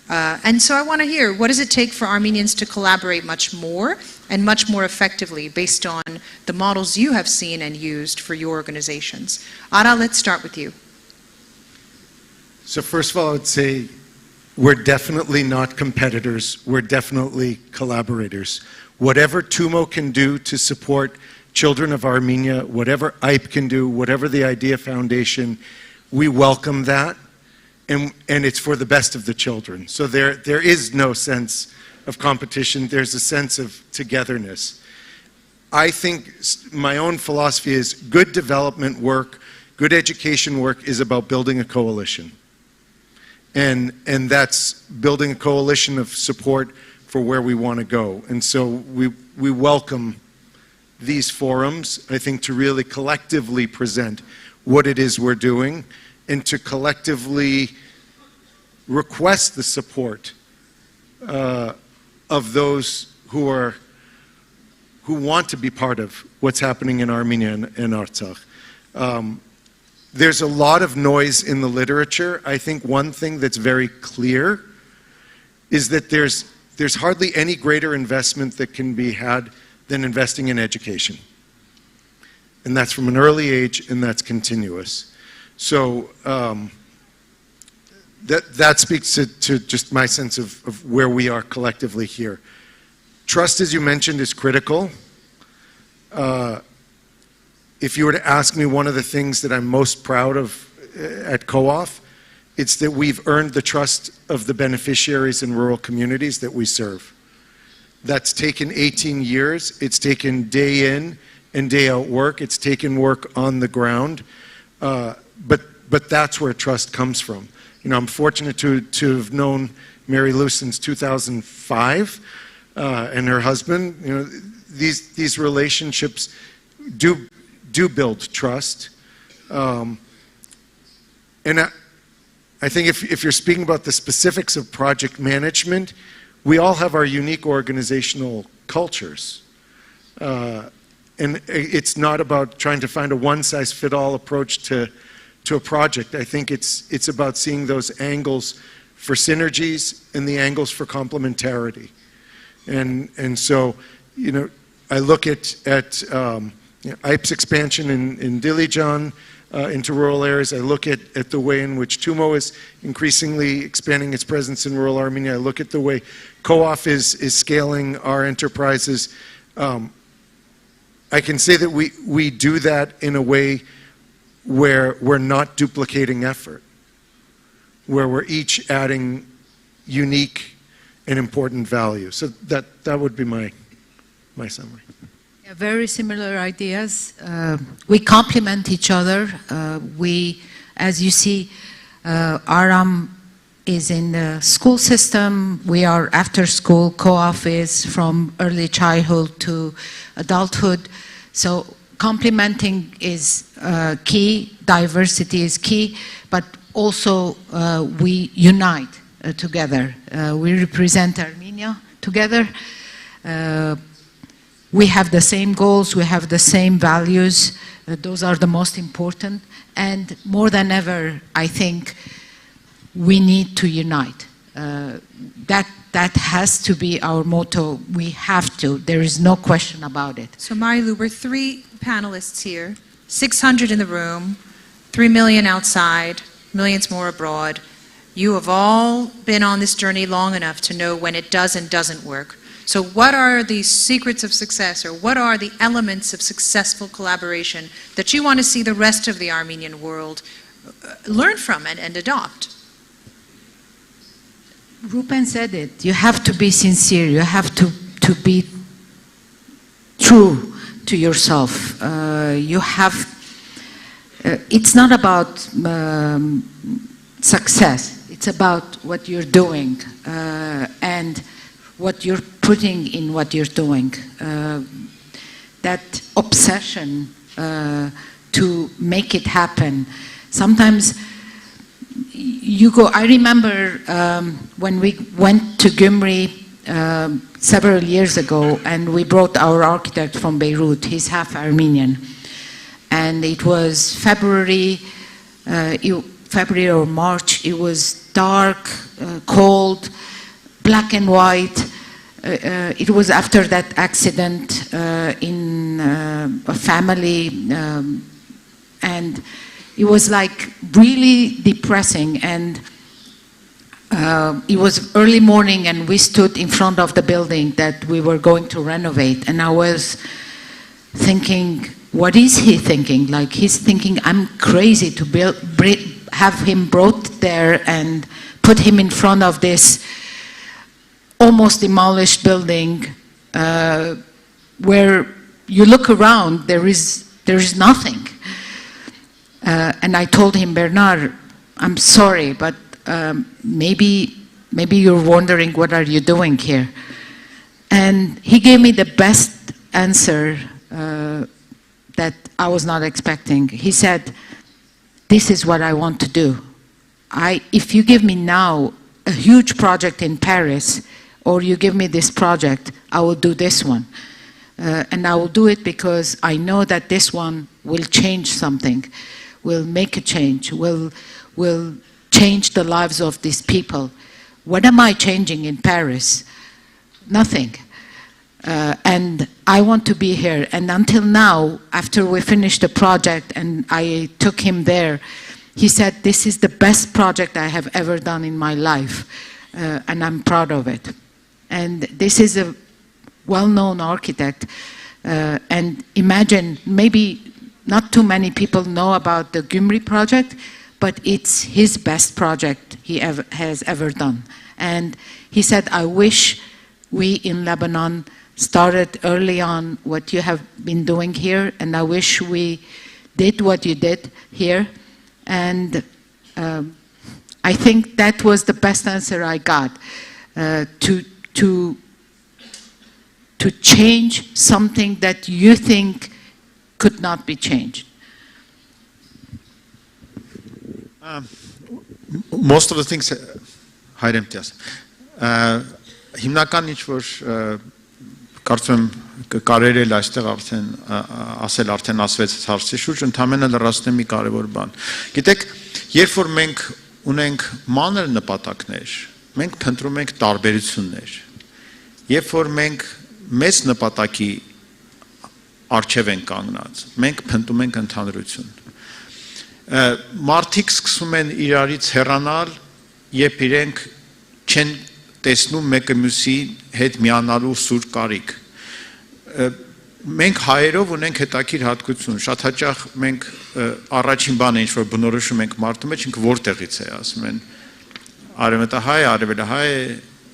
And so I want to hear, what does it take for Armenians to collaborate much more and much more effectively based on the models you have seen and used for your organizations? Ara, let's start with you. So first of all, I would say we're definitely not competitors. We're definitely collaborators. Whatever TUMO can do to support children of Armenia, whatever IPE can do, whatever the IDEA Foundation, we welcome that. And it's for the best of the children. So there is no sense of competition. There's a sense of togetherness. I think my own philosophy is good development work, good education work is about building a coalition. And that's building a coalition of support for where we want to go. And so we welcome these forums, I think, to really collectively present what it is we're doing and to collectively request the support of those who want to be part of what's happening in Armenia and Artsakh. There's a lot of noise in the literature. I think one thing that's very clear is that there's hardly any greater investment that can be had than investing in education. And that's from an early age, and that's continuous. So that speaks to just my sense of where we are collectively here. Trust, as you mentioned, is critical. If you were to ask me one of the things that I'm most proud of at Co-op, it's that we've earned the trust of the beneficiaries in rural communities that we serve. That's taken 18 years. It's taken day in and day out work. It's taken work on the ground. But that's where trust comes from. You know, I'm fortunate to have known Mary Lou since 2005, and her husband. You know, these relationships do build trust. And I think if you're speaking about the specifics of project management, we all have our unique organizational cultures. And it's not about trying to find a one-size-fit-all approach to a project. I think it's about seeing those angles for synergies and the angles for complementarity. And so, you know, I look at IPE's expansion in Dilijan into rural areas. I look at the way in which TUMO is increasingly expanding its presence in rural Armenia. I look at the way Co-op is scaling our enterprises. I can say that we do that in a way where we're not duplicating effort, where we're each adding unique and important value. So that would be my summary. Yeah, very similar ideas. We complement each other. As you see, Aram is in the school system. We are after school. Co-op is from early childhood to adulthood. So complementing is key, diversity is key, but also we unite together. We represent Armenia together. We have the same goals, we have the same values. Those are the most important. And more than ever, I think we need to unite. That has to be our motto. We have to. There is no question about it. So Marilu, we're 3 panelists here, 600 in the room, 3 million outside, millions more abroad. You have all been on this journey long enough to know when it does and doesn't work. So what are the secrets of success, or what are the elements of successful collaboration that you want to see the rest of the Armenian world learn from and adopt? Rupen said it. You have to be sincere. You have to be true to yourself. It's not about success. It's about what you're doing and what you're putting in what you're doing. That obsession to make it happen. Sometimes you go, I remember when we went to Gyumri several years ago, and we brought our architect from Beirut. He's half Armenian. And it was February or March. It was dark, cold, black and white. It was after that accident in a family, and it was like really depressing. And it was early morning, and we stood in front of the building that we were going to renovate. And I was thinking, what is he thinking? Like, he's thinking I'm crazy to have him brought there and put him in front of this almost demolished building where you look around, there is nothing. And I told him, Bernard, I'm sorry, but maybe you're wondering, what are you doing here? And he gave me the best answer that I was not expecting. He said, "This is what I want to do. If you give me now a huge project in Paris, or you give me this project, I will do this one. And I will do it because I know that this one will change something, will make a change, will change the lives of these people. What am I changing in Paris? Nothing. And I want to be here." And until now, after we finished the project and I took him there, he said, "This is the best project I have ever done in my life, and I'm proud of it." And this is a well-known architect. And imagine, maybe not too many people know about the Gümri project, but it's his best project he has ever done. And he said, "I wish we in Lebanon started early on what you have been doing here, and I wish we did what you did here." And I think that was the best answer I got, to change something that you think could not be changed. Most of the things հայրենտյաս հիմնական ինչ որ կարծում եմ կարելի է այստեղ արդեն ասել արդեն ասվեց հարցի շուրջ ընդհանրապես լրացնեմ մի կարևոր բան գիտեք երբ որ մենք ունենք մանր նպատակներ մենք փնտրում ենք տարբերություններ երբ որ մենք մեծ նպատակի առջև ենք կանգնած մենք փնտրում ենք ընդհանրություն մարդիկ սկսում են իրարից հեռանալ երբ իրենք չեն տեսնում մեկը մյուսի հետ միանալու սուր կարիք մենք հայերով ունենք հետաքրքիր հատկություն շատ հաճախ մենք առաջին բանը ինչ որ բնորոշում ենք մարդու մեջ ինքը որտեղից է ասում են արևմտահայ արևելահայ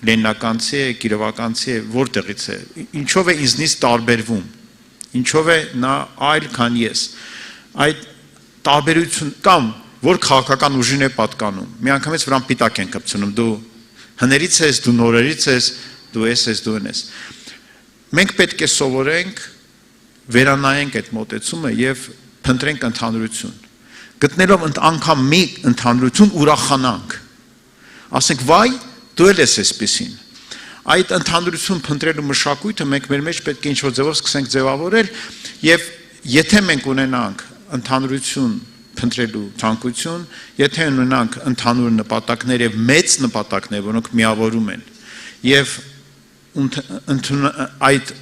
լենինականցի է կիրովականցի է որտեղից է ինչով է ինձնից տարբերվում ինչով է նա այլ քան ես այդ տարբերություն կամ որ քաղաքական ուժին է պատկանում մի անգամից վրան պիտակ են կպցնում դու հներից ես դու նորերից ես դու ես դու ես մենք պետք է սովորենք վերանայենք այդ մոտեցումը եւ փնտրենք ընդհանրություն գտնելով անգամ մի ընդհանրություն ուրախանանք ասենք վայ դու ես այսպեսին այդ ընդհանրություն փնտրելու մշակույթը մենք մեր մեջ պետք է ինչ-որ ձևով սկսենք ձևավորել եւ եթե մենք ունենանք ընդհանրություն փնտրելու ցանկություն, եթե ունենանք ընդհանուր նպատակներ եւ մեծ նպատակներ, որոնք միավորում են եւ այդ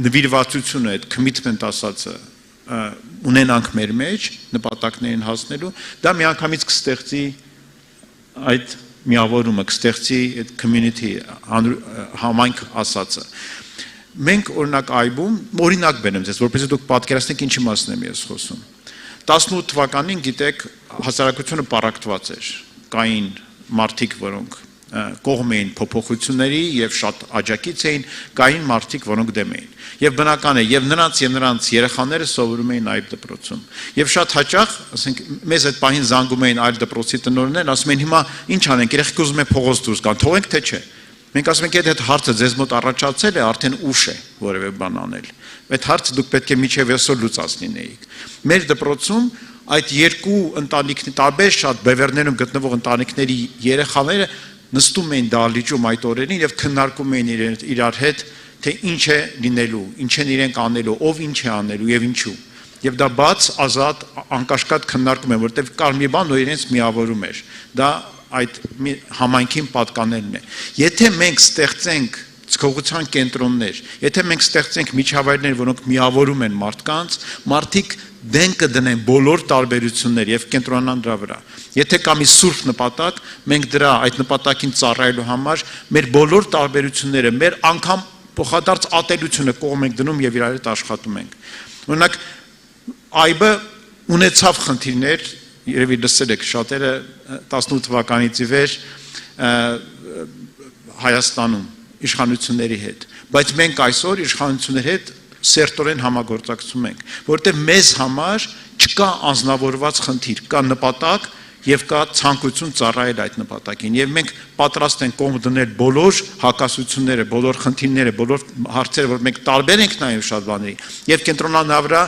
նվիրվածությունը, այդ commitment ասածը ունենանք մեր մեջ նպատակներին հասնելու, դա միանգամից կստեղծի այդ միավորումը, կստեղծի այդ community համայնք ասածը Մենք օրինակ այբում օրինակ բերեմ ձեզ որպեսզի դուք պատկերացնեք ինչի մասն եմ ես խոսում 18 թվականին գիտեք հասարակությունը պառակտված էր կային մարդիկ որոնք կողմ էին փոփոխությունների եւ շատ աջակից էին կային մարդիկ որոնք դեմ էին եւ բնական է եւ նրանց երեխաները սովորում էին այլ դպրոցում եւ շատ հաճախ ասենք մեզ այդ պահին զանգում էին այլ դպրոցի տնօրեններ ասում էին հիմա ինչ անենք երեխեք ուզում են փողոց դուրս գան թողենք թե չէ Մենք ասում ենք այդ հարցը ձեզ մոտ առաջացել է արդեն ուշ է որևէ բան անել այդ հարցը դուք պետք է միջև այսօր լուծած լինեիք մեր դպրոցում այդ երկու ընտանիքների տարբեր շատ բևեռներում գտնվող ընտանիքների երեխաները նստում էին դահլիճում այդ օրերին եւ քննարկում էին իրար հետ թե ինչ է լինելու ինչ են իրենք անելու ով ինչ է անելու եւ ինչու եւ դա բաց ազատ անկաշկատ քննարկում են որտեղ կար մի բան որ իրենց միավորում էր դա այդ համայնքին պատկանելն է եթե մենք ստեղծենք ցկողության կենտրոններ եթե մենք ստեղծենք միջավայրներ որոնք միավորում են մարդկանց մարդիկ դեն կդնեն բոլոր տարբերություններ եւ կենտրոնանան դրա վրա եթե կա մի սուրբ նպատակ մենք դրա այդ նպատակին ծառայելու համար մեր բոլոր տարբերությունները մեր անգամ փոխադարձ ատելությունը կողմ ենք դնում եւ իրար հետ աշխատում ենք օրինակ այբը ունեցավ խնդիրներ Երևի լսել եք շատերը 18 թվականից ի վեր Հայաստանում իշխանությունների հետ բայց մենք այսօր իշխանությունների հետ սերտորեն համագործակցում ենք որտեղ մեզ համար չկա անձնավորված խնդիր կա նպատակ եւ կա ցանկություն ծառայել այդ նպատակին եւ մենք պատրաստ ենք կողմ դնել բոլոր հակասությունները, բոլոր խնդիրները, բոլոր հարցերը, որ մենք տարբեր ենք նաեւ շատ բաների եւ կենտրոնանալ նա վրա,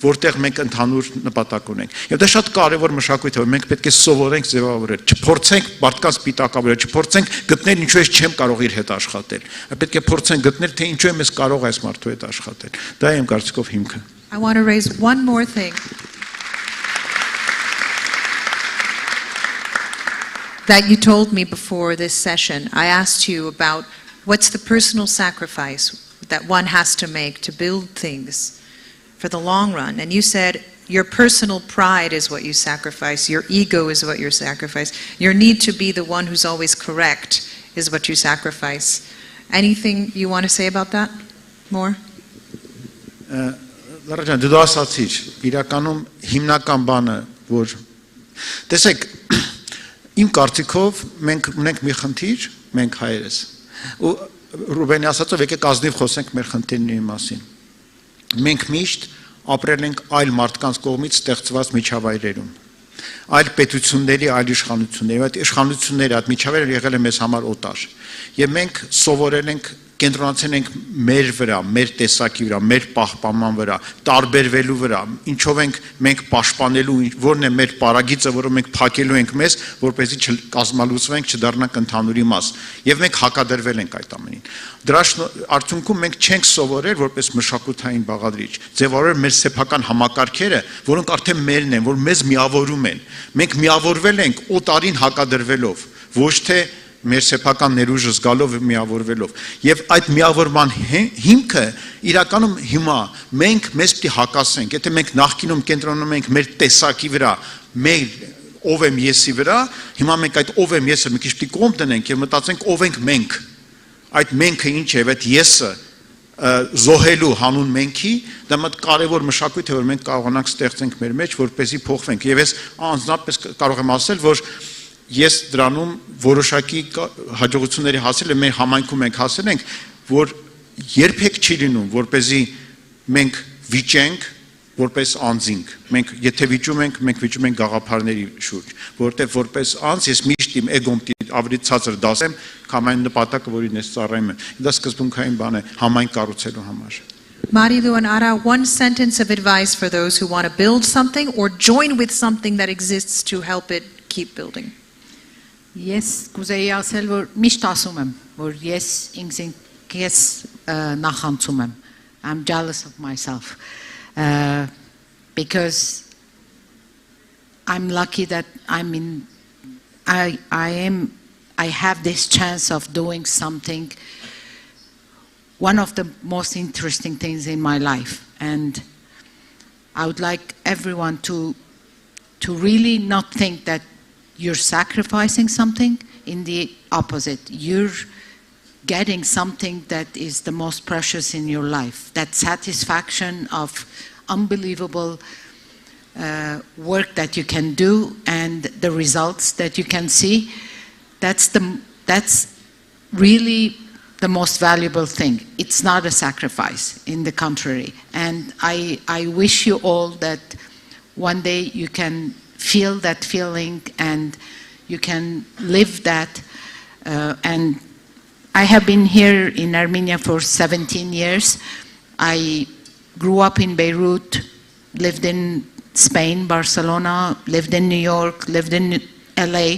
որտեղ մենք ընդհանուր նպատակ ունենք։ Եվ դա շատ կարևոր մշակույթ է, որ մենք պետք է սովորենք ձևավորել, չփորձենք մարդկանց պիտակավորել, չփորձենք գտնել ինչու ես չեմ կարող իր հետ աշխատել։ Պետք է փորձենք գտնել, թե ինչու եմ ես կարող այս մարդու հետ աշխատել։ Դա է իմ կարծիքով հիմքը։ I want to raise one more thing. That you told me before this session. I asked you about what's the personal sacrifice that one has to make to build things for the long run. And you said your personal pride is what you sacrifice, your ego is what you sacrifice, your need to be the one who's always correct is what you sacrifice. Anything you want to say about that more? Լարաջան, դու ասացիր, իրականում հիմնական բանը, որ տեսեք, իմ կարծիքով մենք ունենք մի խնդիր, մենք հայերս, ու Ռուբենի ասածով եկեք ազնիվ խոսենք մեր խնդիրների մասին։ Մենք միշտ ապրել ենք այլ մարդկանց կողմից ստեղծված միջավայրերում, այլ պետությունների, այլ իշխանությունների, այդ իշխանությունները, այդ միջավայրը եղել է մեզ համար օտար, եւ մենք սովորել ենք կենտրոնացել ենք մեր վրա, մեր տեսակի վրա, մեր պահպանման վրա, տարբերվելու վրա, ինչով ենք մենք պաշտպանելու, որն է մեր պարագիծը, որը մենք փակելու ենք մեզ, որպեսզի չկազմալուծվենք, չդառնանք ընդհանուրի մաս, եւ մենք հակադրվել ենք այդ ամենին։ Դրա արդյունքում մենք չենք սովորել որպես մշակութային բաղադրիչ, ձևավորել մեր սեփական համակարգերը, որոնք արդեն մերն են, որ մեզ միավորում են։ Մենք միավորվել ենք օտարին հակադրվելով, ոչ թե մեր սեփական ներուժը զգալով միավորվելով եւ այդ միավորման հիմքը իրականում հիմա մենք մեզ պիտի հակասենք, եթե մենք նախկինում կենտրոնում ենք մեր տեսակի վրա, մեր ով եմ եսի վրա, հիմա մենք այդ ով եմ եսը մի քիչ պիտի կողմ դնենք եւ մտածենք ով ենք մենք, այդ menքը ինչ է, այդ եսը զոհելու հանուն menքի, դա մտ կարևոր մշակույթ է, որ մենք կարողանանք ստեղծենք մեր մեջ, որպեսզի փոխվենք եւ ես անձնապես կարող եմ ասել, որ ես դրանում որոշակի հաջողությունների հասել եմ, մեր համայնքում ենք հասել ենք, որ երբեք չի լինում, որպեսզի մենք վիճենք, որպես անձինք, մենք եթե վիճում ենք, մենք վիճում ենք գաղափարների շուրջ, որտեղ որպես անձ ես միշտ իմ էգոմ ավելի ցածր դասեմ, քան այն նպատակը, որին ես ծառայում եմ։ Դա սկզբունքային բան է համայն կառուցելու համար։ Marilu and Ara, one sentence of advice for those who want to build something or join with something that exists to help it keep building. Ես կուզեի ասել, որ միշտ ասում եմ, որ ես ինքս նախանցում եմ. I'm jealous of myself. Because I'm lucky that I have this chance of doing something, one of the most interesting things in my life, and I would like everyone to really not think that you're sacrificing something. In the opposite, you're getting something that is the most precious in your life, that satisfaction of unbelievable work that you can do and the results that you can see. That's really the most valuable thing. It's not a sacrifice, in the contrary. And I wish you all that one day you can feel that feeling and you can live that. And I have been here in Armenia for 17 years. I grew up in Beirut, lived in Spain, Barcelona, lived in New York, lived in LA.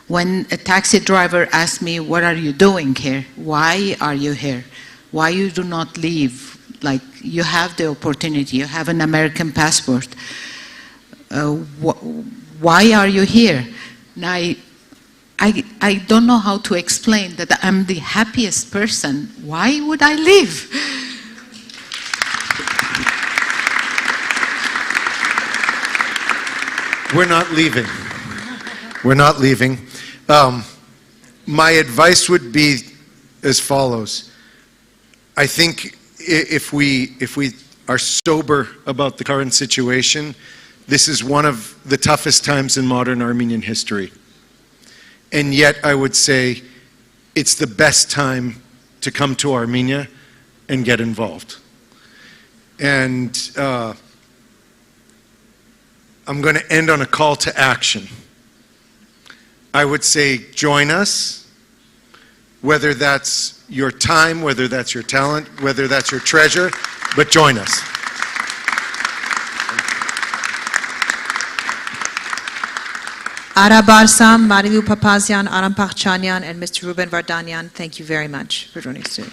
When a taxi driver asked me, what are you doing here? Why are you here? Why you do not leave? Like, you have the opportunity, you have an American passport. Why are you here? And I don't know how to explain that I'm the happiest person. Why would I leave? We're not leaving. We're not leaving. My advice would be as follows. I think if we are sober about the current situation, this is one of the toughest times in modern Armenian history. And yet I would say it's the best time to come to Armenia and get involved. And I'm going to end on a call to action. I would say join us, whether that's your time, whether that's your talent, whether that's your treasure, but join us. Ara Barsam, Marilu Papazian, Aram Parchanyan, and Mr. Ruben Vardanyan, thank you very much for joining us today.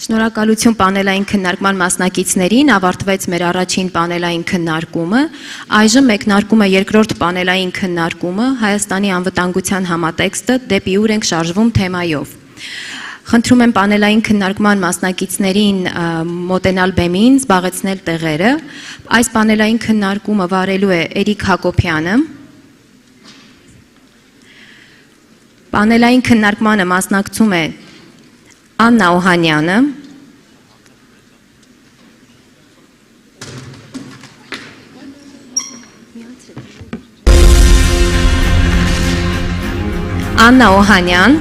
Շնորհակալություն պանելային քննարկման մասնակիցներին, ավարտվեց մեր առաջին պանելային քննարկումը, այժմ մեկնարկում է երկրորդ պանելային քննարկումը Հայաստանի անվտանգության համատեքստը դեպի ուր ենք շարժվում թեմայով։ Խնդրում եմ պանելային քննարկման մասնակիցներին մոտենալ բեմին, զբաղեցնել տեղերը։ Այս պանելային քննարկումը վարելու է Էրիկ Հակոբյանը։ Պանելային քննարկմանը մասնակցում է Աննա Օհանյանը, Աննա Օհանյան,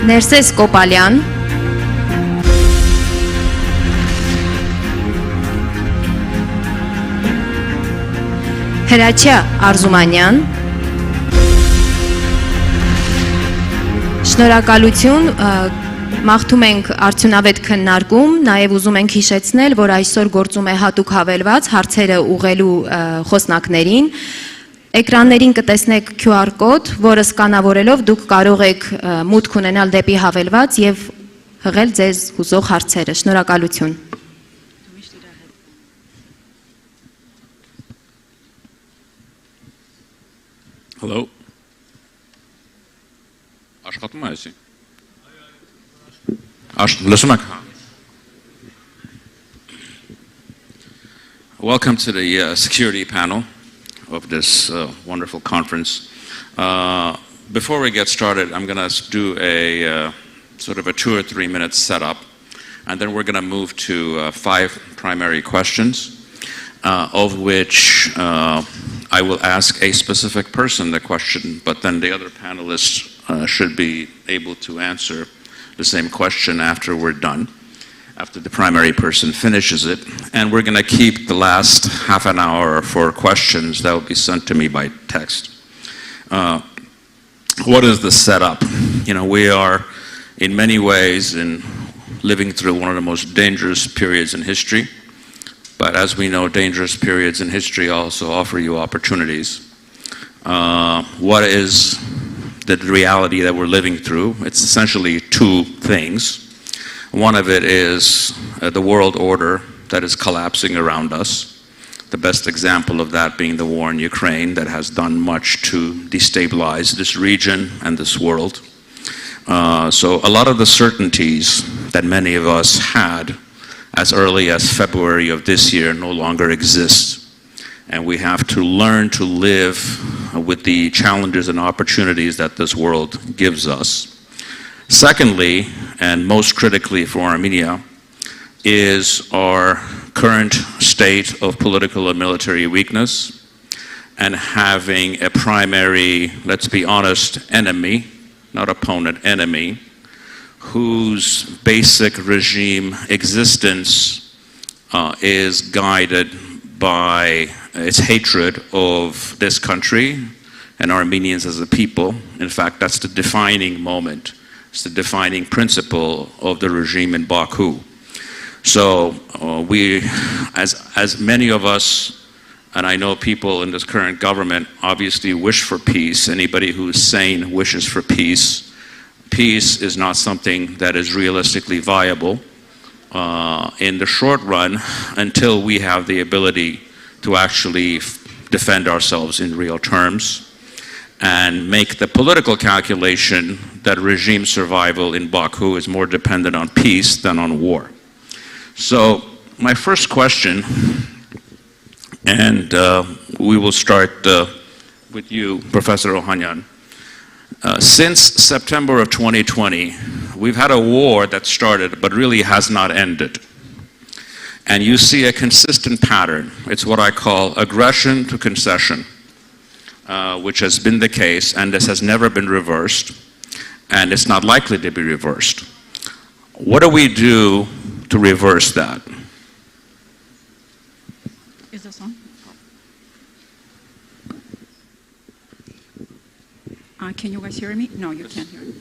Ներսես Կոպալյան, Հրաչյա Արզումանյան, շնորհակալություն, մաղթում ենք արդյունավետ քննարկում, նաև ուզում ենք հիշեցնել, որ այսօր գործում է հատուկ հավելված հարցերը ուղղելու խոսնակներին, էկրաններին կտեսնեք QR կոդ, որը սկանավորելով դուք կարող եք մուտք ունենալ դեպի հավելված և հղել ձեզ հուզող հարցերը, շնորհակալություն։ Hello. Աշխատում է այսի։ Լսում եք։ Welcome to the security panel of this wonderful conference. Before we get started, I'm going to do a sort of a 2 or 3 minute setup, and then we're going to move to 5 primary questions, of which I will ask a specific person the question, but then the other panelists should be able to answer the same question after we're done, after the primary person finishes it. And we're going to keep the last half an hour for questions that will be sent to me by text. What is the setup? You know, we are in many ways living through one of the most dangerous periods in history. But as we know, dangerous periods in history also offer you opportunities. What is the reality that we're living through? It's essentially 2 things. One of it is the world order that is collapsing around us. The best example of that being the war in Ukraine that has done much to destabilize this region and this world. So a lot of the certainties that many of us had as early as February of this year no longer exists. And we have to learn to live with the challenges and opportunities that this world gives us. Secondly, and most critically for Armenia, is our current state of political and military weakness and having a primary, let's be honest, enemy, not opponent, enemy, whose basic regime existence is guided by its hatred of this country and Armenians as a people. In fact, that's the defining moment. It's the defining principle of the regime in Baku. So we, as many of us, and I know people in this current government obviously wish for peace. Anybody who's sane wishes for peace. Peace is not something that is realistically viable in the short run until we have the ability to actually defend ourselves in real terms and make the political calculation that regime survival in Baku is more dependent on peace than on war. So my first question, and we will start with you, Professor Ohanyan. Since September of 2020, we've had a war that started but really has not ended. And you see a consistent pattern. It's what I call aggression to concession, which has been the case, and this has never been reversed, and it's not likely to be reversed. What do we do to reverse that? Is this on? Can you guys hear me? No, you can't hear me.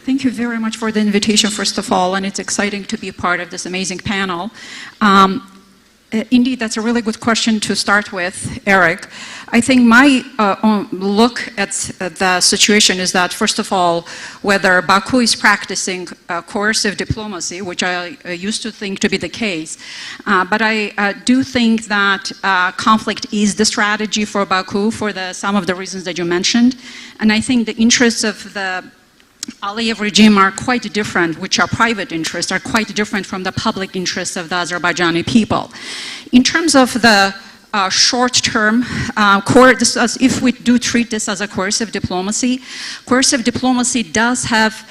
Thank you very much for the invitation, first of all, and it's exciting to be part of this amazing panel. Indeed, that's a really good question to start with, Eric. I think my look at the situation is that, first of all, whether Baku is practicing coercive diplomacy, which I used to think to be the case, but I do think that conflict is the strategy for Baku for some of the reasons that you mentioned. And I think the interests of the Aliyev regime are quite different, which are private interests, are quite different from the public interests of the Azerbaijani people. In terms of the short term, if we do treat this as a coercive diplomacy does have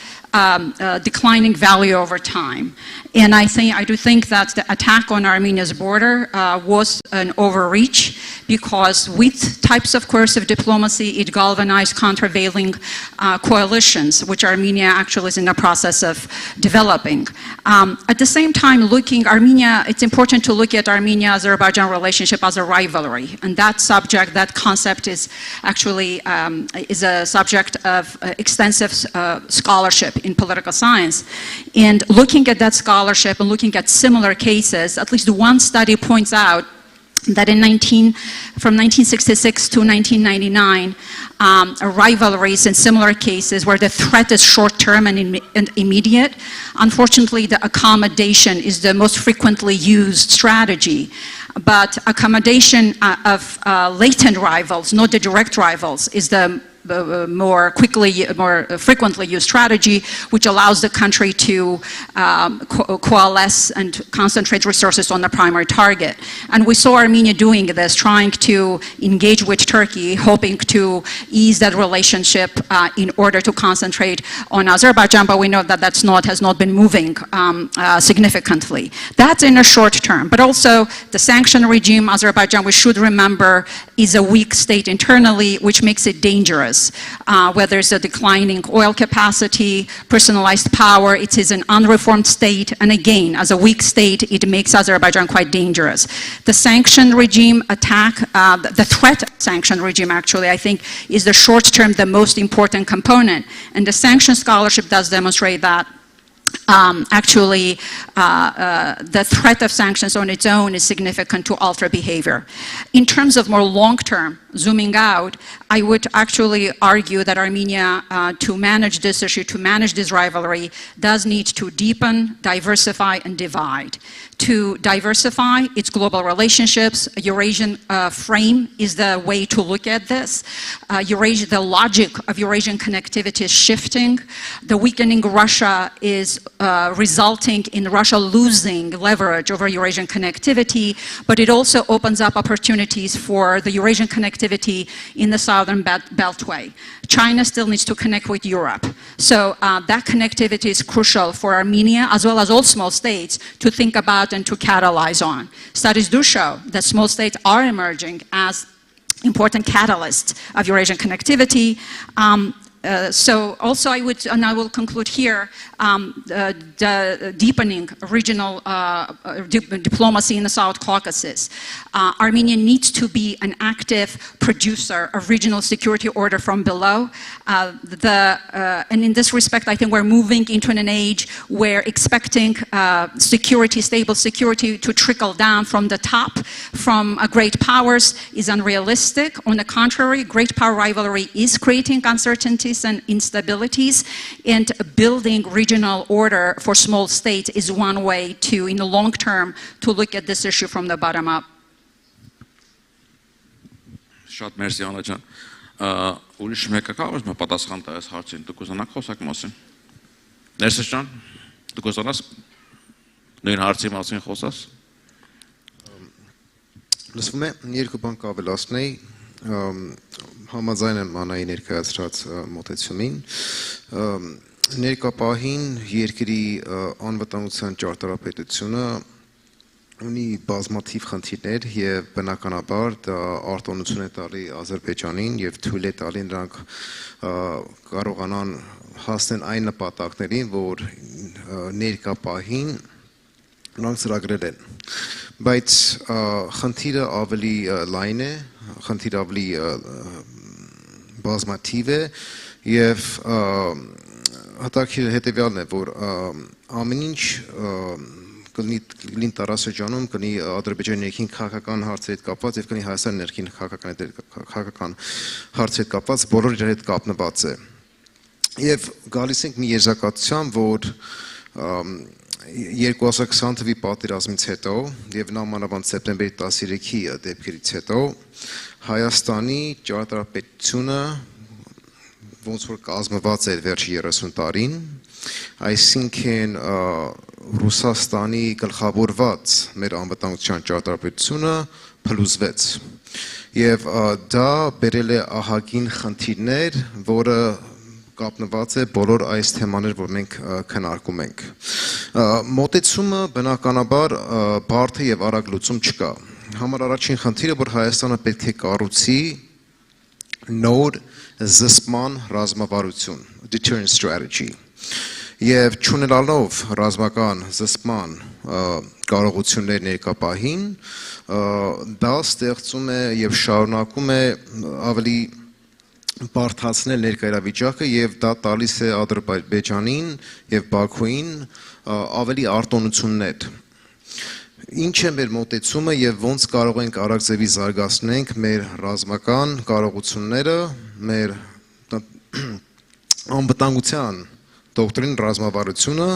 declining value over time. And I do think that the attack on Armenia's border was an overreach, because with types of coercive diplomacy, it galvanized countervailing coalitions, which Armenia actually is in the process of developing. At the same time, it's important to look at Armenia-Azerbaijan relationship as a rivalry. And that concept is actually is a subject of extensive scholarship in political science. And looking at that scholarship and looking at similar cases, at least one study points out that from 1966 to 1999, rivalries in similar cases where the threat is short-term and immediate. Unfortunately, the accommodation is the most frequently used strategy. But accommodation of latent rivals, not the direct rivals, is the more frequently used strategy, which allows the country to coalesce and concentrate resources on the primary target. And we saw Armenia doing this, trying to engage with Turkey, hoping to ease that relationship in order to concentrate on Azerbaijan, but we know that has not been moving significantly. That's in a short term, but also the sanction regime, Azerbaijan, we should remember, is a weak state internally, which makes it dangerous. Where there's a declining oil capacity, personalized power, it is an unreformed state, and again, as a weak state, it makes Azerbaijan quite dangerous. The sanction regime attack, the threat of sanction regime actually, I think, is the short term, the most important component. And the sanction scholarship does demonstrate that actually the threat of sanctions on its own is significant to alter behavior. In terms of more long-term, zooming out, I would actually argue that Armenia, to manage this issue, to manage this rivalry, does need to deepen, diversify, and divide. To diversify its global relationships, a Eurasian frame is the way to look at this. The logic of Eurasian connectivity is shifting. The weakening Russia is resulting in Russia losing leverage over Eurasian connectivity, but it also opens up opportunities for the Eurasian connectivity in the southern beltway. China still needs to connect with Europe. So that connectivity is crucial for Armenia, as well as all small states, to think about and to catalyze on. Studies do show that small states are emerging as important catalysts of Eurasian connectivity. So also I will conclude here, the deepening regional diplomacy in the South Caucasus. Armenia needs to be an active producer of regional security order from below. And in this respect, I think we're moving into an age where expecting stable security to trickle down from the top, from great powers, is unrealistic. On the contrary, great power rivalry is creating uncertainties and instabilities, and building regional order for small states is one way to, in the long term, to look at this issue from the bottom up. Շատ մերսի Անա ջան։ Ուրիշ մեկը կա, որ պատասխան տա այս հարցին, դուք ուզանաք խոսակ մասին։ Ներսես ջան, դուք ուզանաս նույն հարցի մասին խոսաս։ Լսվում է, երկու բան կավելացնեի։ համաձայն եմ Անայի ներկայացրած մոտեցումին, ներկապահին երկրի անվտանգության ճարտարապետությունը ունի բազմաթիվ խնդիրներ եւ բնականաբար դա արտոնություն է տալի Ադրբեջանին եւ թույլ է տալի նրանք կարողանան հասնել այն նպատակներին, որ ներկապահին նրանք ծրագրել են, բայց խնդիրը ավելի լայն է, խնդիրը ավելի բազմաթիվ է եւ հետաքրքիր հետեւյալն է, որ ամեն ինչ կլինի տարածաշրջանում, կլինի Ադրբեջանի ներքին քաղաքական հարցերի հետ կապված եւ կլինի Հայաստանի ներքին քաղաքական հարցերի հետ կապված, բոլորը իրար հետ կապնված է։ Եվ գալիս ենք մի եզրակացության, որ 2020 թվականի պատերազմից հետո եւ նամանավանդ սեպտեմբերի 13-ի դեպքերից հետո Հայաստանի ճարտարապետությունը ոնց որ կազմված էր վերջի 30 տարին, այսինքն Ռուսաստանի գլխավորված մեր անվտանգության ճարտարապետությունը փլուզվեց եւ դա բերել է ահագին խնդիրներ, որը կապնված է բոլոր այս թեմաներ, որ մենք քննարկում ենք։ Մոտեցումը բնականաբար բարդ է եւ արագ լուծում չկա։ Համար առաջին խնդիրը, որ Հայաստանը պետք է կառուցի նոր զսպման ռազմավարություն, deterrence strategy, եւ չունենալով ռազմական զսպման կարողություններ ներկապահին, դա ստեղծում է եւ շարունակում է ավելի բարդացնել ներկայրավիճակը եւ դա տալիս է Ադրբեջանին եւ Բաքուին ավելի արտոնություններ։ Ինչ է մեր մոտեցումը եւ ոնց կարող ենք արագ ձևի զարգացնենք մեր ռազմական կարողությունները, մեր անվտանգության դոկտրին ռազմավարությունը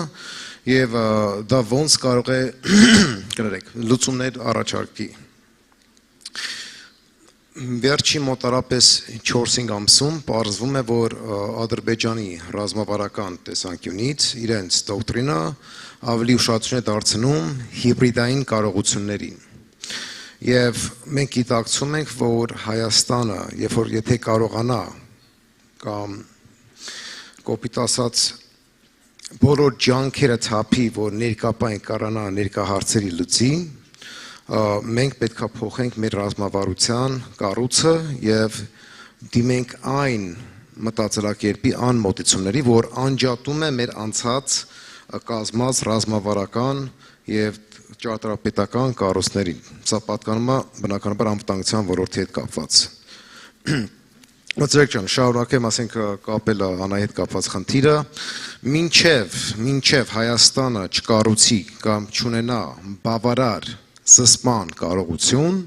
եւ դա ոնց կարող է կներեք լուծումներ առաջարկի։ Վերջի մոտարապես 4-5 ամսում պարզվում է, որ Ադրբեջանի ռազմավարական տեսանկյունից իրենց դոկտրինը ավելի ուշադրություն է դարձնում հիբրիդային կարողություններին։ Եվ մենք գիտակցում ենք, որ Հայաստանը, երբ որ եթե կարողանա կամ կոպիտ ասած բոլոր ջանքերը թափի, որ ներկապային կարողանա ներկա հարցերի լուծի, մենք պետք է փոխենք մեր ռազմավարության կառույցը եւ դիմենք այն մտածելակերպի անմոտեցումների, որ անջատում է մեր անցած կազմած ռազմավարական եւ ճարտարապետական կառույցներին։ Սա պատկանում է բնականաբար անվտանգության ոլորտի հետ կապված։ Մտածեք ջան, շարունակեմ, ասենք կապել Անայի հետ կապված խնդիրը, մինչև Հայաստանը չկառուցի կամ չունենա բավարար զսպման կարողություն,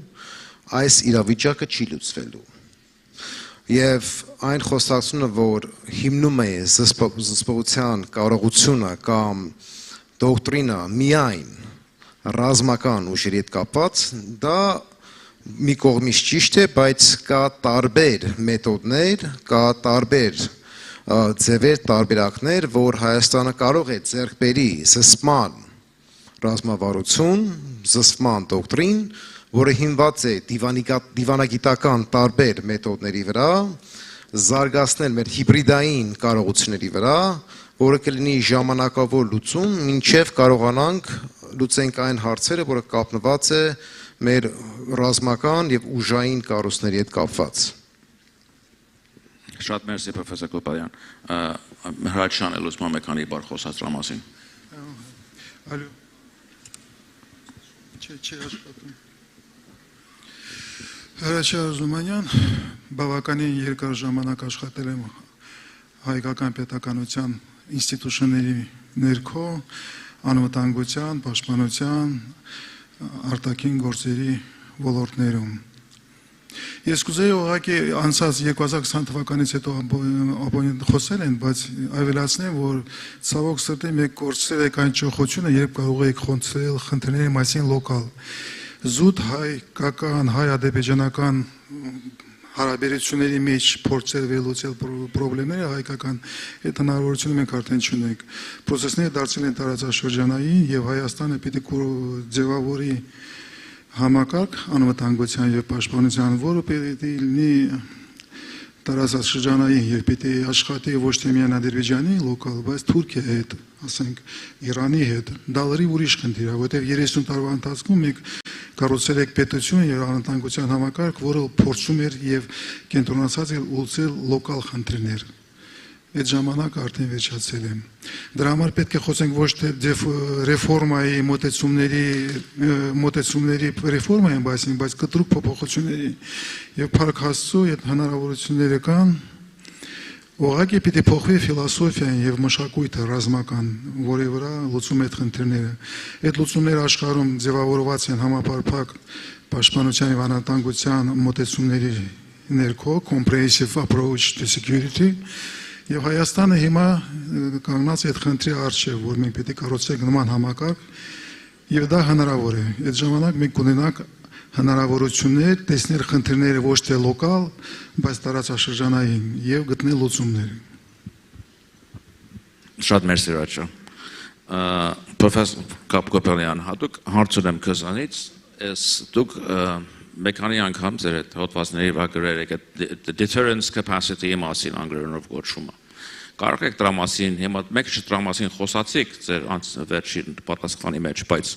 այս իրավիճակը չի լուծվելու։ Եվ այն խոսակցությունը, որ հիմնում է զսպողության կարողությունը կամ դոկտրինը միայն ռազմական ուժերի հետ կապված, դա մի կողմից ճիշտ է, բայց կա տարբեր մեթոդներ, կա տարբեր ձևեր, տարբերակներ, որ Հայաստանը կարող է ձեռք բերի զսպման ռազմավարություն, զսպման դոկտրին, որը հիմնված է դիվանագիտական տարբեր մեթոդների վրա, զարգացնել մեր հիբրիդային կարողությունների վրա, որը կլինի ժամանակավոր լուծում, մինչև կարողանանք լուծենք այն հարցերը, որը կապնված է մեր ռազմական եւ ուժային կառույցների հետ կապված։ Շատ մերսի պրոֆեսոր Կոպալյան։ Հրաչյան էլ ուզում եմ քանի բառ խոսած դրա մասին։ Ալո։ Չի աշխատում։ Հրաչյա Զումանյան, բավականին երկար ժամանակ աշխատել եմ հայկական պետականության ինստիտուշնների ներքո, անվտանգության, պաշտպանության, արտաքին գործերի ոլորտներում։ Ես կուզեի ուղղակի անցած 2020 թվականից հետո խոսել են, բայց ավելացնեմ, որ ցավոք սրտի մեկ կորցրել եք այն ճոխությունը, երբ կարող եք խոսել խնդիրների մասին լոկալ։ Զուտ հայկական, հայ-ադրբեջանական հարաբերությունների մեջ փորձել վերլուծել խնդիրները հայկական այդ հնարավորությունը մենք արդեն չունենք։ Պրոցեսները դարձել են տարածաշրջանային եւ Հայաստանը պիտի ձևավորի համակարգ անվտանգության եւ պաշտպանության, որը պետք է լինի տարածաշրջանային եւ պետք է աշխատի ոչ թե միայն Ադրբեջանի լոկալ, բայց Թուրքիայի հետ, ասենք Իրանի հետ, դա լրիվ ուրիշ խնդիր է, որտեղ 30 տարվա ընթացքում մենք կառուցել ենք պետություն եւ անվտանգության համակարգ, որը փորձում էր եւ կենտրոնացած էր ուղղել լոկալ խնդիրներ։ Այդ ժամանակ արդեն վերջացել է։ Դրա համար պետք է խոսենք ոչ թե ռեֆորմայի մոտեցումների ռեֆորմայի մասին, բայց կտրուկ փոփոխությունների եւ Փառք Աստծո այդ հնարավորությունները կան։ Ուղղակի պետք է փոխվի ֆիլոսոֆիան եւ մշակույթը ռազմական, որի վրա լուծում այդ խնդիրները։ Այդ լուծումները աշխարհում ձևավորված են համապարփակ պաշտպանության եւ անվտանգության մոտեցումների ներքո, comprehensive approach to security։ Եվ Հայաստանը հիմա կանգնած է այդ խնդրի առջև, որ մենք պետք է կառուցենք նման համակարգ, եւ դա հնարավոր է։ Այդ ժամանակ մենք կունենանք հնարավորություններ տեսնել խնդիրները ոչ թե լոկալ, բայց տարածաշրջանային եւ գտնել լուծումներ։ Շատ մերսի Ռաչա։ Պրոֆեսոր Կապկոպյանյան, հատուկ հարց ունեմ քեզանից, դուք մեքանի անգամ ձեր այդ հոդվածների վրա գրել եք the deterrence capacity-ի մասին անգլերենով կոչումը։ Կարող եք դրա մասին, հիմա մեկ շուտ դրա մասին խոսացիք ձեր վերջին պատասխանի մեջ, բայց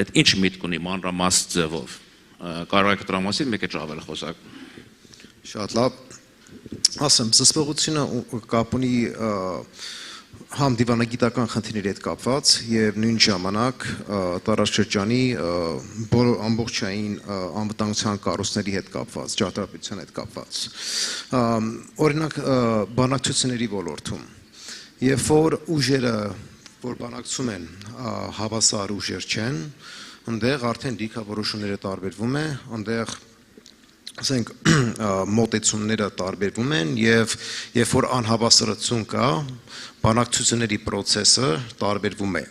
այդ ինչ միտք ունի մանրամասն ձևով։ Կարող եք դրա մասին մեկ ավել խոսակ։ Շատ լավ։ Ասեմ, զսպողությունը կապ ունի համ դիվանագիտական խնդիրների հետ կապված եւ նույն ժամանակ տարածաշրջանի ամբողջային անվտանգության կառույցների հետ կապված, ճարտարապետության հետ կապված։ Օրինակ բանակցությունների ոլորտում, երբ որ ուժերը, որ բանակցում են, հավասար ուժեր չեն, այնտեղ արդեն դիրքավորությունները տարբերվում է, այնտեղ ասենք մոտեցումները տարբերվում են եւ երբ որ անհավասարություն կա, բանակցությունների process-ը տարբերվում է։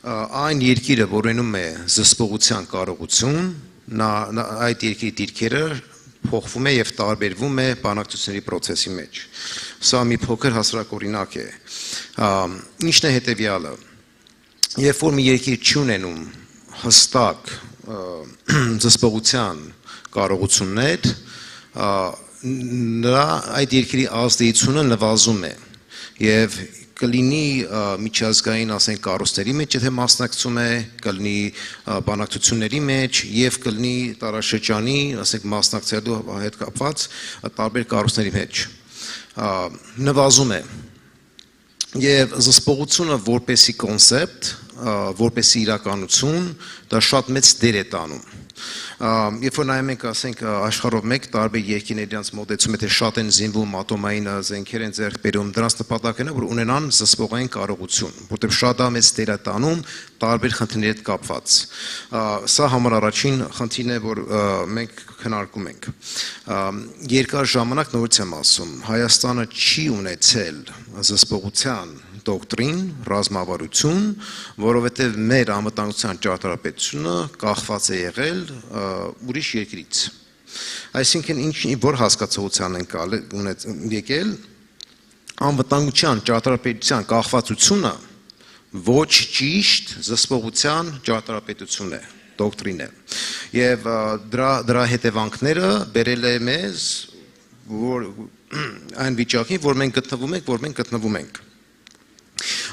Այն երկիրը, որ ունենում է զսպողության կարողություն, այդ երկրի դիրքերը փոխվում է եւ տարբերվում է բանակցությունների process-ի մեջ։ Սա մի փոքր հասարակօրինակ է։ Ինչն է հետեւյալը։ Երբ որ մի երկիր չի ունենում հստակ զսպողության կարողություններ, նրա այդ երկրի ազդեցությունը նվազում է եւ կլինի միջազգային, ասենք, կառույցների մեջ, եթե մասնակցում է, կլինի բանակցությունների մեջ եւ կլինի տարածաշրջանի, ասենք, մասնակցելու հետ կապված տարբեր կառույցների մեջ։ Նվազում է եւ զսպողությունը որպեսի կոնցեպտ, որպեսի իրականություն, դա շատ մեծ դեր է տանում։ Երբ որ նայում ենք, ասենք, աշխարհով մեկ տարբեր երկրներ դրանց մոտեցում, եթե շատ են զինվում, ատոմային զենքեր են ձեռք բերում, դրանց նպատակն է, որ ունենան զսպողային կարողություն, որտեղ շատ մեծ դեր է տանում տարբեր խնդիրների հետ կապված։ Սա համար առաջին խնդիրն է, որ մենք քննարկում ենք։ Երկար ժամանակ նորից եմ ասում, Հայաստանը չի ունեցել զսպողության դոկտրին, ռազմավարություն, որովհետև մեր անվտանգության ճարտարապետությունը կախված է եղել ուրիշ երկրից։ Այսինքն որ հասկացողության ենք եկել, անվտանգության ճարտարապետության կախվածությունը ոչ ճիշտ զսպողության ճարտարապետություն է, դոկտրին է։ Եվ դրա հետևանքները բերել է մեզ այն վիճակին, որ մենք գտնվում ենք։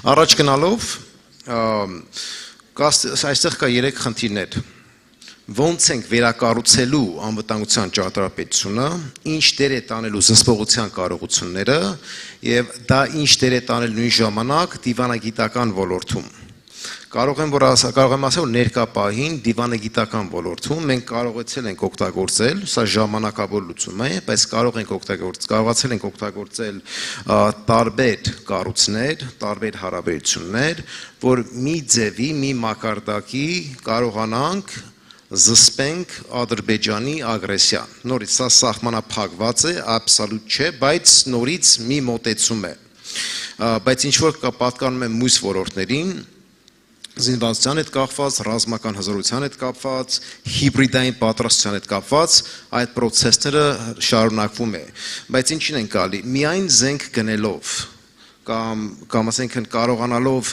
Առաջ գնալով, այստեղ կա 3 խնդիրներ։ Ոնց ենք վերակառուցելու անվտանգության ճարտարապետությունը, ինչ դեր է տանելու զսպողության կարողությունները եւ դա ինչ դեր է տանել նույն ժամանակ դիվանագիտական ոլորտում։ Կարող եմ ասել, որ ներկա պահին դիվանագիտական ոլորտում մենք կարողացել ենք օգտագործել, սա ժամանակավոր լուծում է, բայց կարողացել ենք օգտագործել տարբեր կառույցներ, տարբեր հարաբերություններ, որ մի ձևի, մի մակարդակի կարողանանք զսպենք Ադրբեջանի ագրեսիան։ Նորից սա սահմանափակված է, աբսոլյուտ չէ, բայց նորից մի մոտեցում է։ Բայց ինչ որ պատկանում է մյուս ոլորտներին, զինվածության հետ կապված, ռազմական հզորության հետ կապված, հիբրիդային պատրաստության հետ կապված, այդ process-ները շարունակվում է։ Բայց ինչին են գալի, միայն զենք գնելով կամ ասենք կարողանալով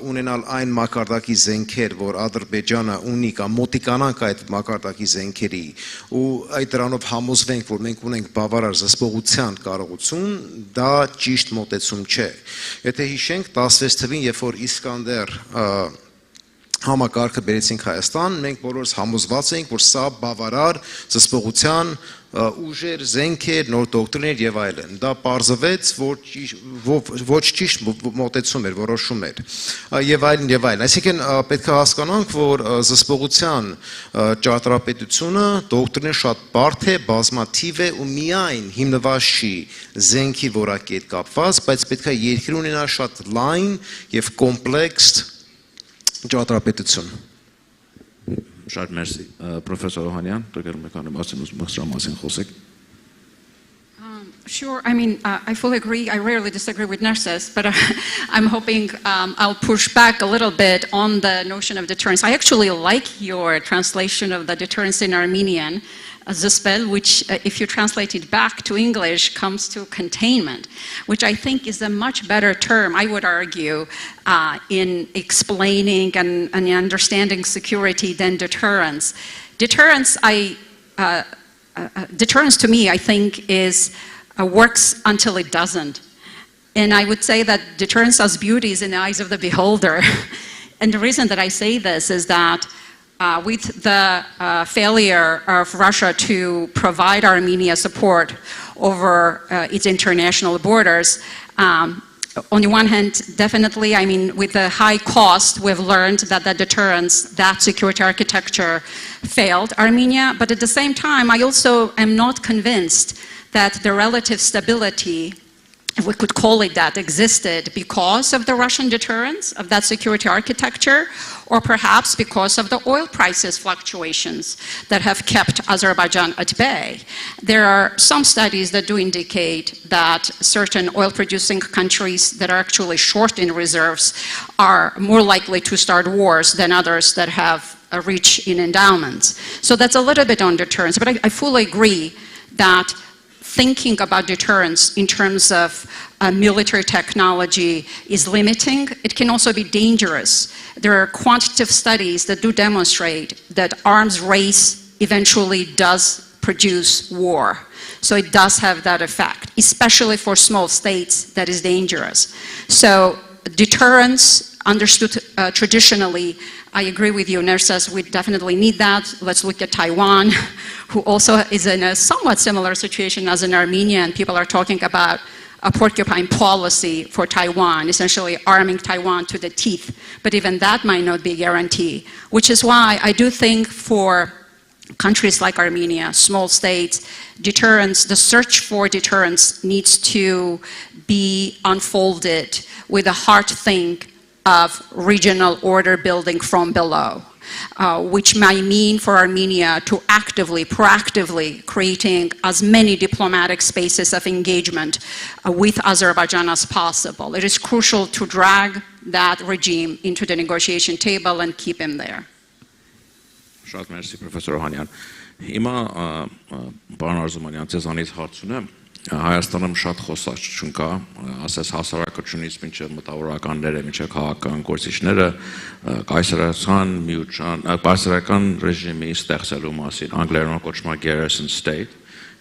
ունենալ այն մակարդակի զենքեր, որ Ադրբեջանը ունի կամ մոտիկանանք այդ մակարդակի զենքերի ու այդ դրանով համոզվենք, որ մենք ունենք բավարար զսպողության կարողություն, դա ճիշտ մոտեցում չէ։ Եթե հիշենք 16 թվին, երբ որ Իսկանդեր համակարգը բերեցինք Հայաստան, մենք բոլորս համոզված էինք, որ սա բավարար զսպողության ուժեր, զենքեր, նոր դոկտրիներ եւ այլն։ Դա պարզվեց, որ ոչ ճիշտ մոտեցում էր, որոշում էր եւ այլն եւ այլն։ Այսինքն պետք է հասկանանք, որ զսպողության ճարտարապետությունը դոկտրինը շատ բարդ է, բազմաթիվ է ու միայն հիմնված չի զենքի որակի հետ կապված, բայց պետք է երկրի ունենա շատ լայն եւ կոմպլեքս ճարտարապետություն։ Շատ մերսի, պրոֆեսոր Օհանյան, դուք եկան մասին մասին խոսեք։ Sure. I mean, I fully agree. I rarely disagree with Narcissus, but I'm hoping I'll push back a little bit on the notion of deterrence. I actually like your translation of the deterrence in Armenian, Zuspel, which, if you translate it back to English, comes to containment, which I think is a much better term, I would argue, in explaining and understanding security than deterrence. Deterrence, deterrence to me, I think, is works until it doesn't. And I would say that deterrence has beauty is in the eyes of the beholder. And the reason that I say this is that with the failure of Russia to provide Armenia support over its international borders, on the one hand, definitely, I mean, with the high cost, we've learned that the deterrence, that security architecture failed Armenia. But at the same time, I also am not convinced that the relative stability, if we could call it that, existed because of the Russian deterrence of that security architecture, or perhaps because of the oil prices fluctuations that have kept Azerbaijan at bay. There are some studies that do indicate that certain oil-producing countries that are actually short in reserves are more likely to start wars than others that have a rich in endowments. So that's a little bit on deterrence, but I fully agree that thinking about deterrence in terms of military technology is limiting. It can also be dangerous. There are quantitative studies that do demonstrate that arms race eventually does produce war. So it does have that effect, especially for small states, that is dangerous. So deterrence, understood traditionally, I agree with you, Narcissus, we definitely need that. Let's look at Taiwan, who also is in a somewhat similar situation as in Armenia, and people are talking about a porcupine policy for Taiwan, essentially arming Taiwan to the teeth. But even that might not be a guarantee, which is why I do think for countries like Armenia, small states, deterrence, the search for deterrence needs to be unfolded with a hard think of regional order building from below, which might mean for Armenia to actively, proactively creating as many diplomatic spaces of engagement with Azerbaijan as possible. It is crucial to drag that regime into the negotiation table and keep him there. Շատ մերսի, պրոֆեսոր Օհանյան։ Հիմա պարոն Արզումանյան, ձեզանից հարց ունեմ։ Հայաստանում շատ խոսակցություն կա, ասես հասարակությունից մինչև մտավորականները, մինչև քաղաքական գործիչները կայսերական ռեժիմի ստեղծելու մասին, անգլերենով կոչվում է garrison state,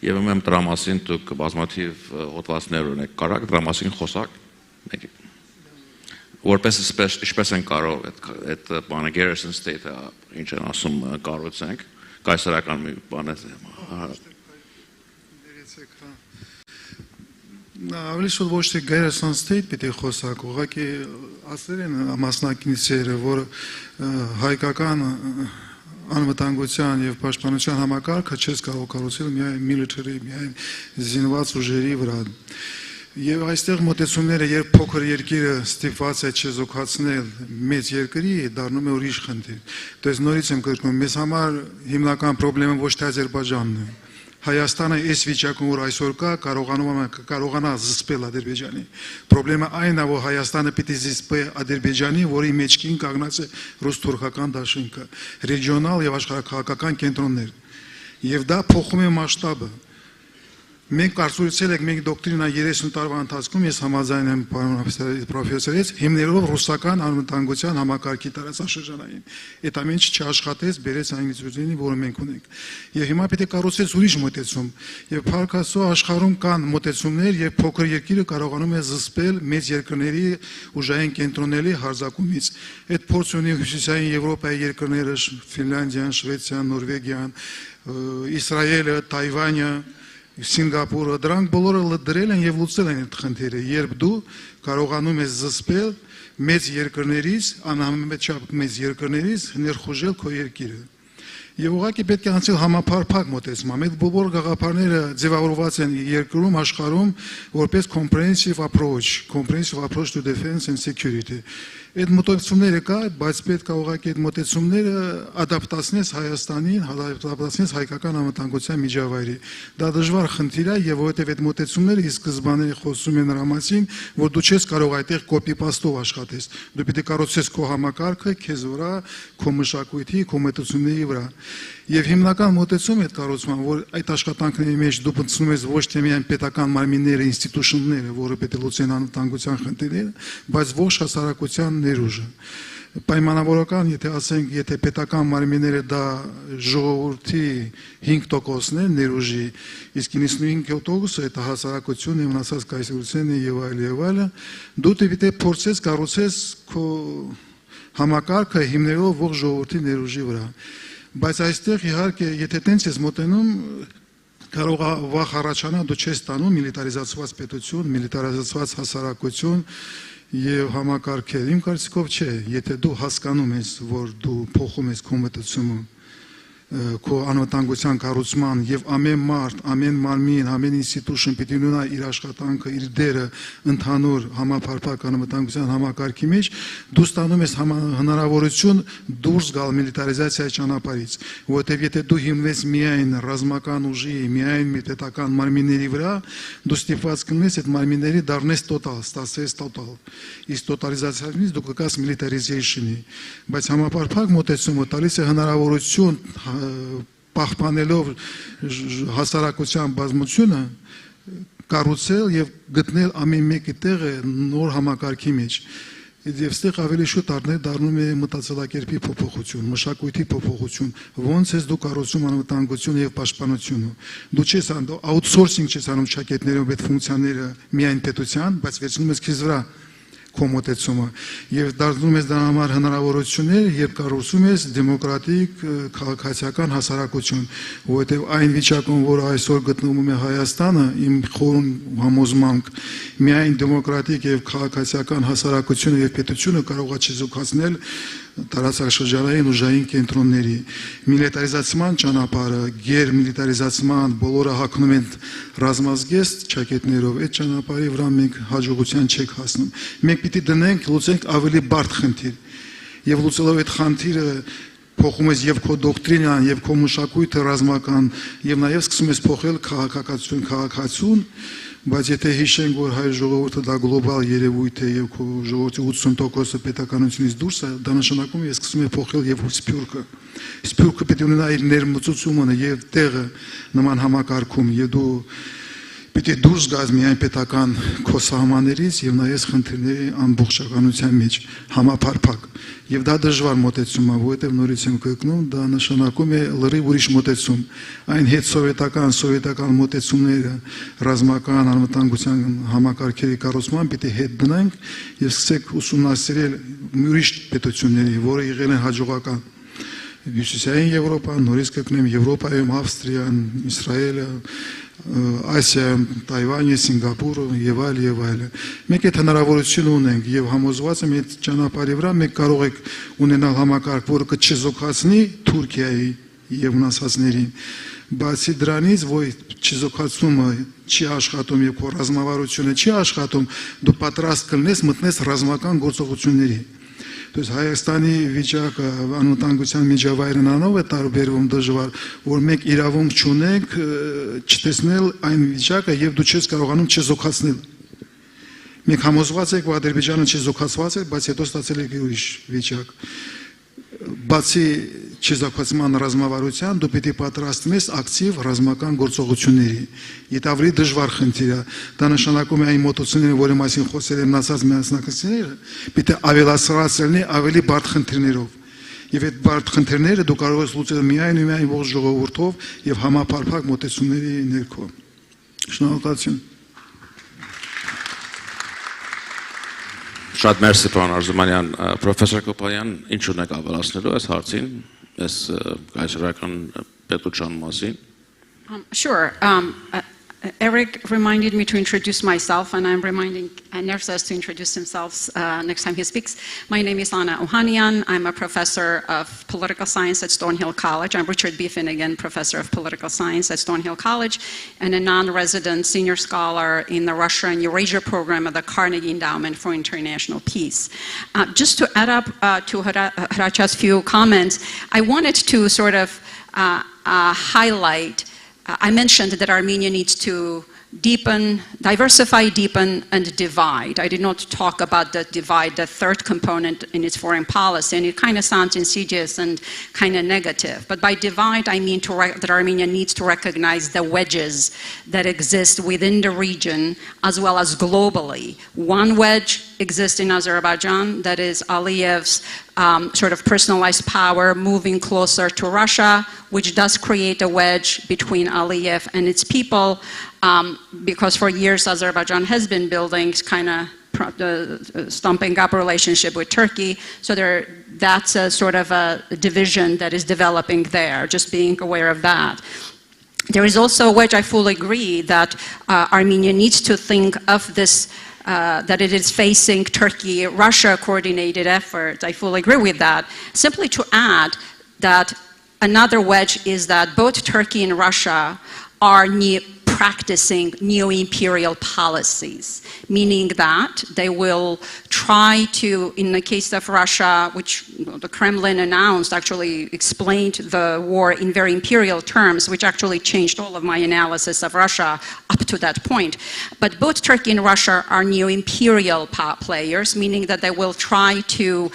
եւ ըմեմ դրա մասին դուք բազմաթիվ հոդվածներ ունեք, կարաք դրա մասին խոսակ։ Որպես ինչպես են կարող այդ բանը garrison state-ը ինչ են ասում կառուցենք, կայսերական մի բան է։ Ավելի շուտ ոչ թե garrison state պիտի խոսակ, ուղղակի ասել են մասնակիցները, որ հայկական անվտանգության եւ պաշտպանության համակարգը չես կարող կառուցել միայն military, միայն զինված ուժերի վրա։ Եվ այստեղ մոտեցումները, երբ փոքր երկիրը ստիպված է չեզոքացնել մեծ երկրի, դառնում է ուրիշ խնդիր։ Դες նորից եմ կրկնում, մեզ համար հիմնական խնդիրը ոչ թե Ադրբեջանն է։ Հայաստանը այս վիճակում որ այսօր կա, կարողանա զսպել Ադրբեջանի։ Խնդիրը այն է, որ Հայաստանը պիտի զսպի Ադրբեջանի, որի մեջքին կանգնած է ռուս-թուրքական դաշինքը, ռեգիոնալ եւ աշխարհաքաղաքական կենտրոններ։ Եվ դա փոխում է մասշտաբը։ Մենք կարծրացել ենք մենք դոկտրինա 30 տարվա ընթացքում ես համաձայն եմ պարոն պրոֆեսորից հիմներով ռուսական անվտանգության համակարգի տարածաշրջանային այդ ամենը չաշխատեց բերեց այն ինստիտուտին որը մենք ունենք եւ հիմա պետք է կառուցել ուրիշ մոտեցում եւ փառքասո աշխարհում կան մոտեցումներ եւ փոքր երկիրը կարողանում է զսպել մեծ երկրների ուժային կենտրոնների հարձակումից այդ փորձ ունի հյուսիսային Եվրոպայի երկրները Ֆինլանդիան, Շվեդիան, Նորվեգիան, Իսրայելը, Թայվանը, Սինգապուրը, դրանք բոլորը դրել են եւ լուծել են այդ խնդիրը, երբ դու կարողանում ես զսպել մեծ երկրներից, անհամեմետ մեծ երկրներից ներխուժել քո երկիրը։ Եվ ուղղակի պետք է անցնել համապարփակ մոտեցում։ Այդ բոլոր գաղափարները ձևավորված են երկրում, աշխարհում որպես comprehensive approach to defense and security։ Այդ մոտեցումները կա, բայց պետք է ուղղակի այդ մոտեցումները ադապտացնես Հայաստանին, ադապտացնես հայկական անվտանգության միջավայրի։ Դա դժվար խնդիր է եւ որովհետեւ այդ մոտեցումները ի սկզբանե խոսում են նրա մասին, որ դու չես կարող այդտեղ կոպի-պաստով աշխատես։ Դու պետք է կառուցես քո համակարգը քեզ վրա, քո մշակույթի, քո մոտեցումների վրա։ Եվ հիմնական մոտեցումը այդ կառուցման, որ այդ աշխատանքների մեջ դու բնցնում ես ոչ թե միայն պետական մարմինները, ինստիտուշնները, որը պետք է լուծեն անվտանգության խնդիրները, բայց ողջ հասարակության ներուժը։ Պայմանավորական, եթե ասենք, եթե պետական մարմինները դա ժողովրդի 5%-ն է ներուժի, իսկ 95%-ը դա հասարակությունն է, մնացած կայսրությունն է եւ այլն, դու պետք է փորձես կառուցես քո համակարգը հիմնելով ողջ ժողովրդի ներուժի վրա։ Բայց այստեղ իհարկե, եթե տենց ես մոտենում, կարող է վախ առաջանա, դու չես ստանում միլիտարիզացված պետություն, միլիտարիզացված հասարակություն եւ համակարգեր։ Իմ կարծիքով չէ, եթե դու հասկանում ես, որ դու փոխում ես քո մոտեցումը քո անվտանգության կառուցման եւ ամեն մարդ, ամեն մարմին, ամեն ինստիտուշն պիտի ունենա իր աշխատանքը, իր դերը ընդհանուր համապարփակ անվտանգության համակարգի մեջ, դու ստանում ես հնարավորություն դուրս գալ միլիտարիզացիայի ճանապարհից, որովհետեւ եթե դու հիմնես միայն ռազմական ուժի, միայն պետական մարմինների վրա, դու ստիպված կլինես այդ մարմինների դառնես տոտալ, ստացես տոտալ։ Իսկ տոտալիզացիայից դու կգաս միլիտարիզացիայի, բայց համապարփակ մոտեցումը տալիս է հնարավորություն պահպանելով հասարակության բազմությունը կառուցել եւ գտնել ամեն մեկի տեղը նոր համակարգի մեջ եւ ստեղ ավելի շուտ դառնում է մտածելակերպի փոփոխություն, մշակույթի փոփոխություն, ոնց ես դու կառուցում անվտանգություն եւ պաշտպանությունը։ Դու չես անում outsourcing չես անում ճակետներով այդ ֆունկցիաները միայն պետության, բայց վերցնում ես քեզ վրա քո մոտեցումը եւ դառնում ես դրա համար հնարավորություններ, երբ կառուցում ես դեմոկրատիկ քաղաքացիական հասարակություն, որովհետեւ այն վիճակում, որ այսօր գտնվում է Հայաստանը, իմ խորն համոզմանք, միայն դեմոկրատիկ եւ քաղաքացիական հասարակությունը եւ պետությունը կարող է չզուգացնել տարածաշրջանային ուժային կենտրոնների միլիտարիզացիան ճանապարհը, գերմիլիտարիզացիան բոլորը հակնում են ռազմազգեստ ճակետներով, այդ ճանապարհի վրա մենք հաջողության չենք հասնում։ Մենք պիտի դնենք, լուծենք ավելի բարդ խնդիր։ Եվ լուծելով այդ խնդիրը փոխում ես եւ քո դոկտրինան, եւ քո մշակույթը ռազմական, եւ նաեւ սկսում ես փոխել քաղաքացիություն, բայց եթե հիշենք, որ հայ ժողովուրդը դա գլոբալ երևույթ է եւ քո ժողովրդի 80%-ը պետականությունից դուրս է, դա նշանակում է սկսում է փոխել եւ սփյուռքը։ Սփյուռքը պետք է ունենա իր ներմուծությունը եւ տեղը նման համակարգում եւ դու պիտի դուրս գաս միայն պետական քո սահմաններից եւ նայես խնդիրների ամբողջականության մեջ համապարփակ եւ դա դժվար մոտեցում է, որովհետեւ նորից եմ կրկնում, դա նշանակում է լրիվ ուրիշ մոտեցում։ Այն հետ սովետական մոտեցումները ռազմական անվտանգության համակարգերի կառուցման պիտի հետ դնենք եւ սկսենք ուսումնասիրել ուրիշ պետությունների, որը եղել են հաջողական։ Հյուսիսային Եվրոպա, նորից կգնեմ Եվրոպայում, Ավստրիան, Իսրայելը, Ասիայում, Թայվանը, Սինգապուրը եւ այլն։ Մենք այդ հնարավորությունը ունենք եւ համոզված եմ այդ ճանապարհի վրա մենք կարող ենք ունենալ համակարգ, որը կչեզոքացնի Թուրքիայի եւ մնացածներին։ Բացի դրանից, որ չեզոքացումը չի աշխատում եւ քո ռազմավարությունը չի աշխատում, դու պատրաստ կլինես մտնես ռազմական գործողությունների։ То есть Հայաստանի վիճակը անվտանգության միջավայրն անով է տարբերվում դժվար, որ մենք իրավունք չունենք չտեսնել այն վիճակը եւ դու չես կարողանում չեզոքացնել։ Մենք համոզված ենք, որ Ադրբեջանը չեզոքացված է, բայց հետո ստացել է ուրիշ վիճակ։ Բացի չեզոքացման ռազմավարության դու պիտի պատրաստվես ակտիվ ռազմական գործողությունների։ Եթե ավելի դժվար խնդիր է, դա նշանակում է այն մոտեցումները, որի մասին խոսել եմ մնացած միասնակիցները, պիտի ավելացրած լինի ավելի բարդ խնդիրներով։ Եվ այդ բարդ խնդիրները դու կարող ես լուծել միայն ու միայն ողջ ժողովրդով եւ համապարփակ մոտեցումների ներքո։ Շնորհակալություն։ Շատ մերսի պարոն Արզումանյան, պրոֆեսոր Կոպալյան, ինչ ունեք ավելացնելու այս հարցին, այս կայսերական պետության մասին։ Sure. Eric reminded me to introduce myself, and I'm reminding Nerses to introduce himself next time he speaks. My name is Anna Ohanian. I'm a professor of political science at Stonehill College. I'm Richard B. Finnegan, professor of political science at Stonehill College, and a non-resident senior scholar in the Russia and Eurasia program of the Carnegie Endowment for International Peace. Just to add up to Hracha's few comments, I wanted to sort of highlight I mentioned that Armenia needs to diversify, deepen, and divide. I did not talk about the divide, the third component in its foreign policy, and it kind of sounds insidious and kind of negative. But by divide, I mean that Armenia needs to recognize the wedges that exist within the region as well as globally. One wedge exists in Azerbaijan, that is Aliyev's sort of personalized power moving closer to Russia, which does create a wedge between Aliyev and its people, because for years Azerbaijan has been building kind of stumping up a relationship with Turkey. So that's a sort of a division that is developing there, just being aware of that. There is also a wedge, I fully agree, that Armenia needs to think of this that it is facing Turkey-Russia coordinated effort. I fully agree with that. Simply to add that another wedge is that both Turkey and Russia are practicing neo-imperial policies, meaning that they will try to, in the case of Russia, which the Kremlin announced, actually explained the war in very imperial terms, which actually changed all of my analysis of Russia up to that point. But both Turkey and Russia are neo-imperial players, meaning that they will try to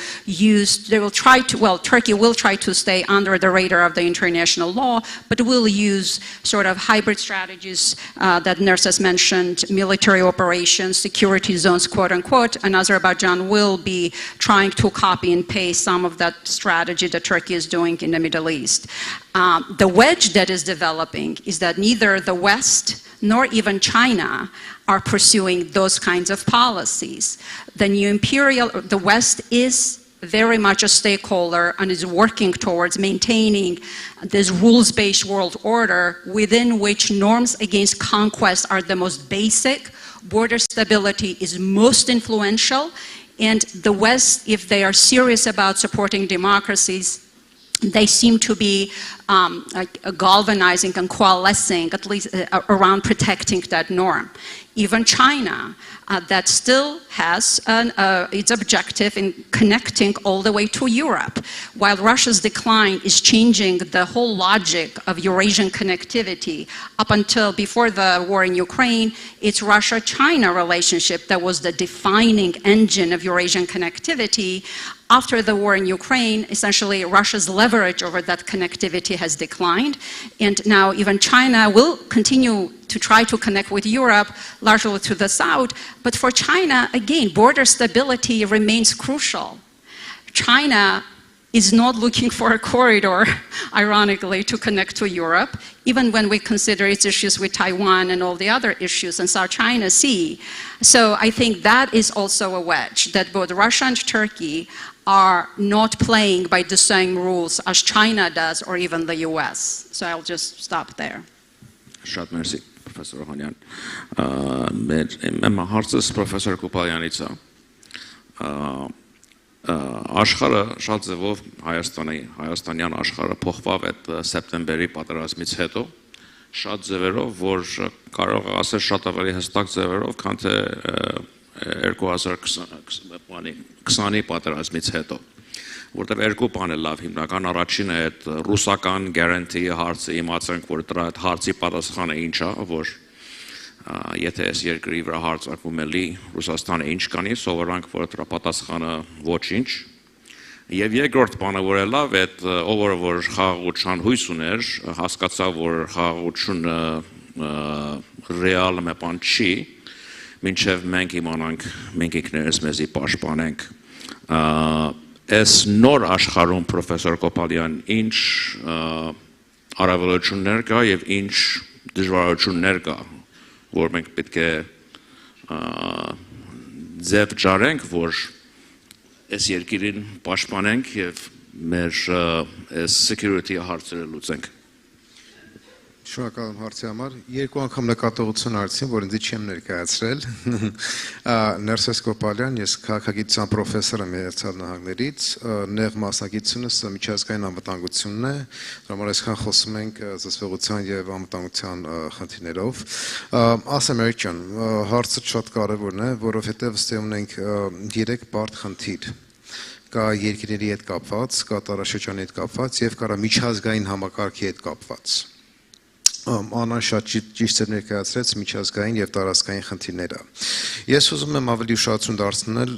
Turkey will try to stay under the radar of the international law, but will use sort of hybrid strategies that Nerses mentioned, military operations, security zones, quote unquote, and Azerbaijan will be trying to copy and paste some of that strategy that Turkey is doing in the Middle East. The wedge that is developing is that neither the West nor even China are pursuing those kinds of policies. The West is very much a stakeholder and is working towards maintaining this rules-based world order within which norms against conquest are the most basic, border stability is most influential, and the West, if they are serious about supporting democracies, they seem to be galvanizing and coalescing, at least around protecting that norm. Even China, that still has its objective in connecting all the way to Europe. While Russia's decline is changing the whole logic of Eurasian connectivity, up until before the war in Ukraine, it's Russia-China relationship that was the defining engine of Eurasian connectivity. After the war in Ukraine, essentially Russia's leverage over that connectivity has declined, and now even China will continue to try to connect with Europe, largely to the south, but for China, again, border stability remains crucial. China is not looking for a corridor, ironically, to connect to Europe, even when we consider its issues with Taiwan and all the other issues in South China Sea. So I think that is also a wedge, that both Russia and Turkey are not playing by the same rules as China does, or even the US. So I'll just stop there. Շատ մերսի, պրոֆեսոր Օհանյան։ Մեր հարցս պրոֆեսոր Կոպալյանից է։ Աշխարհը շատ ձևով հայաստանյան աշխարհը փոխվավ այդ սեպտեմբերի պատերազմից հետո, շատ ձևերով, որ կարող է ասել շատ ավելի հստակ ձևերով, քան թե 2020-ի պատերազմից հետո, որտեղ երկու բան է լավ, հիմնական առաջինը այդ ռուսական guarantee հարցը իմացանք, որ դրա այդ հարցի պատասխանը ինչ է, որ եթե այս երկրի վրա հարձակվում էլի Ռուսաստանը ինչ կանի, սովորանք, որ դրա պատասխանը ոչինչ, Եվ երկրորդ բանը, որ լավ է, ով որ խաղաղության հույս ուներ, հասկացավ, որ խաղաղությունը ռեալ բան չի, մինչև մենք իմանանք, մենք ինքներս մեզի պաշտպանենք։ Այս նոր աշխարհում պրոֆեսոր Կոպալյան ինչ առավելություններ կա եւ ինչ դժվարություններ կա, որ մենք պետք է ձև ջարենք, որ այս երկիրին պաշտպանենք եւ մեր այս security հարցերը լուծենք։ Շնորհակալ եմ հարցի համար։ Երկու անգամ նկատողություն արեցին, որ ինձ չեմ ներկայացրել։ Ներսես Կոպալյան, ես քաղաքագիտության պրոֆեսոր եմ Միացյալ Նահանգներից, նեղ մասնագիտությունս միջազգային անվտանգությունն է, դրա համար այսքան խոսում ենք զսպողության եւ անվտանգության խնդիրներով։ Ասեմ Էրիկյան, հարցը շատ կարեւորն է, որովհետեւ ըստ ունենք 3 բարդ խնդիր կա երկրների հետ կապված, կա տարածաշրջանի հետ կապված եւ կա միջազգային համակարգի հետ կապված։ Անան շատ ճիշտ էր ներկայացրեց միջազգային եւ տարածքային խնդիրները։ Ես ուզում եմ ավելի ուշադրություն դարձնել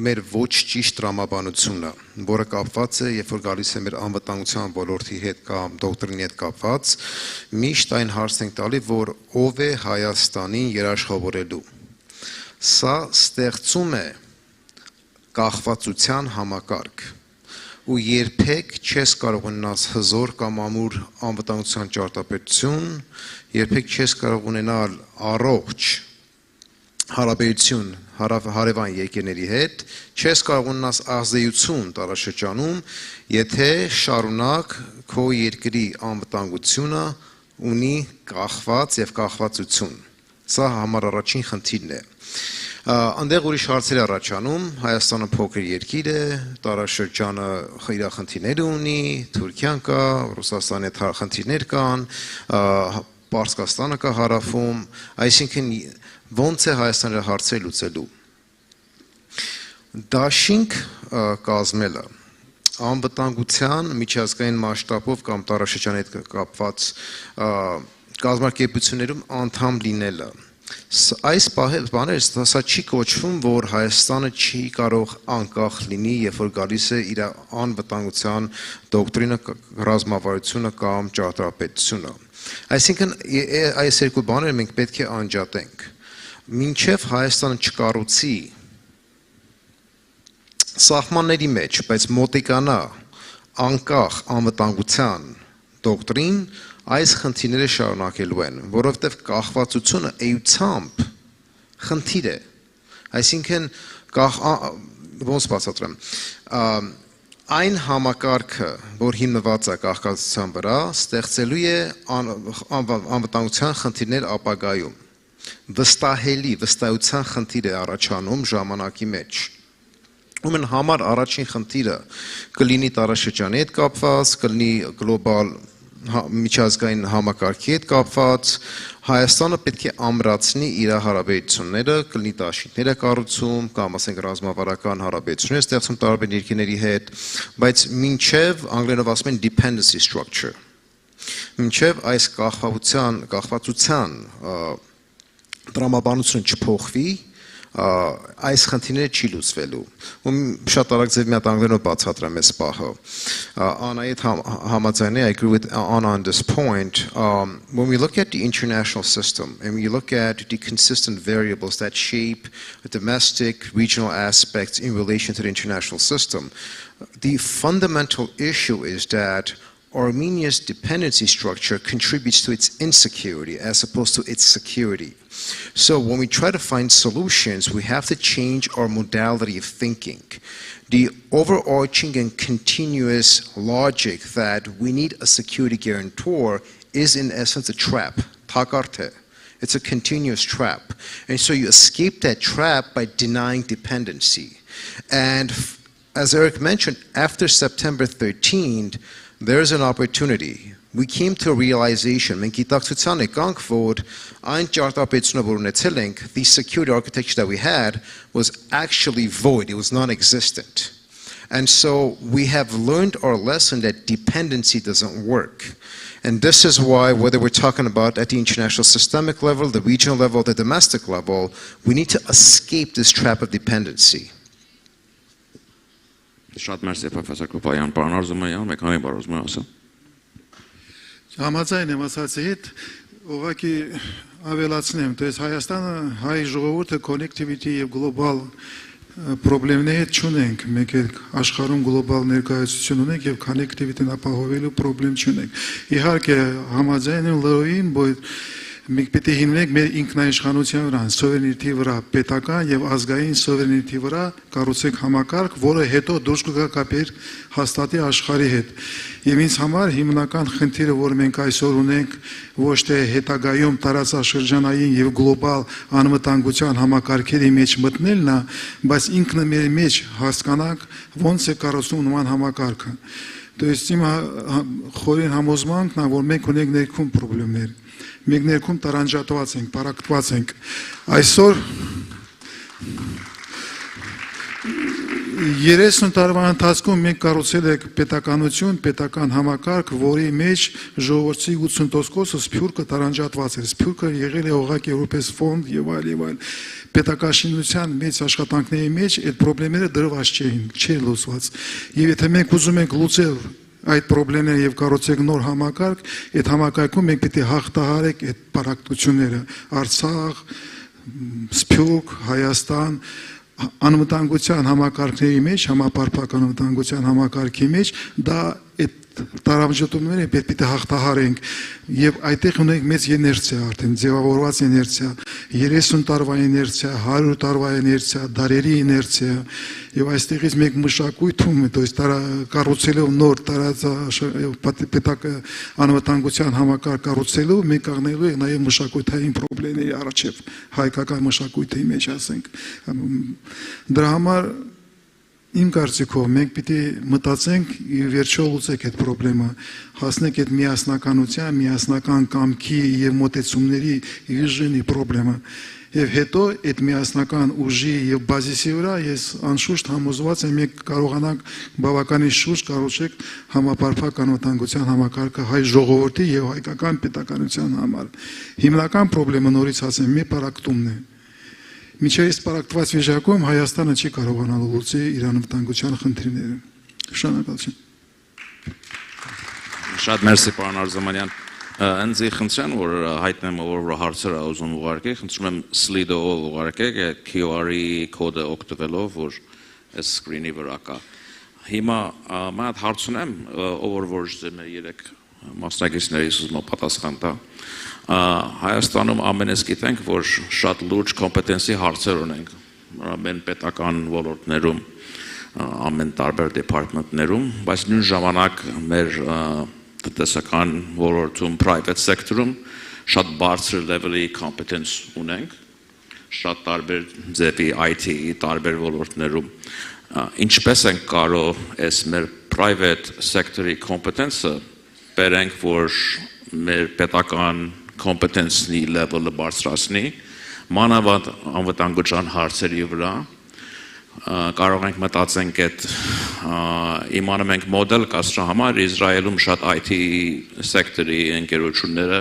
մեր ոչ ճիշտ տրամաբանությունը, որը կապված է, երբ որ գալիս է մեր անվտանգության ոլորտի հետ կամ դոկտրինի հետ կապված, միշտ այն հարցն ենք տալի, որ ով է Հայաստանին երաշխավորելու։ Սա ստեղծում է կախվածության համակարգ ու երբեք չես կարող ունենալ հզոր կամ ամուր անվտանգության ճարտարապետություն, երբեք չես կարող ունենալ առողջ հարաբերություն հարևան երկրների հետ, չես կարող ունենալ ազդեցություն տարածաշրջանում, եթե շարունակ քո երկրի անվտանգությունը ունի կախված եւ կախվածություն։ Սա համար առաջին խնդիրն է։ Այնտեղ ուրիշ հարցեր առաջանում, Հայաստանը փոքր երկիր է, տարածաշրջանը իր խնդիրներ ունի, Թուրքիան կա, Ռուսաստանի խնդիրներ կան, Պարսկաստանը կա հարավում, այսինքն ոնց է Հայաստանը հարցեր լուծելու։ Դաշինք կազմելը անվտանգության միջազգային մասշտաբով կամ տարածաշրջանի հետ կապված կազմակերպություններում անդամ լինելը։ Այս բաները սա չի կոչվում, որ Հայաստանը չի կարող անկախ լինի, երբ որ գալիս է իր անվտանգության դոկտրինը, ռազմավարությունը կամ ճարտարապետությունը։ Այսինքն այս երկու բաները մենք պետք է անջատենք։ Մինչև Հայաստանը չկառուցի սահմանների մեջ, բայց մոտիկանա անկախ անվտանգության դոկտրին, այս խնդիրները շարունակելու են, որովհետև կախվածությունը էությամբ խնդիր է։ Այսինքն ոնց բացատրեմ, այն համակարգը, որ հիմնված է կախվածության վրա, ստեղծելու է անվտանգության խնդիրներ ապագայում։ Վստահության խնդիր է առաջանում ժամանակի մեջ։ Ումեն համար առաջին խնդիրը կլինի տարածաշրջանի հետ կապված, կլինի գլոբալ միջազգային համակարգի հետ կապված, Հայաստանը պետք է ամրացնի իր հարաբերությունները, կլինի դաշինքները կառուցում, կամ ասենք ռազմավարական հարաբերություններ ստեղծում տարբեր երկրների հետ, բայց մինչև անգլերենով ասում են dependency structure, մինչև այս կախվածության տրամաբանությունը չփոխվի, այս խնդիրները չի լուծվելու։ Ու շատ արագ ձև մի հատ անգլերենով բացատրեմ այս պահը։ Անայի հետ համաձայն եմ, I agree with Anna on this point. When we look at the international system and we look at the consistent variables that shape the domestic, regional aspects in relation to the international system, the fundamental issue is that Armenia's dependency structure contributes to its insecurity as opposed to its security. So when we try to find solutions, we have to change our modality of thinking. The overarching and continuous logic that we need a security guarantor is in essence a trap, takarte. It's a continuous trap. And so you escape that trap by denying dependency. And as Eric mentioned, after September 13th, there's an opportunity. We came to a realization, the security architecture that we had was actually void, it was non-existent. And so we have learned our lesson that dependency doesn't work. And this is why, whether we're talking about at the international systemic level, the regional level, the domestic level, we need to escape this trap of dependency. Շատ մերսի պրոֆեսոր Կոպայան, պարոն Արզումանյան, մեկ քանի բառ ուզում եմ ասել։ Համաձայն եմ ասացի հետ, ուղղակի ավելացնեմ, то есть Հայաստանը, հայ ժողովուրդը connectivity եւ global պրոբլեմներ չունենք, մենք աշխարհում գլոբալ ներկայացություն ունենք եւ connectivity-ն ապահովելու պրոբլեմ չունենք։ Իհարկե համաձայն եմ լրիվ, որ մենք պետք է հիմնենք մեր ինքնաիշխանության վրա, sovereignty վրա, պետական եւ ազգային sovereignty վրա կառուցենք համակարգ, որը հետո դուրս կգա կապեր հաստատի աշխարհի հետ։ Եվ ինձ համար հիմնական խնդիրը, որ մենք այսօր ունենք, ոչ թե հետագայում տարածաշրջանային եւ գլոբալ անվտանգության համակարգերի մեջ մտնելն է, բայց ինքնը մեր մեջ հասկանանք ոնց է կառուցվում նման համակարգը։ То есть իմ խորին համոզմանքն է, որ մենք ունենք ներքուն խնդիրներ։ Մենք ներքում տարանջատված ենք, պարակտված ենք։ Այսօր 30 տարվա ընթացքում մենք կառուցել ենք պետականություն, պետական համակարգ, որի մեջ ժողովրդի 80%-ը սփյուռքը տարանջատված էր։ Սփյուռքը եղել է ուղղակի Եվրոպայից ֆոնդ եւ այլ։ Պետակաշինության մեծ աշխատանքների մեջ այդ խնդիրները դրված չէին, չէր լուծված։ Եվ եթե մենք ուզում ենք լուծել այդ խնդիրները եւ կառուցենք նոր համակարգ, այդ համակարգում մենք պետք է հաղթահարենք այդ պարակտությունները, Արցախ, Սփյուռք, Հայաստան, անվտանգության համակարգերի մեջ, համապարփակ անվտանգության համակարգի մեջ, դա այդ տարամջատումները պետք է հաղթահարենք եւ այդտեղ ունենք մեծ իներցիա արդեն, ձևավորված իներցիա, 30 տարվա իներցիա, 100 տարվա իներցիա, դարերի իներցիա եւ այստեղից մենք մշակույթում, то есть կառուցելով նոր պետակ անվտանգության համակարգ կառուցելով, մենք կանգնելու ենք նաեւ մշակութային խնդիրների առաջեւ, հայկական մշակույթի մեջ ասենք։ Դրա համար Իմ կարծիքով մենք պիտի մտածենք եւ վերջո լուծենք այդ խնդրեմը, հասնենք այդ միասնականության, միասնական կամքի եւ մոտեցումների վիժնի խնդրեմը։ Եվ հետո այդ միասնական ուժի եւ բազիսի վրա ես անշուշտ համոզված եմ մենք կարողանանք բավականին շուրջ կառուցենք համապարփակ անվտանգության համակարգը հայ ժողովրդի եւ հայկական պետականության համար։ Հիմնական խնդրեմը նորից ասեմ, մի պարակտումն է։ Միջև այս պարակտված վիճակում Հայաստանը չի կարողանալ լուծել իր անվտանգության խնդիրները։ Շնորհակալություն։ Շատ մերսի պարոն Արզումանյան։ Ընձի խնդրեմ, որ հայտնեմ որ հարցերը ուզում ուղարկեք, խնդրում եմ Slido-ով ուղարկեք, QR-ի կոդը օգտվելով, որ այս սկրինի վրա կա։ Հիմա մատ հարց ունեմ, ով որ մեր երեք մասնակիցներից ուզում պատասխան տա։ Հայաստանում ամենից գիտենք, որ շատ լուրջ կոմպետենսի հարցեր ունենք ամեն պետական ոլորտներում, ամեն տարբեր դեպարտամենտներում, բայց նույն ժամանակ մեր տնտեսական ոլորտում, private sector-ում շատ բարձր level-ի կոմպետենս ունենք, շատ տարբեր ձևի IT-ի տարբեր ոլորտներում։ Ինչպես ենք կարող այս մեր private sector-ի կոմպետենսը բերենք, որ մեր պետական կոմպետենսի level-ը բարձրացնի, մանավանդ անվտանգության հարցերի վրա, կարող ենք մտածենք այդ իմանում ենք մոդել կասրա համար, Իսրայելում շատ IT sector-ի ընկերությունները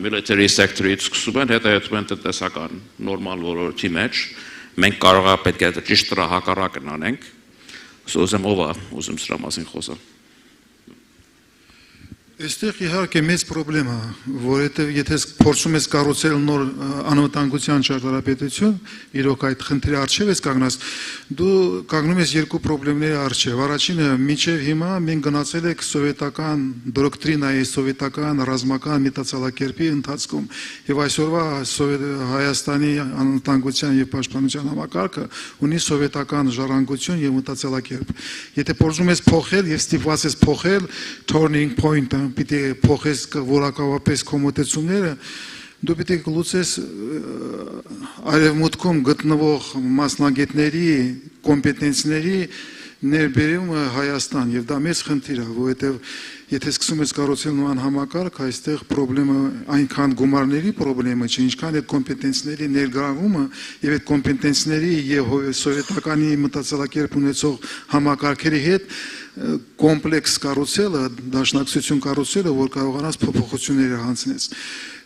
military sector-ից սկսում են, հետո են տնտեսական նորմալ ոլորտի մեջ, մենք կարող է պետք է ճիշտ հակառակն անենք, ուզում ով է, ուզում սրա մասին խոսալ։ Այստեղ իհարկե մեծ խնդրեմ է, որովհետև եթե փորձում ես կառուցել նոր անվտանգության ճարտարապետություն, իրոք այդ խնդրի առջև ես կանգնած, դու կանգնում ես երկու խնդիրների առջև։ Առաջինը, մինչև հիմա մենք գնացել ենք սովետական դոկտրինայի, սովետական ռազմական մտածելակերպի ընթացքում, եւ այսօրվա Հայաստանի անվտանգության եւ պաշտպանության համակարգը ունի սովետական ժառանգություն եւ մտածելակերպ։ Եթե փորձում ես փոխել եւ ստիպված ես փոխել turning point-ը, պիտի փոխես որակավորապես կոմոտեցումները, դու պիտի լուծես արևմուտքում գտնվող մասնագետների կոմպետենցների ներբերումը Հայաստան, եւ դա մեծ խնդիր է, որովհետեւ եթե սկսում ես կառուցել նման համակարգ, այստեղ խնդրեմը այնքան գումարների խնդրեմը չէ, ինչքան այդ կոմպետենցների ներգրավումը եւ այդ կոմպետենցների եւ սովետականի մտածելակերպ ունեցող համակարգերի հետ կոմպլեքս կառուցելը, դաշնակցություն կառուցելը, որ կարողանաս փոփոխություններ հանձնես։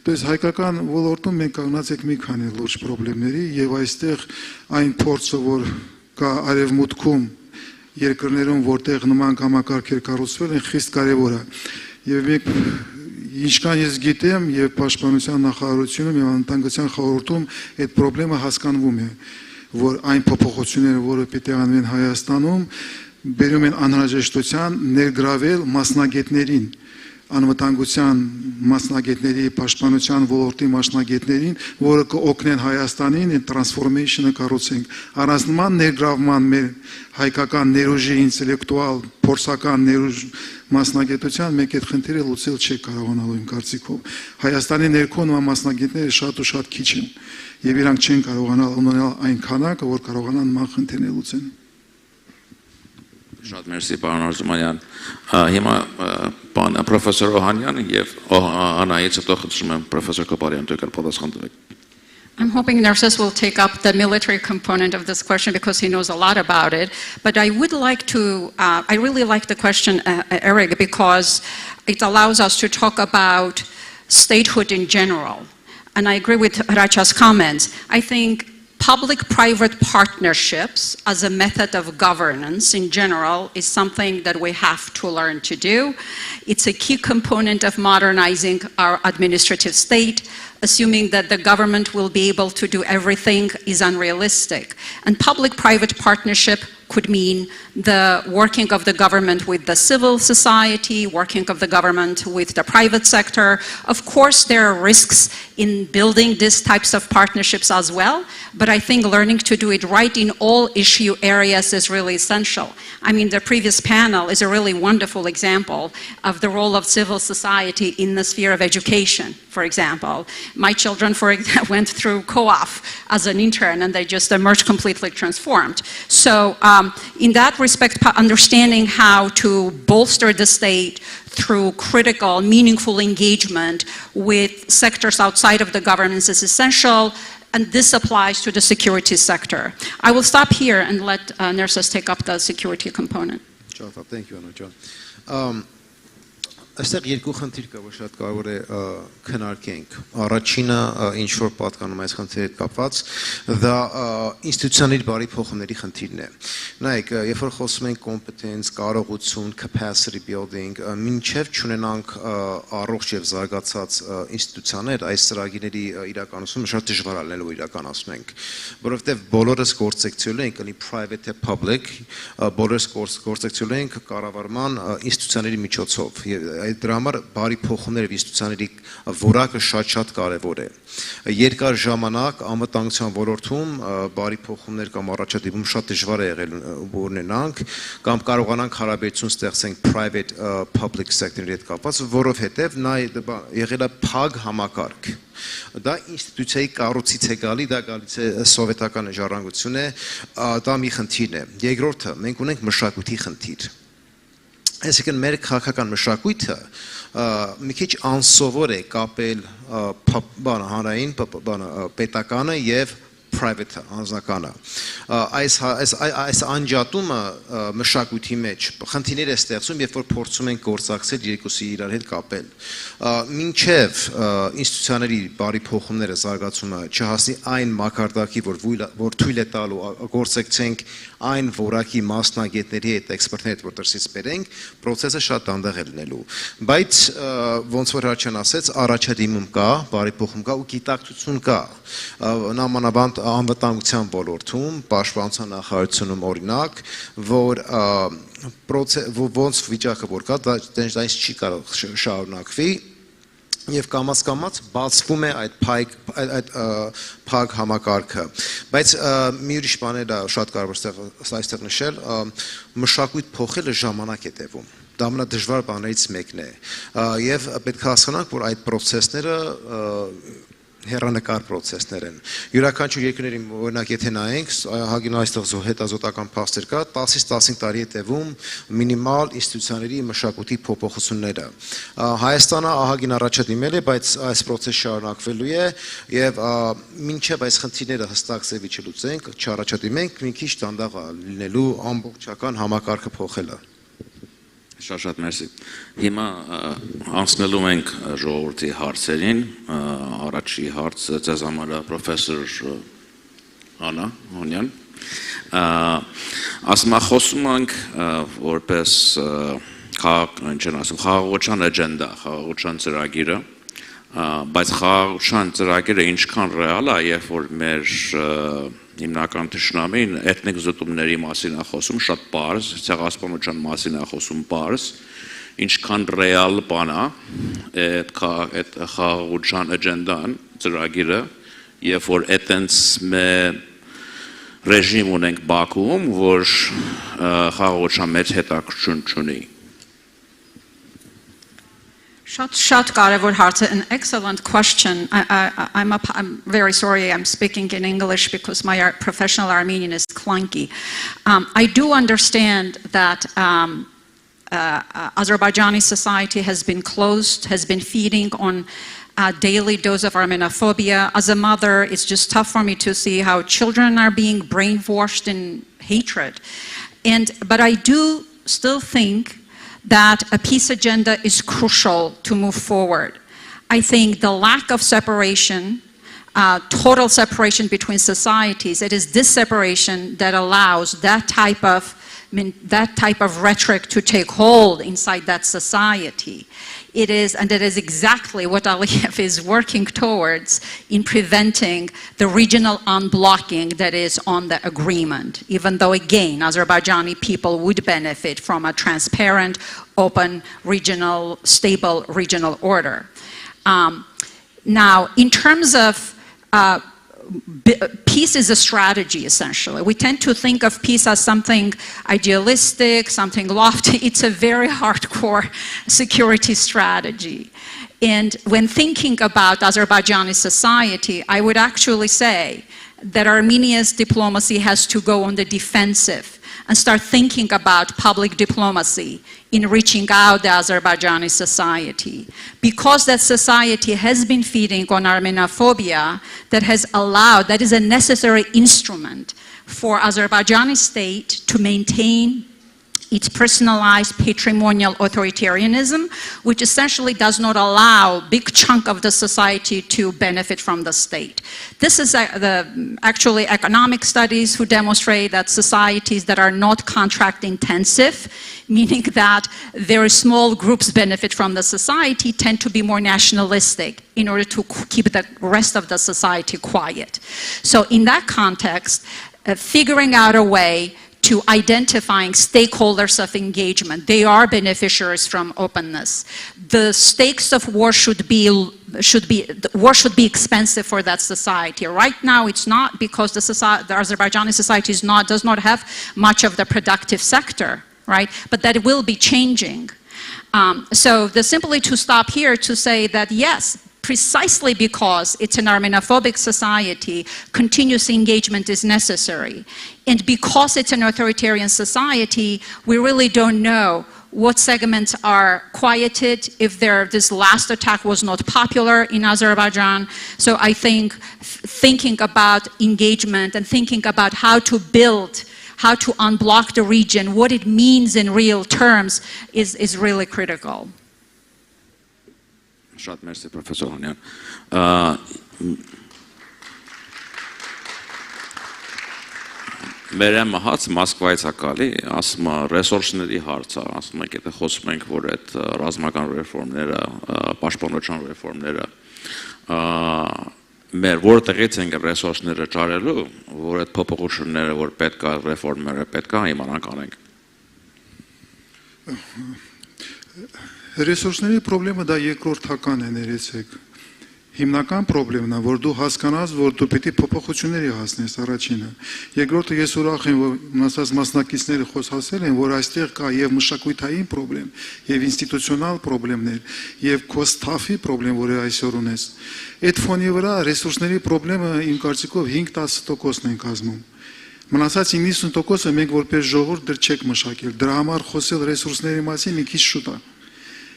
То есть հայկական ոլորտում մենք կանգնած ենք մի քանի լուրջ խնդիրների եւ այստեղ այն փորձը, որ կա արևմուտքում երկրներում, որտեղ նման համակարգեր կառուցվել են, խիստ կարևոր է։ Եվ մենք ինչքան ես գիտեմ, եւ Պաշտպանության նախարարությունում եւ անվտանգության խորհրդում այդ խնդրը հասկանվում է, որ այն փոփոխությունները, որը պիտի անվեն Հայաստանում, բերում են անհրաժեշտության ներգրավել մասնագետներին, անվտանգության մասնագետների, պաշտպանության ոլորտի մասնագետներին, որը կօգնեն Հայաստանին այդ տրանսֆորմեյշնը կառուցենք։ Առանց նման ներգրավման մեր հայկական ներուժի ինտելեկտուալ, փորձական ներուժ մասնագետության մենք այդ խնդիրը լուծել չի կարողանալու իմ կարծիքով։ Հայաստանի ներքո նման մասնագետները շատ ու շատ քիչ են եւ իրանք չեն կարողանալ ունենալ այն քանակը, որ կարողանան նման խնդիրներ լուծեն։ Շատ մերսի, պարոն Արզումանյան։ Հիմա պրոֆեսոր Օհանյանը եւ Անայից հետո խնդրում եմ պրոֆեսոր Կոպարյան դուք պատասխան տվեք։ I'm hoping Narcissus will take up the military component of this question because he knows a lot about it. But I would like to, I really like the question, Eric, because it allows us to talk about statehood in general. And I agree with Racha's comments. I think public-private partnerships as a method of governance in general is something that we have to learn to do. It's a key component of modernizing our administrative state. Assuming that the government will be able to do everything is unrealistic. And public-private partnership could mean the working of the government with the civil society, working of the government with the private sector. Of course, there are risks in building these types of partnerships as well, but I think learning to do it right in all issue areas is really essential. I mean, the previous panel is a really wonderful example of the role of civil society in the sphere of education, for example. My children, for example, went through co-op as an intern and they just emerged completely transformed. So in that respect, understanding how to bolster the state through critical, meaningful engagement with sectors outside of the government is essential, and this applies to the security sector. I will stop here and let Narcissus take up the security component. Thank you, Anna John. Այստեղ երկու խնդիր կա, որ շատ կարևոր է քննարկենք։ Առաջինը, ինչ որ պատկանում այս խնդրի հետ կապված, դա ինստիտուցիաների բարի փոխումների խնդիրն է։ Նայեք, երբ որ խոսում ենք competence, կարողություն, capacity building, մինչև չունենանք առողջ եւ զարգացած ինստիտուցիաներ, այս ծրագիրների իրականացումը շատ դժվար է լինելու իրականացնենք, որովհետեւ բոլորս գործեկցելու ենք, անի private եւ public, բոլորս գործեկցելու ենք կառավարման ինստիտուցիաների միջոցով։ Դրա համար բարի փոխումներ ինստիտուցիաների որակը շատ կարևոր է։ Երկար ժամանակ անվտանգության ոլորտում բարի փոխումներ կամ առաջադիմում շատ դժվար է եղել ունենանք կամ կարողանանք հարաբերություն ստեղծենք private public sector-ի հետ կապված, որովհետև նա եղել է փակ համակարգ։ Դա ինստիտուցիայի կառուցից է գալի, դա գալիս է սովետական ժառանգություն է, դա մի խնդիրն է։ Երկրորդը, մենք ունենք մշակույթի խնդիր։ Այսինքն մեր քաղաքական մշակույթը մի քիչ անսովոր է կապել հանրային պետականը եւ private անձնականը այս անջատումը մշակույթի մեջ խնդիրներ է ստեղծում երբ որ փորձում են գործակցել երկուսի իրար հետ կապել մինչև ինստիտուցիաների բարի փոխումները զարգացումը չհասնի այն մակարդակի որ թույլ է տալու գործակցենք այն որակի մասնագետների հետ էքսպերտների հետ որ դրսից բերենք process-ը շատ դանդաղ է լինելու բայց ոնց որ Հրաչյան ասեց առաջադիմում կա բարի փոխում կա ու գիտակցություն կա նամանավանդ անվտանգության ոլորտում պաշտպանության նախարարությունում օրինակ որ ոնց վիճակը որ կա դա այնպես չի կարող շարունակվի Եվ կամաց բացվում է այդ փակ համակարգը, բայց մի ուրիշ բան է շատ կարևոր այստեղ նշել, մշակույթ փոխելը ժամանակ է տևում, դա ամենադժվար բաներից մեկն է, եւ պետք է հասկանանք, որ այդ process-ները հեռանկար process-ներ են։ Յուրաքանչյուր երկրների օրինակ եթե նայենք, հագին այստեղ հետազոտական փաստեր կա, 10-ից 15 տարի է տևում մինիմալ ինստիտուցիաների մշակույթի փոփոխությունները։ Հայաստանը ահագին առաջադիմել է, բայց այս process շարունակվելու է եւ մինչեւ այս խնդիրները հստակ ձևի չլուծենք, չառաջադիմենք, մի քիչ դանդաղ լինելու ամբողջական համակարգը փոխելը։ Շատ մերսի։ Հիմա անցնելու ենք ժողովրդի հարցերին, առաջի հարցը ձեզ համար պրոֆեսոր Անա Հոնյան։ ասում խոսում ենք որպես խաղաղության աջենդա, խաղաղության ծրագիրը, բայց խաղաղության ծրագիրը ինչքան ռեալ է, երբ որ մեր հիմնական թշնամին էթնիկ զտումների մասին է խոսում, շատ պարզ, ցեղասպանության մասին է խոսում պարզ, ինչքան ռեալ բան է այդ խաղաղության աջենդան, ծրագիրը, երբ որ այդտենց ռեժիմ ունենք Բաքուում, որ խաղաղության մեջ հետաքրքրություն չունի։ Շատ կարևոր հարց, an excellent question. I'm very sorry I'm speaking in English because my professional Armenian is clunky. I do understand that Azerbaijani society has been closed, has been feeding on a daily dose of Armenophobia. As a mother, it's just tough for me to see how children are being brainwashed in hatred. But I do still think that a peace agenda is crucial to move forward. I think the lack of separation, total separation between societies, it is this separation that allows that type of rhetoric to take hold inside that society. It is exactly what Aliyev is working towards in preventing the regional unblocking that is on the agreement, even though, again, Azerbaijani people would benefit from a transparent, open, regional, stable regional order. Now, in terms of peace is a strategy, essentially. We tend to think of peace as something idealistic, something lofty. It's a very hardcore security strategy. And when thinking about Azerbaijani society, I would actually say that Armenia's diplomacy has to go on the defensive and start thinking about public diplomacy in reaching out the Azerbaijani society. Because that society has been feeding on Armenophobia, that is a necessary instrument for Azerbaijani state to maintain its personalized patrimonial authoritarianism, which essentially does not allow a big chunk of the society to benefit from the state. This is actually economic studies who demonstrate that societies that are not contract intensive, meaning that very small groups benefit from the society, tend to be more nationalistic in order to keep the rest of the society quiet. So in that context, figuring out a way to identifying stakeholders of engagement. They are beneficiaries from openness. The stakes of war should be expensive for that society. Right now, it's not, because the Azerbaijani society does not have much of the productive sector, right? But that will be changing. So simply to stop here to say that yes, precisely because it's an Armenophobic society, continuous engagement is necessary. And because it's an authoritarian society, we really don't know what segments are quieted, if this last attack was not popular in Azerbaijan. So I think thinking about engagement and thinking about how to build, how to unblock the region, what it means in real terms is really critical. Շատ մերսի պրոֆեսոր Հանյան։ Մեր մահաց Մոսկվայից ակալի, ասում է ռեսուրսների հարցը, ասում եք, եթե խոսում ենք, որ այդ ռազմական ռեֆորմները, պաշտպանության ռեֆորմները, մեր որտեղից ենք ռեսուրսները ճարելու, որ այդ փոփոխությունները, որ պետք է ռեֆորմները պետք է իմանանք անենք։ Ռեսուրսների խնդրումը դա երկրորդական է, ներեցեք։ Հիմնական խնդրեմն է, որ դու հասկանաս, որ դու պետք է փոփոխությունների հասնես, առաջինը։ Երկրորդը, ես ուրախ եմ, որ մնացած մասնակիցները խոսացել են, որ այստեղ կա եւ մշակութային խնդրեմ, եւ ինստիտուցիոնալ խնդիրներ, եւ քո ստաֆի խնդրեմ, որը այսօր ունես։ Այդ ֆոնի վրա ռեսուրսների խնդրեմը իմ կարծիքով 5-10%-ն են կազմում։ Մնացած 90%-ը մենք որպես ժողովուրդ դեռ չեք մշակել։ Դրա համար խոսել ռեսուրսների մասին մի քիչ շուտ է։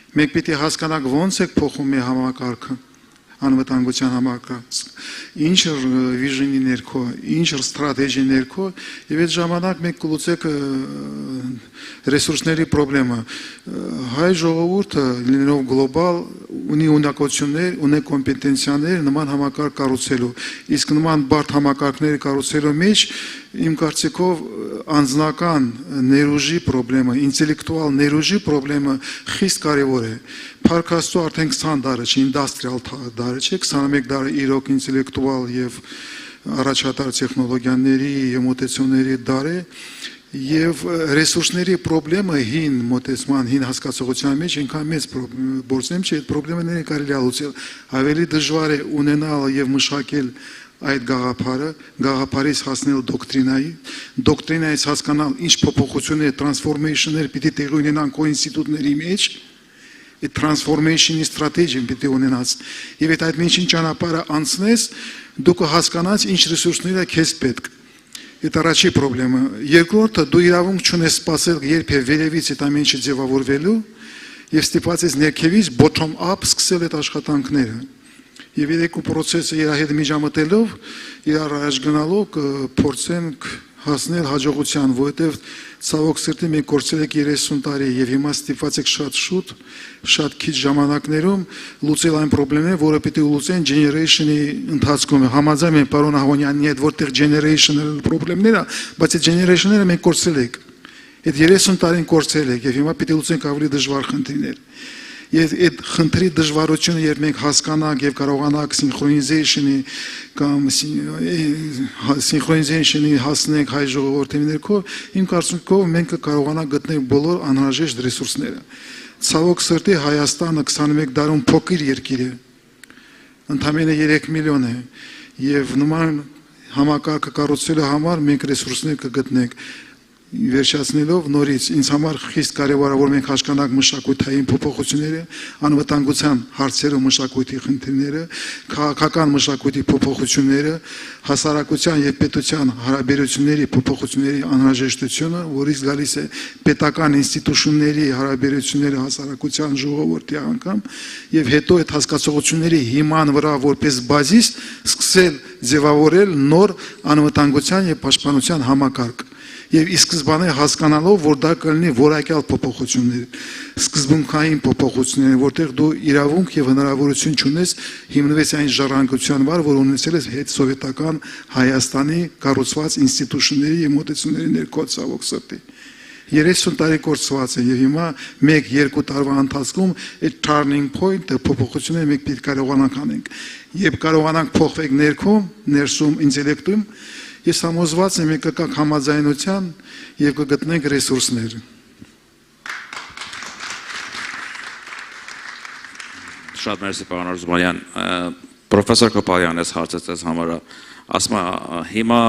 Մենք պետք է հասկանանք ոնց է փոխում մեր համակարգը, անվտանգության համակարգը, ինչ վիժնի ներքո, ինչ ստրատեգիա ներքո, եւ այդ ժամանակ մենք կլուծենք ռեսուրսների խնդրեմը։ Հայ ժողովուրդը լինելով գլոբալ ունի ունակություններ, ունի կոմպետենցիաներ նման համակարգ կառուցելու, իսկ նման բարդ համակարգներ կառուցելու մեջ իմ կարծիքով անձնական ներուժի պրոբլեմը, ինտելեկտուալ ներուժի պրոբլեմը խիստ կարևոր է։ Փառք Աստծո արդեն 20 դարը չի, ինդաստրիալ դարը չի, 21 դարը իրոք ինտելեկտուալ եւ առաջատար տեխնոլոգիաների եւ մոտեցումների դար է, եւ ռեսուրսների պրոբլեմը հին մոտեցման, հին հասկացողության մեջ ինքան մեծ գործեմ չի, այդ պրոբլեմները կարելի է լուծել, ավելի դժվար է ունենալ եւ մշակել այդ գաղափարից հասնել դոկտրինայից հասկանալ ինչ փոփոխություններ, տրանսֆորմեյշններ պիտի տեղի ունենան քո ինստիտուտների մեջ, այդ տրանսֆորմեյշնի ստրատեգիան պիտի ունենաս, եւ այդ միջին ճանապարհը անցնես, դու կհասկանաս ինչ ռեսուրսներ է քեզ պետք։ Այդ առաջի պրոբլեմը, երկրորդը դու իրավունք չունես սпасել երբ եւ վերևից այդ ամեն ինչը ձևավորվելու եւ ստիպված ես ներքևից bottom up սկսել այդ աշխատանքները։ Եվ երեկու process-ը իր հետ միջամտելով, իրար առաջ գնալով կփորձենք հասնել հաջողության, որովհետև ցավոք սրտի մենք կորցրել ենք 30 տարի եւ հիմա ստիպված եք շատ շուտ, շատ քիչ ժամանակներում լուծել այն խնդիրները, որը պետք է լուծեն generation-ի ընթացքում։ Համաձայն եմ պարոն Ահոնյանի հետ, որտեղ generation-ը խնդիրներ է, բայց այդ generation-ները մենք կորցրել ենք։ Այդ 30 տարին կորցրել ենք եւ հիմա պետք է լուծենք ավելի դժվար խնդիրներ։ Եվ այդ խնդրի դժվարությունը երբ մենք հասկանանք եւ կարողանանք սինխրոնիզացիոնի հասնենք հայ ժողովրդի ներքո, իմ կարծիքով մենք կկարողանանք գտնել բոլոր անհրաժեշտ ռեսուրսները։ Ցավոք սրտի Հայաստանը 21 դարում փոքր երկիր է, ընդամենը 3 միլիոն է, եւ նման համակարգը կառուցելու համար մենք ռեսուրսներ կգտնենք։ Վերջացնելով նորից ինձ համար խիստ կարևոր է որ մենք հասկանանք մշակութային փոփոխությունները, անվտանգության հարցերով մշակույթի խնդիրները, քաղաքական մշակույթի փոփոխությունները, հասարակության եւ պետության հարաբերությունների փոփոխությունների անհրաժեշտությունը, որից գալիս է պետական ինստիտուշնների հարաբերությունները հասարակության ժողովրդի անգամ եւ հետո այդ հասկացողությունների հիման վրա որպես բազիս սկսել ձևավորել նոր անվտանգության եւ պաշտպանության համակարգ։ Եվ ի սկզբանե հասկանալով, որ դա կլինի որակյալ փոփոխություններ, սկզբունքային փոփոխություններ, որտեղ դու իրավունք եւ հնարավորություն չունես հիմնվես այն ժառանգության վրա, որ ունեցել ես հետ սովետական Հայաստանի կառուցված ինստիտուշնների եւ մոտեցումների ներքո ցավոք սրտի։ 30 տարի կորցված է եւ հիմա 1-2 տարվա ընթացքում այդ turning point-ը փոփոխությունները մենք պետք է կարողանանք անենք։ Եվ կարողանանք փոխվել ներքում, ներսում, ինտելեկտում, ես համոզված եմ մենք կգանք համաձայնության եւ կգտնենք ռեսուրսներ։ Շատ մերսի պարոն Արզումանյան, պրոֆեսոր Կոպալյան ես հարցեցես համարը, ասում հիմա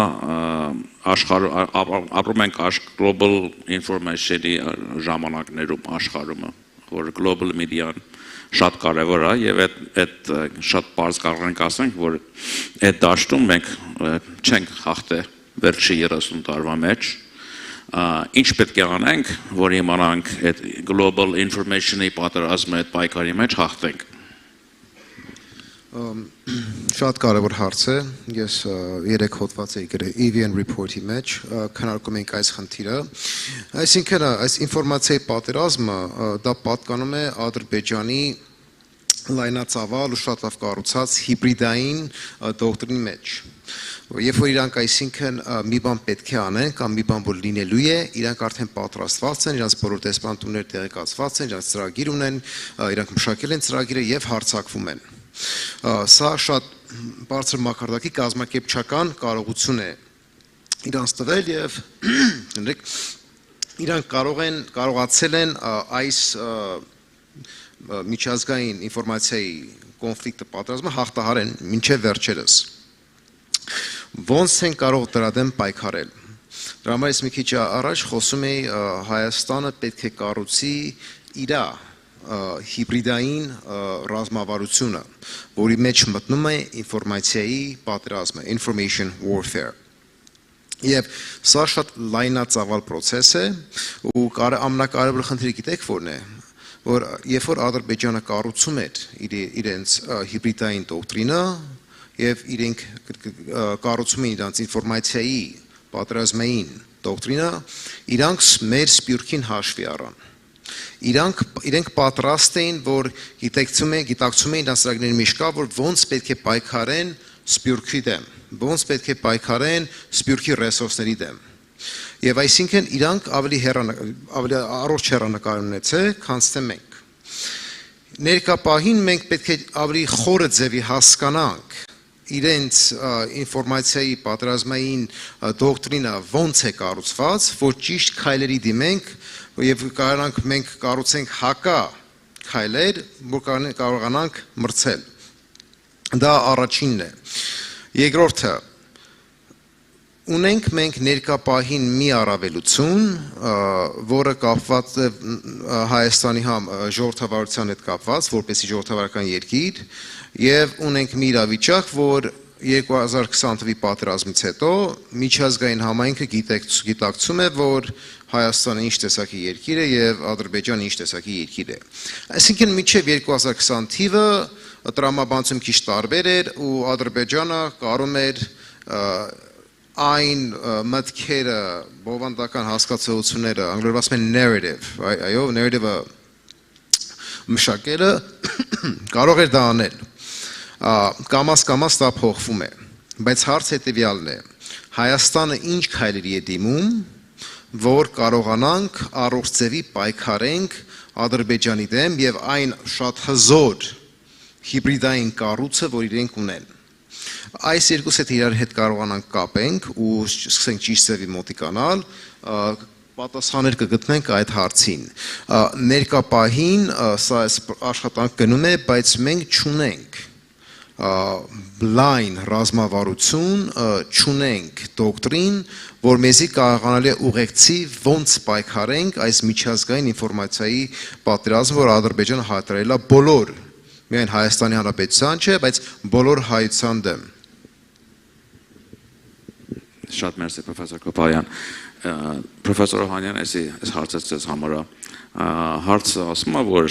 ապրում ենք global information-ի ժամանակներում աշխարհում, որ global media-ն շատ կարևոր է եւ այդ շատ բարձ կարող ենք ասենք որ այդ դաշտում մենք չենք հաղթել վերջի 30 տարվա մեջ ինչ պետք է անենք որ իմանանք այդ global information-ի պատերազմը այդ պայքարի մեջ հաղթենք Շատ կարևոր հարց է ես երեք հոդված էի գրել EVN report-ի մեջ քննարկում ենք այս խնդիրը այսինքն այս ինֆորմացիայի պատերազմը դա պատկանում է Ադրբեջանի լայնածավալ ու շատ լավ կառուցած հիբրիդային դոկտրինի մեջ Երբ որ իրանք այսինքն մի բան պետք է անեն կամ մի բան որ լինելու է, իրանք արդեն պատրաստված են, իրանք բոլոր դեսպանատուները տեղեկացված են, իրանք ծրագիր ունեն, իրանք մշակել են ծրագիրը եւ հարձակվում են։ Սա շատ բարձր մակարդակի կազմակերպչական կարողություն է իրանք տվել եւ իրանք կարողացել են այս միջազգային ինֆորմացիայի կոնֆլիկտը պատերազմը հաղթահարեն մինչեւ վերջերս։ Ոնց են կարող դրա դեմ պայքարել։ Դրա համար ես մի քիչ առաջ խոսում էի Հայաստանը պետք է կառուցի իր հիբրիդային ռազմավարությունը, որի մեջ մտնում է ինֆորմացիայի պատերազմը, information warfare։ Եվ սա շատ լայնածավալ process է ու ամենակարևոր խնդիրը գիտեք որն է, որ երբ որ Ադրբեջանը կառուցում էր իրենց հիբրիդային դոկտրինը եւ իրենք կառուցում են իրենց ինֆորմացիայի պատերազմային դոկտրինը, իրանք մեր սպյուրքին հաշվի առան։ Իրենք պատրաստ էին, որ գիտակցում էին իրենց ծրագրերի մեջ կա, որ ոնց պետք է պայքարեն սպյուրքի դեմ, ոնց պետք է պայքարեն սպյուրքի ռեսուրսների դեմ։ Եվ այսինքն իրանք ավելի առողջ հեռանկար ունեցել, քան թե մենք։ Ներկապահին մենք պետք է ավելի խորը ձևի հասկանանք իրենց ինֆորմացիայի պատրաստային դոկտրինը ոնց է կառուցված, որ ճիշտ քայլերի դիմենք եւ կարողանանք մենք կառուցենք հակա քայլեր, որ կարողանանք մրցել։ Դա առաջինն է։ Երկրորդը, ունենք մենք ներկապահին մի առավելություն, որը կապված է Հայաստանի ժողովրդավարության հետ կապված, որպեսզի ժողովրդավարական երկիր, եւ ունենք մի իրավիճակ, որ 2020 թվականի պատերազմից հետո միջազգային համայնքը գիտակցում է, որ Հայաստանը ինչ տեսակի երկիր է եւ Ադրբեջանը ինչ տեսակի երկիր է։ Այսինքն մինչեւ 2020 թիվը տրամաբանություն քիչ տարբեր էր ու Ադրբեջանը կարում էր այն մտքերը, բովանդական հասկացությունները, անգլերեն ասում են narrative, այո, narrative-ը մշակելը կարող էր դա անել։ Կամաց դա փոխվում է, բայց հարց հետևյալն է. Հայաստանը ինչ քայլերի է դիմում, որ կարողանանք առողջ ձևի պայքարենք Ադրբեջանի դեմ եւ այն շատ հզոր հիբրիդային կառույցը, որ իրենք ունեն։ Այս երկուսը իրար հետ կարողանանք կապենք ու սկսենք ճիշտ ձևի մոտիկանալ, պատասխաններ կգտնենք այդ հարցին։ Ներկապահին սա աշխատանք գնում է, բայց մենք չունենք լայն ռազմավարություն, չունենք դոկտրին, որ մեզի կարողանալ է ուղեկցի ոնց պայքարենք այս միջազգային ինֆորմացիայի պատերազմը, որ Ադրբեջանը հայտարարել է բոլոր, միայն Հայաստանի Հանրապետության չէ, բայց բոլոր հայության դեմ։ Շատ մերսի պրոֆեսոր Կոպարյան։ Պրոֆեսոր Օհանյան, այս հարցը ձեզ համար է։ Հարցը ասում է, որ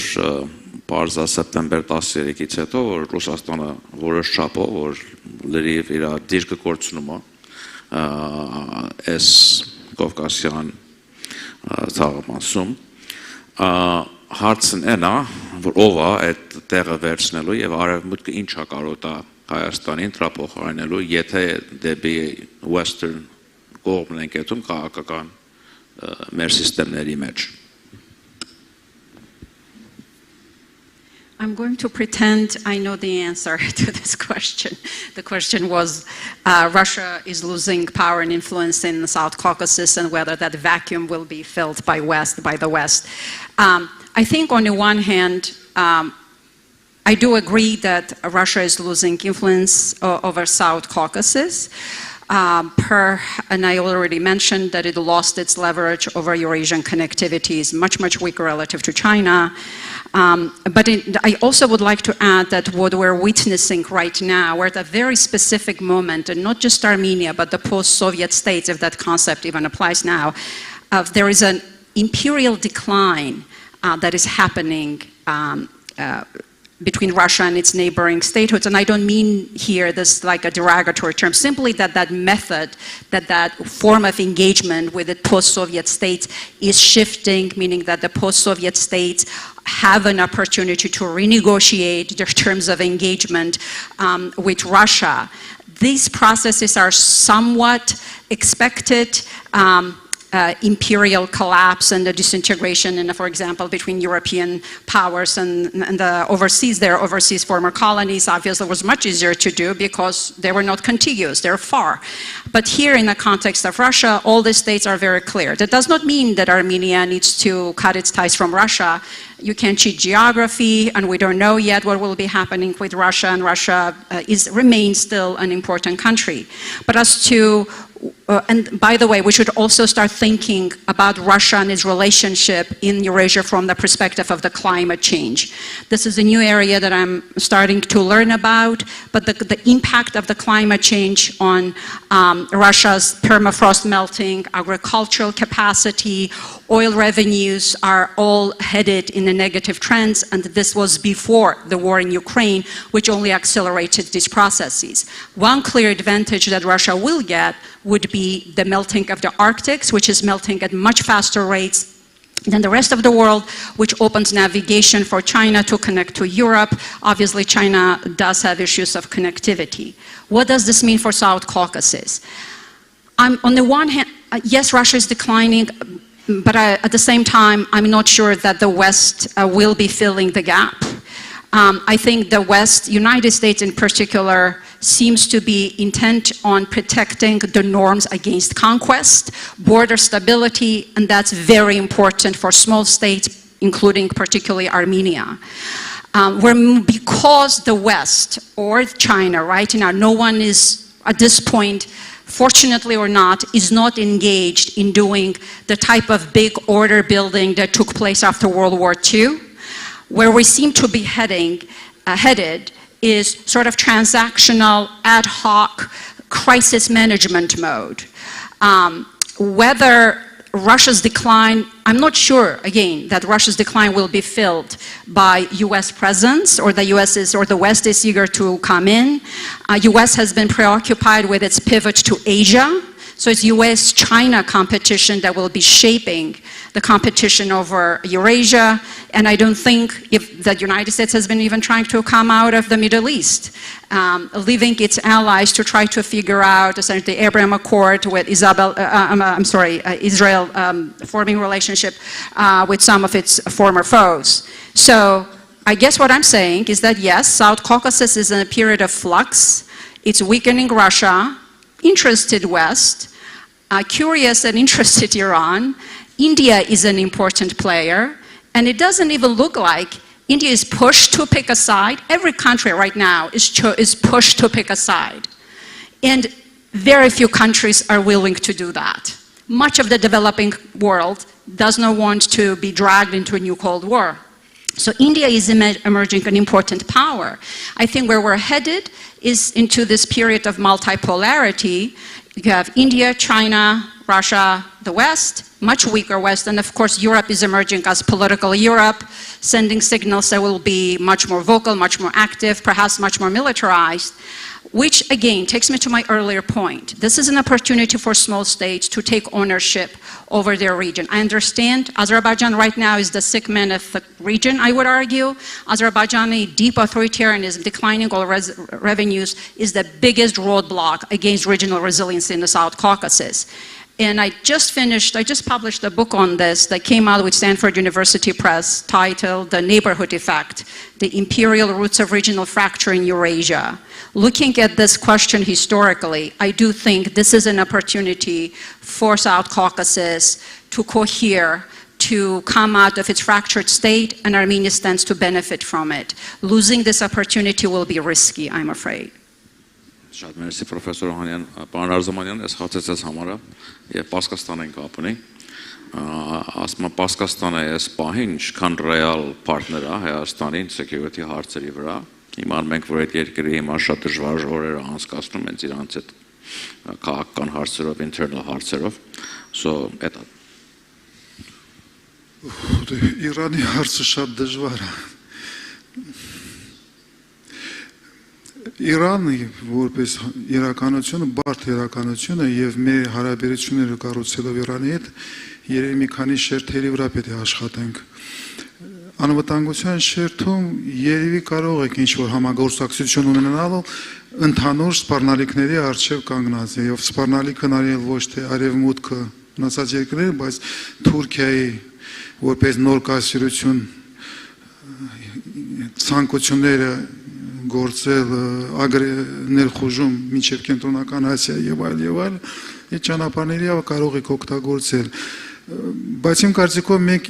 պարզա սեպտեմբեր 13-ից հետո, որ Ռուսաստանը որոշ չափով, որ լրիվ իր դիրքը կորցնում է այս կովկասյան ցաղամասում, հարցն այն է, որ ով է այդ տեղը վերցնելու եւ արևմուտքը ինչա կարող տա Հայաստանին տրափոխարինելու, եթե դեպի Western կողմն ենք ետում քաղաքական մեր սիստեմների մեջ։ I'm going to pretend I know the answer to this question. The question was, Russia is losing power and influence in the South Caucasus and whether that vacuum will be filled by the West. I think on the one hand, I do agree that Russia is losing influence over South Caucasus. And I already mentioned that it lost its leverage over Eurasian connectivity, is much, much weaker relative to China. I also would like to add that what we're witnessing right now, we're at a very specific moment, and not just Armenia, but the post-Soviet states, if that concept even applies now, there is an imperial decline that is happening between Russia and its neighboring statehoods. And I don't mean here this like a derogatory term, simply that method, that form of engagement with the post-Soviet states is shifting, meaning that the post-Soviet states have an opportunity to renegotiate their terms of engagement with Russia. These processes are somewhat expected. Imperial collapse and the disintegration, and for example, between European powers and the their overseas former colonies, obviously was much easier to do because they were not contiguous, they're far. But here in the context of Russia, all the states are very clear. That does not mean that Armenia needs to cut its ties from Russia. You can cheat geography, and we don't know yet what will be happening with Russia, and Russia remains still an important country. But as to and by the way, we should also start thinking about Russia and its relationship in Eurasia from the perspective of the climate change. This is a new area that I'm starting to learn about, but the impact of the climate change on Russia's permafrost melting, agricultural capacity, oil revenues are all headed in the negative trends, and this was before the war in Ukraine, which only accelerated these processes. One clear advantage that Russia will get would be the melting of the Arctic, which is melting at much faster rates than the rest of the world, which opens navigation for China to connect to Europe. Obviously, China does have issues of connectivity. What does this mean for South Caucasus? On the one hand, yes, Russia is declining, but at the same time, I'm not sure that the West will be filling the gap. I think the West, United States in particular, seems to be intent on protecting the norms against conquest, border stability, and that's very important for small states, including particularly Armenia. Because the West or China right now, no one is at this point, fortunately or not, is not engaged in doing the type of big order building that took place after World War II. Where we seem to be headed is sort of transactional, ad hoc, crisis management mode. Whether Russia's decline, I'm not sure, again, that Russia's decline will be filled by US presence, or the West is eager to come in. US has been preoccupied with its pivot to Asia. So it's US-China competition that will be shaping the competition over Eurasia. And I don't think if the United States has been even trying to come out of the Middle East, leaving its allies to try to figure out essentially the Abraham Accord with Israel forming relationship with some of its former foes. So I guess what I'm saying is that yes, South Caucasus is in a period of flux. It's weakening Russia, interested West, curious and interested Iran. India is an important player, and it doesn't even look like India is pushed to pick a side. Every country right now is pushed to pick a side. And very few countries are willing to do that. Much of the developing world does not want to be dragged into a new Cold War. So India is emerging an important power. I think where we're headed is into this period of multipolarity. You have India, China, Russia, the West, much weaker West, and of course Europe is emerging as political Europe, sending signals that will be much more vocal, much more active, perhaps much more militarized, which again takes me to my earlier point. This is an opportunity for small states to take ownership over their region. I understand Azerbaijan right now is the sick man of the region, I would argue. Azerbaijani deep authoritarianism, declining oil revenues, is the biggest roadblock against regional resilience in the South Caucasus. And I just published a book on this that came out with Stanford University Press titled The Neighborhood Effect, The Imperial Roots of Regional Fracture in Eurasia. Looking at this question historically, I do think this is an opportunity for South Caucasus to cohere, to come out of its fractured state, and Armenia stands to benefit from it. Losing this opportunity will be risky, I'm afraid. Շատ մերսի պրոֆեսոր Հանյան, պարոն Արզամանյան, ես խացեցես համարը եւ Պասկաստան ենք ապնի։ Ասում Պասկաստանը այս պահին ինչքան ռեալ պարտներ է Հայաստանին security հարցերի վրա։ Հիմա մենք որ այդ երկրի հիմա շատ դժվար օրեր անցկացնում են իրանց այդ քաղաքական հարցերով, internal հարցերով։ So էտա Իրանի հարցը շատ դժվար է։ Իրանը որպես իրականությունը, բարդ իրականությունը եւ մեր հարաբերությունները կառուցելով Իրանի հետ երևի մի քանի շերտերի վրա պետք է աշխատենք։ Անվտանգության շերտում երևի կարող եք ինչ-որ համագործակցություն ունենալ ընդհանուր սպառնալիքների առջև կանգնած եւ սպառնալիքը նայել ոչ թե արևմուտքը մնացած երկրները, բայց Թուրքիայի որպես նոր կայսրություն ցանկությունները գործել ներխուժում մինչև կենտրոնական Ասիա եւ այլ, այդ ճանապարհների կարող եք օգտագործել։ Բայց իմ կարծիքով մենք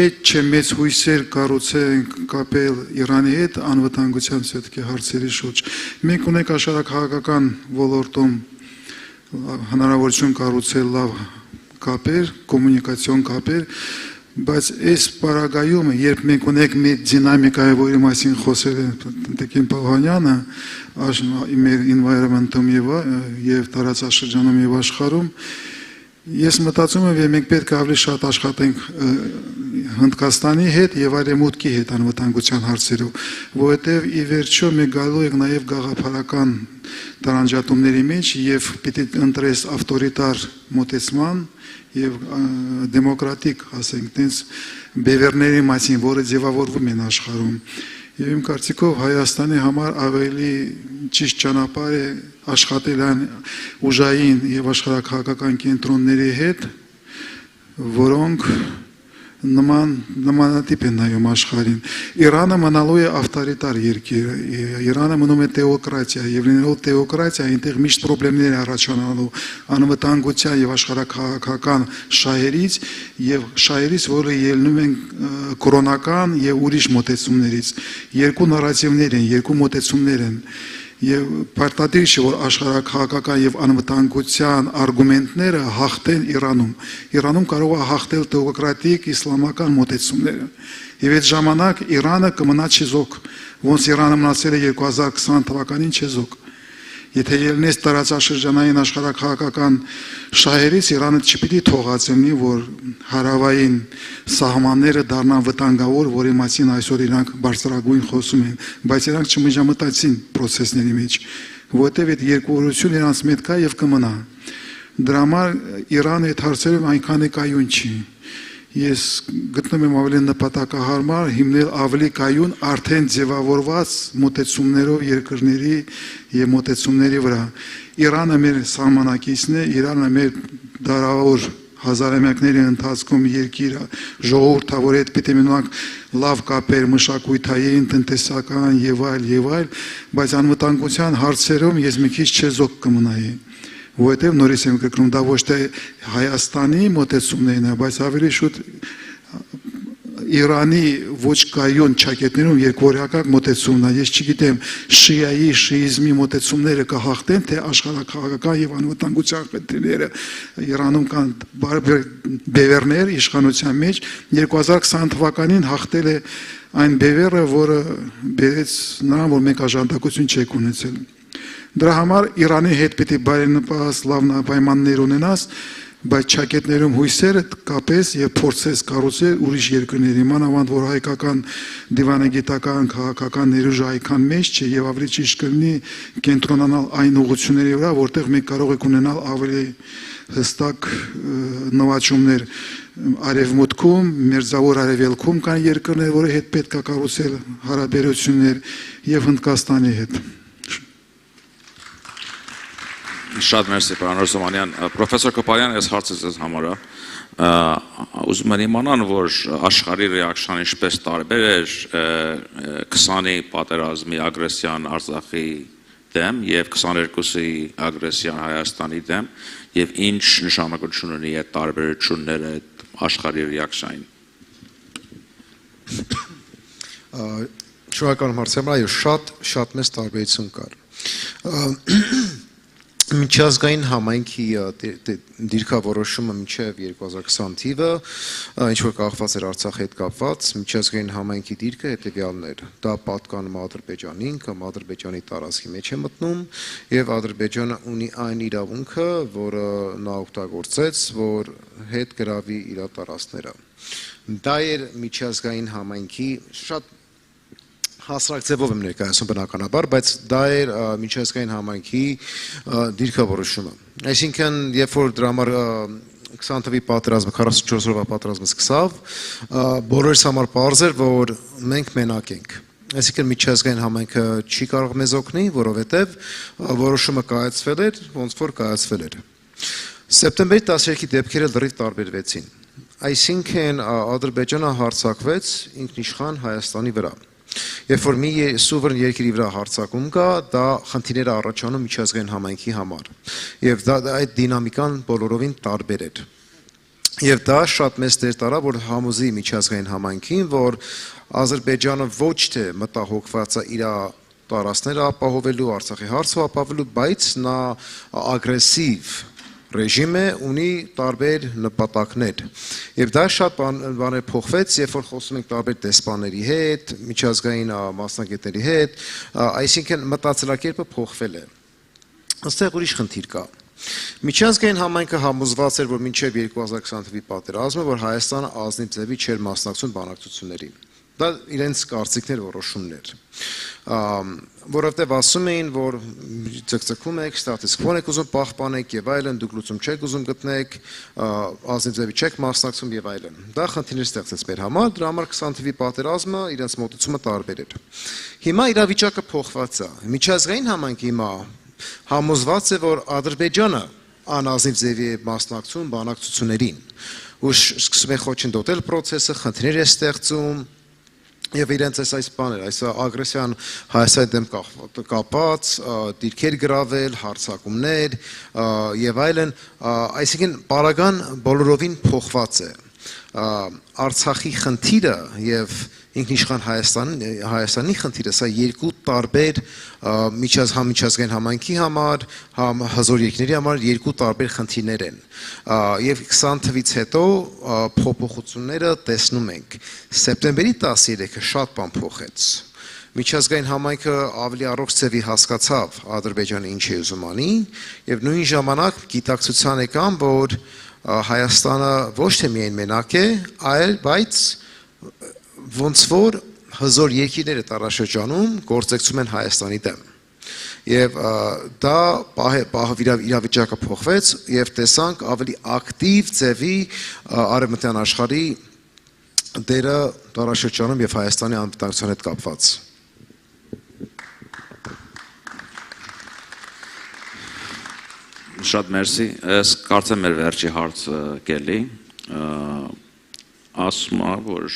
պետք չէ մեծ հույսեր կառուցենք կապել Իրանի հետ անվտանգության ցետքի հարցերի շուրջ։ Մենք ունենք աշխարհակահաղական ոլորտում հնարավորություն կառուցել լավ կապեր, կոմունիկացիոն կապեր, բայց այս պարագայումը, երբ մենք ունենք մեր դինամիկայի, որի մասին խոսել է Տիկին Պողանյանը, մեր environment-ում եւ տարածաշրջանում եւ աշխարհում, ես մտածում եմ, որ մենք պետք է ավելի շատ աշխատենք Հնդկաստանի հետ եւ Արևմուտքի հետ անվտանգության հարցերով, որովհետեւ ի վերջո մենք գալու ենք նաեւ գաղափարական տարանջատումների մեջ եւ պիտի ընտրես ավտորիտար մոտեցման եւ դեմոկրատիկ, ասենք, տենց բևերների մասին, որը ձևավորվում են աշխարհում։ Եվ իմ կարծիքով Հայաստանի համար ավելի ճիշտ ճանապարհ է աշխատել այն ուժային եւ աշխարհակահաղական կենտրոնների հետ, որոնք նմանատիպ են նայում աշխարհին։ Իրանը մնալու է ավտորիտար երկիր, Իրանը մնում է թեոկրատիա, եւ լինելով թեոկրատիա, այնտեղ միշտ խնդիրներ առաջանալու անվտանգության եւ աշխարհակահաղական շահերից, որը ելնում են կրոնական եւ ուրիշ մոտեցումներից։ Երկու նարատիվներ են, երկու մոտեցումներ են։ Եվ պարտադիր չէ, որ աշխարհակահաղական եւ անվտանգության արգումենտները հաղթեն Իրանում։ Իրանում կարող է հաղթել թեոկրատիկ իսլամական մոտեցումները։ Եվ այդ ժամանակ Իրանը կմնա չեզոք, ոնց Իրանը մնացել է 2020 թվականին չեզոք։ Եթե ելնես տարածաշրջանային աշխարհակահաղական շահերից, Իրանը չպիտի թողածնի, որ հարավային սահմանները դառնան վտանգավոր, որի մասին այսօր իրանք բարձրագույն խոսում են, բայց իրանք չմիջամտածին process-ների մեջ, որտեղ այդ երկուորությունը իրանց մեջ կա եւ կմնա։ Դրա համար Իրանը այդ հարցերում այնքան է կայուն չի։ Ես գտնում եմ ավելի նպատակահարմար հիմնել ավելի կայուն արդեն ձևավորված մոտեցումներով երկրների եւ մոտեցումների վրա։ Իրանը մեր սահմանակիցն է, Իրանը մեր դարավոր հազարամյակների ընթացքում երկիրը ժողովրդավոր հետ պետք է մնանք լավ կապեր մշակութային, տնտեսական եւ այլ, բայց անվտանգության հարցերում ես մի քիչ չեզոք կմնայի։ Որտեղ նորից եմ կրկնում, դա ոչ թե Հայաստանի մոտեցումներն է, բայց ավելի շուտ Իրանի ոչ կայուն ճակետներում երկվորյակակ մոտեցումն է։ Ես չգիտեմ շիիզմի մոտեցումները կհաղթեն, թե աշխարհակահաղական եւ անվտանգության խնդիրները։ Իրանում կան բարբեր բևեռներ իշխանության մեջ 2020 թվականին հաղթել է այն բևեռը, որը բերեց նրան, որ մենքաժանդակություն չենք ունեցել։ Դրա համար Իրանի հետ պետք է բարենպաստ լավ պայմաններ ունենաս, բայց ճակետներում հույսերը կապես եւ փորձես կառուցել ուրիշ երկրների, մանավանդ որ հայկական դիվանագիտական քաղաքական ներուժը այքան մեծ չէ եւ ավելի ճիշտ կլինի կենտրոնանալ այն ուղղությունների վրա, որտեղ մենք կարող ենք ունենալ ավելի հստակ նվաճումներ արևմուտքում, մերձավոր արևելքում կան երկրներ, որի հետ պետք է կառուցել հարաբերություններ եւ Հնդկաստանի հետ։ Շատ մերսի, պարոն Ռոզմանյան։ Պրոֆեսոր Կոպարյան, ես հարցը ձեզ համար է։ Ուզում եմ իմանալ, որ աշխարհի ռեակցիան ինչպես տարբեր էր 20-ի պատերազմի ագրեսիան Արցախի դեմ եւ 22-ի ագրեսիան Հայաստանի դեմ եւ ինչ նշանակություն ունի այդ տարբերությունները աշխարհի ռեակցիային։ Շնորհակալ եմ, այո, շատ մեծ տարբերություն կար։ Միջազգային համայնքի դիրքավորոշումը մինչև 2020 թիվը, ինչ որ կախված էր Արցախի հետ կապված, միջազգային համայնքի դիրքը հետևյալն էր։ Դա պատկանում Ադրբեջանին կամ Ադրբեջանի տարածքի մեջ է մտնում եւ Ադրբեջանը ունի այն իրավունքը, որը նա օգտագործեց, որ հետ գրավի իր տարածքները։ Դա էր միջազգային համայնքի շատ հասարակ ձևով եմ ներկայացնում բնականաբար, բայց դա էր միջազգային համայնքի դիրքավորոշումը։ Այսինքն, երբ որ դրա համար 20 թվականի պատերազմը 44 օրվա պատերազմը սկսավ, բոլորիս համար պարզ էր, որ մենք մենակ ենք։ Այսինքն միջազգային համայնքը չի կարող մեզ օգնել, որովհետև որոշումը կայացվել էր, ոնց որ կայացվել էր։ Սեպտեմբերի 12-ի դեպքերը լրիվ տարբերվեցին։ Այսինքն Ադրբեջանը հարձակվեց ինքնիշխան Հայաստանի վրա։ Երբ որ մի սուվերեն երկրի վրա հարձակում կա, դա խնդիրներ առաջանում միջազգային համայնքի համար։ Եվ այդ դինամիկան բոլորովին տարբեր էր։ Եվ դա շատ մեծ դեր տարավ, որ համոզի միջազգային համայնքին, որ Ադրբեջանը ոչ թե մտահոգված է իր տարածքները ապահովելու, Արցախի հարցը ապահովելու, բայց նա ագրեսիվ ռեժիմը ունի տարբեր նպատակներ։ Եվ դա շատ բաներ փոխվեց, երբ որ խոսում ենք տարբեր դեսպանների հետ, միջազգային մասնագետների հետ, այսինքն մտածելակերպը փոխվել է։ Այստեղ ուրիշ խնդիր կա։ Միջազգային համայնքը համոզված էր, որ մինչև 2020 թվականի պատերազմը, որ Հայաստանը ազնիվ ձևի չէր մասնակցում բանակցություններին։ Դա իրենց կարծիքներ որոշումներ։ Որովհետև ասում էին, որ ցկցկում եք, ստատուս քվոն եք ուզում պահպանեք եւ այլն, դուք լուծում չեք ուզում գտնեք, ազնիվ ձևի չեք մասնակցում եւ այլն։ Դա խնդիրներ ստեղծեց մեր համար, դրա համար 20 թվականի պատերազմը իրենց մոտեցումը տարբեր էր։ Հիմա իրավիճակը փոխված է։ Միջազգային համայնքը հիմա համոզված է, որ Ադրբեջանը անազնիվ ձևի է մասնակցում բանակցություններին։ Ու սկսում է խոչընդոտել process-ը, խնդիրներ է ստեղծում եւ իրենց այս բաներ, այս ագրեսիան Հայաստանի դեմ կապած, դիրքեր գրավել, հարձակումներ եւ այլն, այսինքն պարագան բոլորովին փոխված է։ Արցախի խնդիրը եւ ինքնիշխան Հայաստանի խնդիրը սա երկու տարբեր միջազգային համայնքի համար, հզոր երկրների համար երկու տարբեր խնդիրներ են։ Եվ 20 թվականից հետո փոփոխությունները տեսնում ենք։ Սեպտեմբերի 13-ը շատ բան փոխեց։ Միջազգային համայնքը ավելի առողջ ձևի հասկացավ Ադրբեջանը ինչ է ուզում անի եւ նույն ժամանակ գիտակցության եկան, որ Հայաստանը ոչ թե միայն մենակ է, այլ բայց ոնց որ հզոր երկիրները տարաշրջանում գործեկցում են Հայաստանի դեմ։ Եվ դա իրավիճակը փոխվեց եւ տեսանք ավելի ակտիվ ձևի արևմտյան աշխարհի դերը տարաշրջանում եւ Հայաստանի անվտանգության հետ կապված։ Շատ մերսի, ես կարծեմ մեր վերջի հարցը կելի, ասում է, որ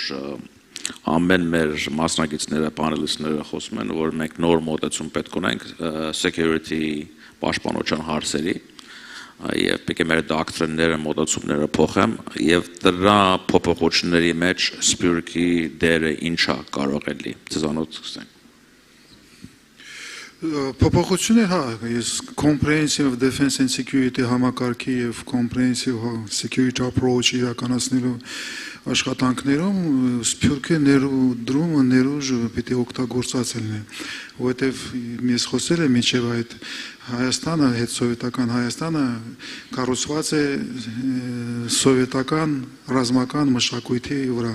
ամեն մեր մասնակիցները, պանելիստները խոսում են, որ մենք նոր մոտեցում պետք ունենք security պաշտպանության հարցերի եւ պետք է մեր դոկտրինները, մոտեցումները փոխեմ եւ դրա փոփոխությունների մեջ սպյուրքի դերը ինչա կարող է լինի։ Ձեզանոց սկսենք։ Փոփոխություններ, հա, ես comprehensive defense and security համակարգի եւ comprehensive security approach իրականացնելու աշխատանքներում սփյուռքի ներդրումը ներուժը պետք է օգտագործած լինի, որովհետեւ ես խոսել եմ միջև այդ Հայաստանը, հետսովետական Հայաստանը կառուցված է սովետական ռազմական մշակույթի վրա։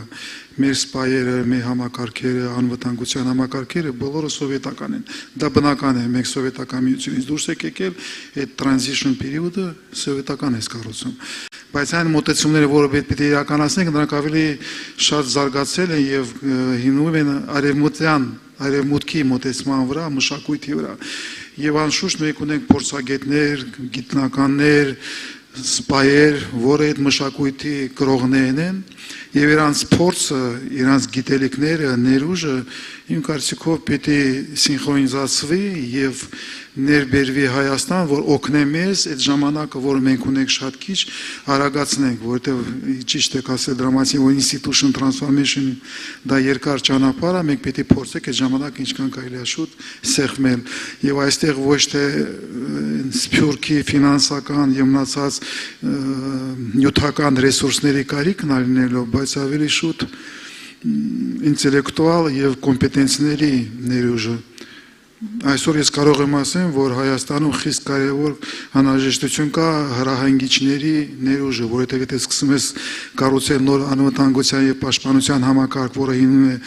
Մեր սպայերը, մեր համակարգերը, անվտանգության համակարգերը բոլորը սովետական են։ Դա բնական է, մենք սովետական միությունից դուրս եք եկել, այդ transition period-ը սովետական է կառուցում։ Բայց այն մոտեցումները, որը պետք է իրականացնենք, նրանք ավելի շատ զարգացել են եւ հիմնվում են արևմուտքի մոտեցման վրա, մշակույթի վրա։ Եվ անշուշտ մենք ունենք փորձագետներ, գիտնականներ, սպայեր, որը այդ մշակույթի կրողներն են, եւ իրանց փորձը, իրանց գիտելիքները, ներուժը իմ կարծիքով պետք է սինխրոնիզացվի եւ ներբերվի Հայաստան, որ օգնե մեզ այդ ժամանակը, որ մենք ունենք շատ քիչ, արագացնենք, որովհետեւ ճիշտ եք ասել դրամատիկ որ institution transformation դա երկար ճանապարհ է, մենք պետք է փորձենք այդ ժամանակը ինչքան կարելի է շուտ սեղմել եւ այստեղ ոչ թե սփյուռքի ֆինանսական եւ մնացած նյութական ռեսուրսների կարիքն լինելով, բայց ավելի շուտ ինտելեկտուալ եւ կոմպետենցիաների ներուժը Այսօր ես կարող եմ ասեմ, որ Հայաստանում խիստ կարևոր անհրաժեշտություն կա հրահանգիչների ներուժը, որովհետև եթե սկսում ես կառուցել նոր անվտանգության եւ պաշտպանության համակարգ, որը հիմնում է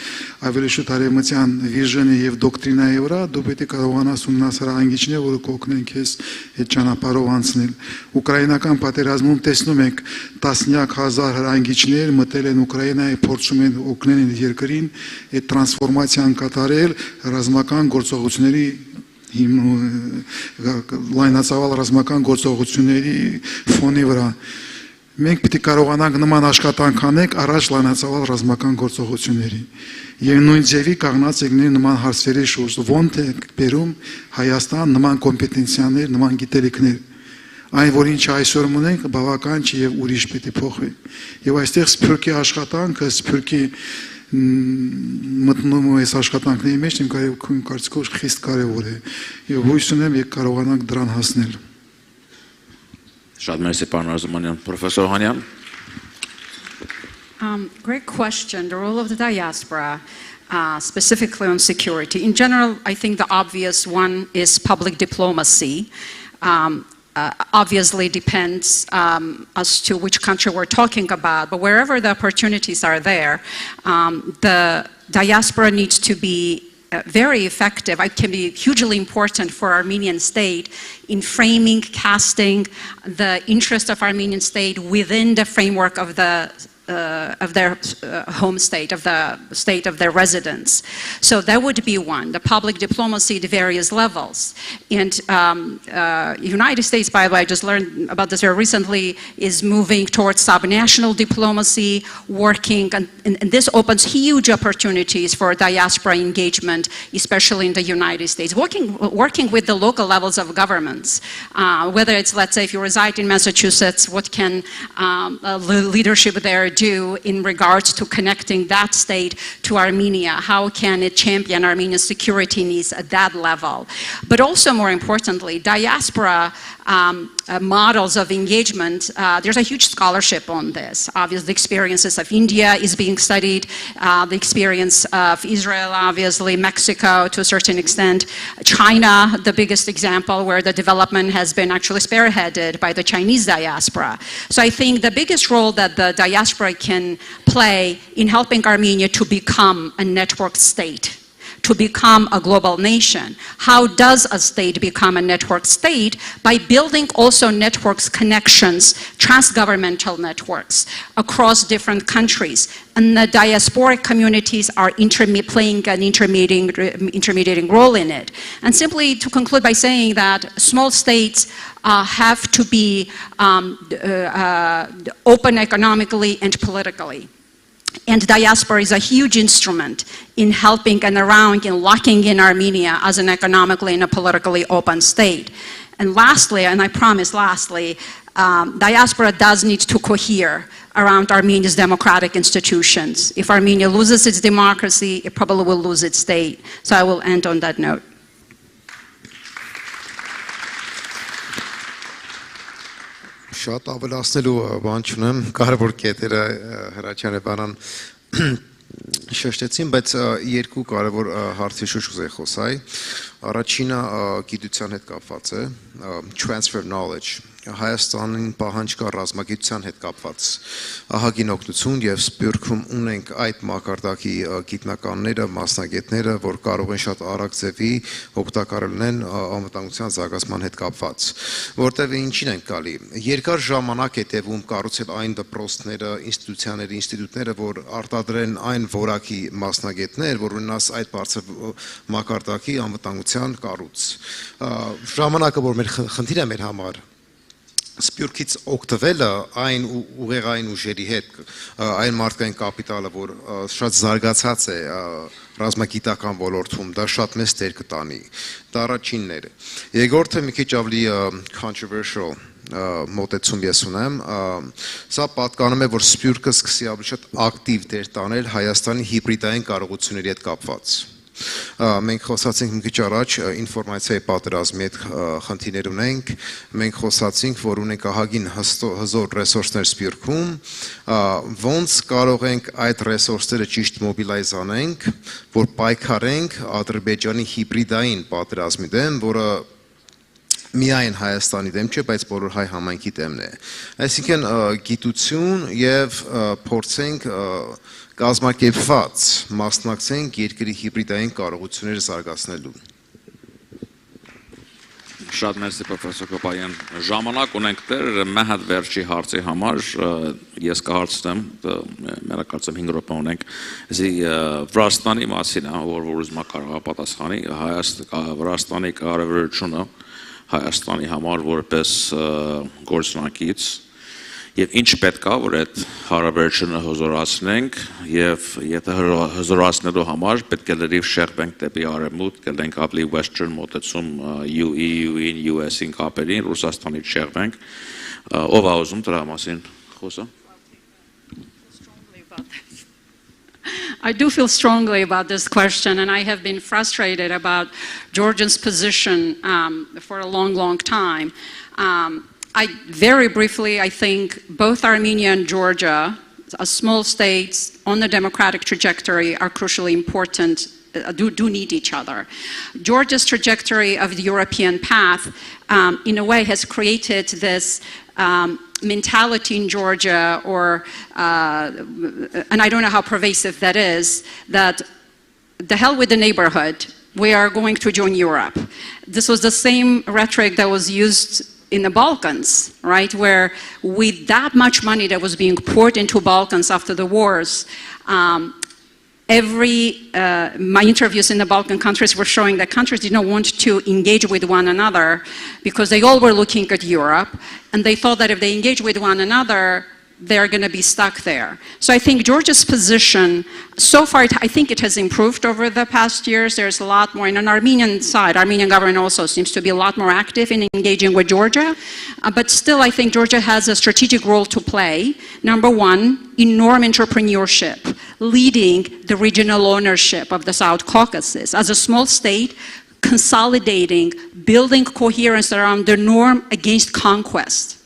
ավելի շուտ արևմտյան վիժնի եւ դոկտրինայի վրա, դու պետք է կարողանաս ունենաս հրահանգիչներ, որը կօգնեն քեզ այդ ճանապարհով անցնել։ Ուկրաինական պատերազմում տեսնում ենք տասնյակ հազար հրահանգիչներ մտել են Ուկրաինայի, փորձում են օգնել երկրին այդ տրանսֆորմացիան կատարել ռազմական գործողությունների լայնածավալ ռազմական գործողությունների ֆոնի վրա։ Մենք պետք է կարողանանք նման աշխատանք անենք առաջ լայնածավալ ռազմական գործողությունների։ Եվ նույն ձևի կանգնած եղնել նման հարցերի շուրջ, ոնց է բերում Հայաստան նման կոմպետենցիաներ, նման գիտելիքներ։ Այն, որ ինչ այսօր ունենք, բավական չի եւ ուրիշ պետք է փոխվի։ Եվ այստեղ սփյուռքի աշխատանքը, սփյուռքի մտնում այս աշխատանքների մեջ իմ կարծիքով խիստ կարևոր է եւ հույս ունեմ եք կարողանանք դրան հասնել։ Շատ մերսի պարոն Արզումանյան, պրոֆեսոր Հանյան։ Great question. The role of the diaspora, specifically on security. In general, I think the obvious one is public diplomacy. obviously depends as to which country we're talking about, but wherever the opportunities are there, the diaspora needs to be very effective. It can be hugely important for Armenian state in framing, casting the interest of Armenian state within the framework of their home state, of the state of their residence. So that would be one, the public diplomacy at various levels. And United States, by the way, I just learned about this very recently, is moving towards subnational diplomacy, working, and this opens huge opportunities for diaspora engagement, especially in the United States. Working with the local levels of governments, whether it's, let's say, if you reside in Massachusetts, what can leadership there do in regards to connecting that state to Armenia? How can it champion Armenia's security needs at that level? But also, more importantly, diaspora models of engagement, there's a huge scholarship on this. Obviously, the experiences of India is being studied, the experience of Israel, obviously, Mexico to a certain extent, China, the biggest example where the development has been actually spearheaded by the Chinese diaspora. So I think the biggest role that the diaspora can play in helping Armenia to become a networked state, to become a global nation. How does a state become a network state? By building also networks, connections, transgovernmental networks across different countries. And the diasporic communities are playing an intermediating role in it. And simply to conclude by saying that small states have to be open economically and politically. And diaspora is a huge instrument in helping and around in locking in Armenia as an economically and a politically open state. And lastly, and I promise lastly, diaspora does need to cohere around Armenia's democratic institutions. If Armenia loses its democracy, it probably will lose its state. So I will end on that note. Շատ ավելացնելու բան չունեմ, կարևոր կետերը Հրաչյանը բանան շեշտեցին, բայց երկու կարևոր հարցի շուրջ կուզեի խոսալ։ Առաջինը գիտության հետ կապված է, transfer knowledge, Հայաստանին պահանջ կա ռազմագիտության հետ կապված ահագին օգնություն եւ Սփյուռքում ունենք այդ մակարդակի գիտնականները, մասնագետները, որ կարող են շատ արագ ձևի օգտակարել լինեն անվտանգության զարգացման հետ կապված, որտեղ ինչին են գալի։ Երկար ժամանակ է տևում կառուցել այն դպրոցները, ինստիտուտները, որ արտադրեն այն որակի մասնագետներ, որ ունենաս այդ բարձր մակարդակի անվտանգության կառույց։ Ժամանակը, որ մեր խնդիրը մեր համար Սփյուռքից օգտվելը այն ուղեղային ուժերի հետ, այն մարդկային կապիտալը, որ շատ զարգացած է ռազմագիտական ոլորտում, դա շատ մեծ դեր կտանի։ Դա առաջինն էր։ Երկրորդը մի քիչ ավելի controversial մոտեցում ես ունեմ, սա պատկանում է, որ Սփյուռքը սկսի ավելի շատ ակտիվ դեր տանել Հայաստանի հիբրիդային կարողությունների հետ կապված։ Մենք խոսացինք մի քիչ առաջ ինֆորմացիայի պատերազմի հետ խնդիրներ ունենք, մենք խոսացինք, որ ունենք ահագին հզոր ռեսուրսներ Սփյուռքում, ոնց կարող ենք այդ ռեսուրսները ճիշտ մոբիլայզ անենք, որ պայքարենք Ադրբեջանի հիբրիդային պատերազմի դեմ, որը միայն Հայաստանի դեմ չէ, բայց բոլոր հայ համայնքի դեմն է։ Այսինքն գիտություն եւ փորձենք կազմակերպված մասնակցենք երկրի հիբրիդային կարողությունները զարգացնելու։ Շատ մերսի պրոֆեսոր Կոպայան, ժամանակ ունենք դեր մահատ վերջի հարցի համար, ես կհարցնեմ, մերակարծեմ 5 րոպե ունենք, զի Վրաստանի մասին, որ ուզում կարող պատասխանի, Վրաստանի կարևորությունը Հայաստանի համար որպես գործնակից եւ ինչ պետք է որ այդ հարաբերությունը հզորացնենք եւ եթե հզորացնելու համար պետք է լրիվ շեղվենք դեպի արևմուտք, գտնենք ավելի western մոտեցում EU-ին, US-ին կապերին, Ռուսաստանից շեղվենք, ով է ուզում դրա մասին խոսա։ I do feel strongly about this question, and I have been frustrated about Georgia's position for a long, long time. Very briefly, I think both Armenia and Georgia, as small states on the democratic trajectory, are crucially important do need each other. Georgia's trajectory of the European path, in a way, has created this mentality in Georgia, and I don't know how pervasive that is, that the hell with the neighborhood, we are going to join Europe. This was the same rhetoric that was used in the Balkans, right, where with that much money that was being poured into Balkans after the wars, my interviews in the Balkan countries were showing that countries did not want to engage with one another because they all were looking at Europe, and they thought that if they engage with one another, they're going to be stuck there. So I think Georgia's position, so far, I think it has improved over the past years. There's a lot more, in an Armenian side, Armenian government also seems to be a lot more active in engaging with Georgia. But still, I think Georgia has a strategic role to play. Number one, enormous entrepreneurship, leading the regional ownership of the South Caucasus. As a small state, consolidating, building coherence around the norm against conquest,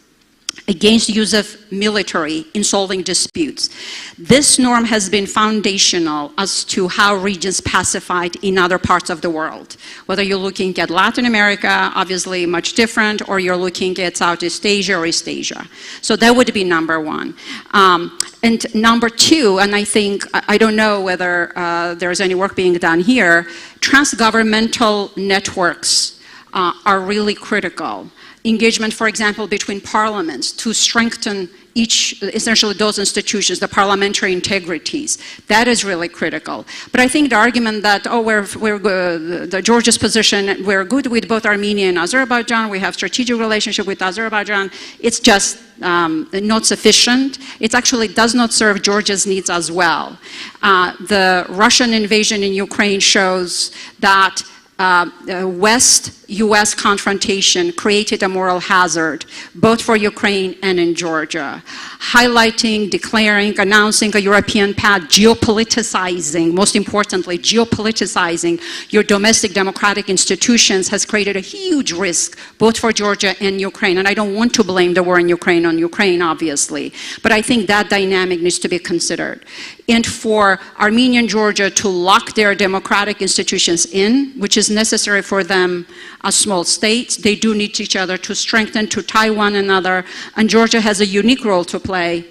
against use of military in solving disputes. This norm has been foundational as to how regions pacified in other parts of the world. Whether you're looking at Latin America, obviously much different, or you're looking at Southeast Asia or East Asia. So that would be number one. And number two, and I think, I don't know whether there's any work being done here, transgovernmental networks are really critical. Engagement, for example, between parliaments to strengthen essentially those institutions, the parliamentary integrities. That is really critical. But I think the argument that, the Georgia's position, we're good with both Armenia and Azerbaijan, we have strategic relationship with Azerbaijan, it's just not sufficient. It actually does not serve Georgia's needs as well. The Russian invasion in Ukraine shows that West-US confrontation created a moral hazard, both for Ukraine and in Georgia. Highlighting, declaring, announcing a European path, geopoliticizing, most importantly, geopoliticizing your domestic democratic institutions has created a huge risk, both for Georgia and Ukraine. And I don't want to blame the war in Ukraine on Ukraine, obviously, but I think that dynamic needs to be considered. And for Armenia and Georgia to lock their democratic institutions in, which is necessary for them as small states, they do need each other to strengthen, to tie one another, and Georgia has a unique role to play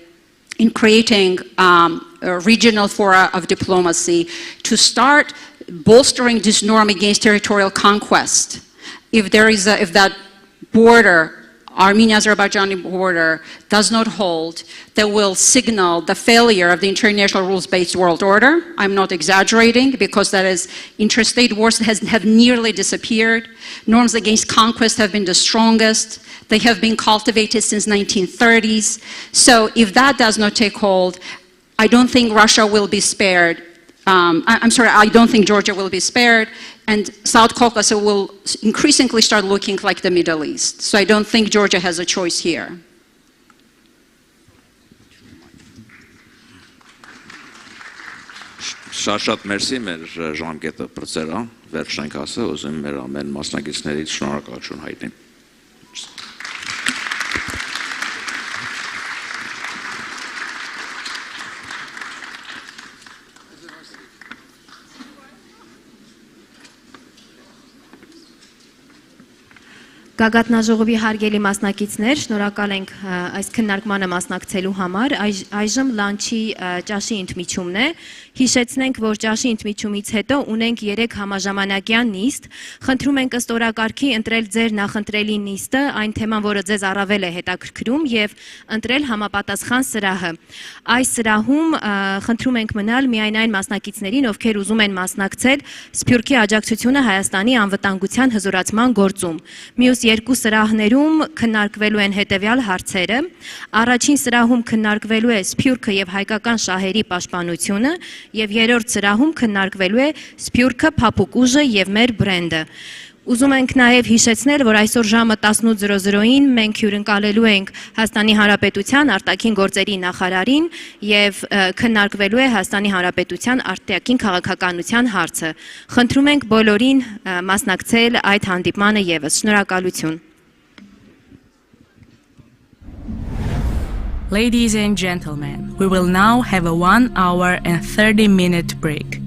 in creating a regional fora of diplomacy to start bolstering this norm against territorial conquest. If that border, Armenia-Azerbaijani border, does not hold, that will signal the failure of the international rules-based world order. I'm not exaggerating, because that is, interstate wars have nearly disappeared. Norms against conquest have been the strongest. They have been cultivated since 1930s. So if that does not take hold, I don't think Russia will be spared. I don't think Georgia will be spared, and South Caucasus will increasingly start looking like the Middle East. So I don't think Georgia has a choice here. Շատ մերսի մեր ժամկետը բրծերա, վերջնենք ասը, ուզում մեր ամեն մասնակիցներից շնորհակալություն հայտնեմ։ Գագաթնաժողովի հարգելի մասնակիցներ, շնորհակալ ենք այս քննարկմանը մասնակցելու համար։ Այժմ լանչի ճաշի ընդմիջումն է։ Հիշեցնենք, որ ճաշի ընդմիջումից հետո ունենք 3 համաժամանակյան նիստ։ Խնդրում ենք ըստ օրակարգի ընտրել ձեր նախընտրելի նիստը, այն թեման, որը ձեզ առավել է հետաքրքրում, եւ ընտրել համապատասխան սրահը։ Այս սրահում խնդրում ենք մնալ միայն այն մասնակիցներին, ովքեր ուզում են մասնակցել Սփյուռքի աջակցությունը Հայաստանի անվտանգության հզորացման գործում։ Մյուս 2 սրահներում քննարկվելու են հետևյալ հարցերը։ Առաջին սրահում քննարկվելու է Սփյուռքը եւ հայկական շահերի պաշտպանությունը, եւ երրորդ սրահում քննարկվելու է Սփյուռքը, փափուկ ուժը եւ մեր բրենդը։ Ուզում ենք նաև հիշեցնել, որ այսօր ժամը 18:00-ին մենք հյուրընկալելու ենք Հայաստանի Հանրապետության արտաքին գործերի նախարարին եւ քննարկվելու է Հայաստանի Հանրապետության արտաքին քաղաքականության հարցը։ Խնդրում ենք բոլորին մասնակցել այդ հանդիպմանը եւս։ Շնորհակալություն։ Ladies and gentlemen, we will now have a 1 hour and 30-minute break.